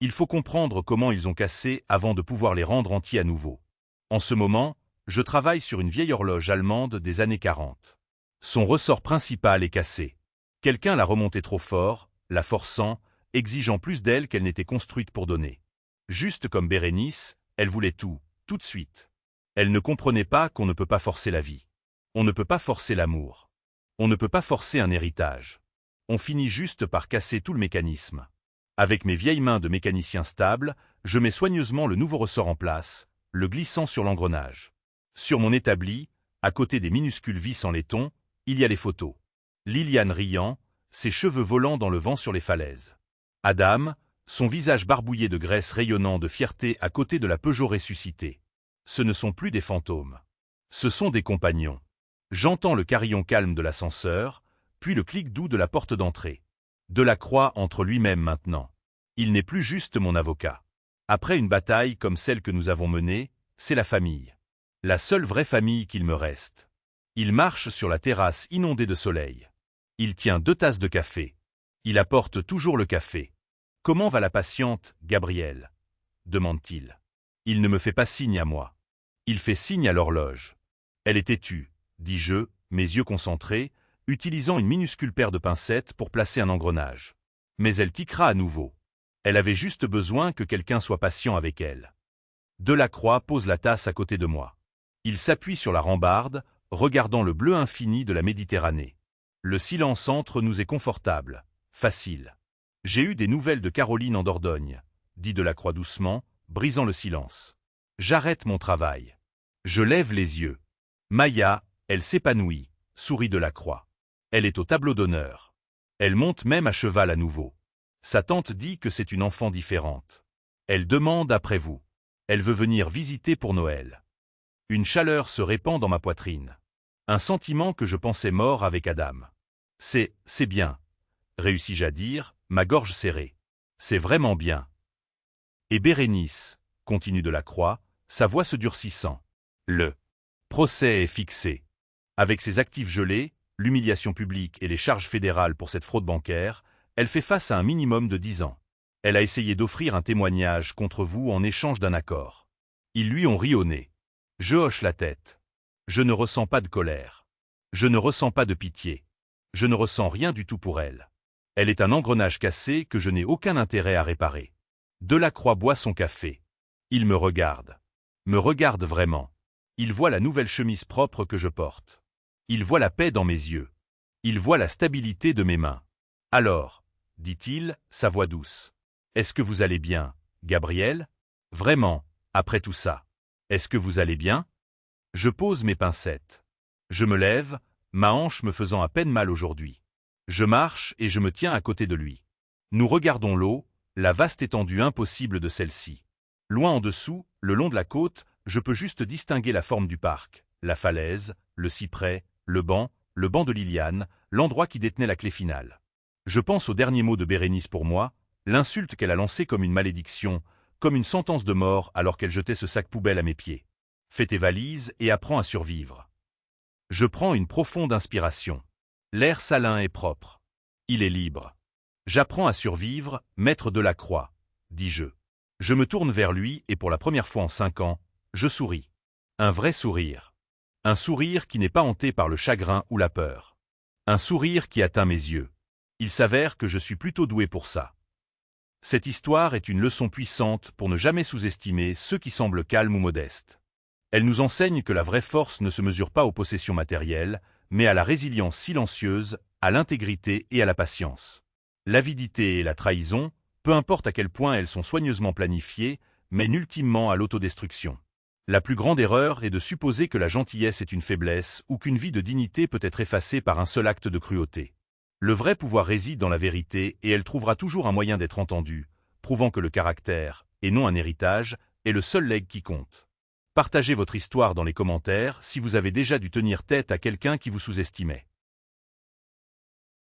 Il faut comprendre comment ils ont cassé avant de pouvoir les rendre entiers à nouveau. En ce moment, je travaille sur une vieille horloge allemande des années 40. Son ressort principal est cassé. Quelqu'un l'a remontée trop fort, la forçant, exigeant plus d'elle qu'elle n'était construite pour donner. Juste comme Bérénice, elle voulait tout, tout de suite. Elle ne comprenait pas qu'on ne peut pas forcer la vie. On ne peut pas forcer l'amour. On ne peut pas forcer un héritage. On finit juste par casser tout le mécanisme. Avec mes vieilles mains de mécanicien stable, je mets soigneusement le nouveau ressort en place, le glissant sur l'engrenage. Sur mon établi, à côté des minuscules vis en laiton, il y a les photos. Liliane riant, ses cheveux volant dans le vent sur les falaises. Adam, son visage barbouillé de graisse rayonnant de fierté à côté de la Peugeot ressuscitée. Ce ne sont plus des fantômes. Ce sont des compagnons. J'entends le carillon calme de l'ascenseur, puis le clic doux de la porte d'entrée. Delacroix entre lui-même maintenant. Il n'est plus juste mon avocat. Après une bataille comme celle que nous avons menée, c'est la famille. La seule vraie famille qu'il me reste. Il marche sur la terrasse inondée de soleil. Il tient 2 tasses de café. Il apporte toujours le café. « Comment va la patiente, Gabrielle ?» demande-t-il. Il ne me fait pas signe à moi. Il fait signe à l'horloge. Elle est têtue, dis-je, mes yeux concentrés, utilisant une minuscule paire de pincettes pour placer un engrenage. Mais elle tiquera à nouveau. Elle avait juste besoin que quelqu'un soit patient avec elle. Delacroix pose la tasse à côté de moi. Il s'appuie sur la rambarde, regardant le bleu infini de la Méditerranée. Le silence entre nous est confortable, facile. J'ai eu des nouvelles de Caroline en Dordogne, dit Delacroix doucement, brisant le silence. J'arrête mon travail. Je lève les yeux. Maya, elle s'épanouit, sourit Delacroix. Elle est au tableau d'honneur. Elle monte même à cheval à nouveau. Sa tante dit que c'est une enfant différente. Elle demande après vous. Elle veut venir visiter pour Noël. Une chaleur se répand dans ma poitrine. Un sentiment que je pensais mort avec Adam. C'est bien, réussis-je à dire, ma gorge serrée. C'est vraiment bien. Et Bérénice, continue Delacroix, sa voix se durcissant. Le procès est fixé. Avec ses actifs gelés, l'humiliation publique et les charges fédérales pour cette fraude bancaire, elle fait face à un minimum de 10 ans. Elle a essayé d'offrir un témoignage contre vous en échange d'un accord. Ils lui ont ri au nez. Je hoche la tête. Je ne ressens pas de colère. Je ne ressens pas de pitié. Je ne ressens rien du tout pour elle. Elle est un engrenage cassé que je n'ai aucun intérêt à réparer. Delacroix boit son café. Il me regarde. Me regarde vraiment. Il voit la nouvelle chemise propre que je porte. Il voit la paix dans mes yeux. Il voit la stabilité de mes mains. Alors, dit-il, sa voix douce. Est-ce que vous allez bien, Gabrielle? Vraiment, après tout ça. Est-ce que vous allez bien? Je pose mes pincettes. Je me lève, ma hanche me faisant à peine mal aujourd'hui. Je marche et je me tiens à côté de lui. Nous regardons l'eau, la vaste étendue impossible de celle-ci. Loin en dessous, le long de la côte, je peux juste distinguer la forme du parc, la falaise, le cyprès, le banc de Liliane, l'endroit qui détenait la clé finale. Je pense au dernier mot de Bérénice pour moi, l'insulte qu'elle a lancée comme une malédiction, comme une sentence de mort alors qu'elle jetait ce sac poubelle à mes pieds. Fais tes valises et apprends à survivre. Je prends une profonde inspiration. L'air salin est propre. Il est libre. J'apprends à survivre, maître Delacroix, dis-je. Je me tourne vers lui et pour la première fois en 5 ans, je souris. Un vrai sourire. Un sourire qui n'est pas hanté par le chagrin ou la peur. Un sourire qui atteint mes yeux. Il s'avère que je suis plutôt doué pour ça. Cette histoire est une leçon puissante pour ne jamais sous-estimer ceux qui semblent calmes ou modestes. Elle nous enseigne que la vraie force ne se mesure pas aux possessions matérielles, mais à la résilience silencieuse, à l'intégrité et à la patience. L'avidité et la trahison, peu importe à quel point elles sont soigneusement planifiées, mènent ultimement à l'autodestruction. La plus grande erreur est de supposer que la gentillesse est une faiblesse ou qu'une vie de dignité peut être effacée par un seul acte de cruauté. Le vrai pouvoir réside dans la vérité et elle trouvera toujours un moyen d'être entendue, prouvant que le caractère, et non un héritage, est le seul legs qui compte. Partagez votre histoire dans les commentaires si vous avez déjà dû tenir tête à quelqu'un qui vous sous-estimait.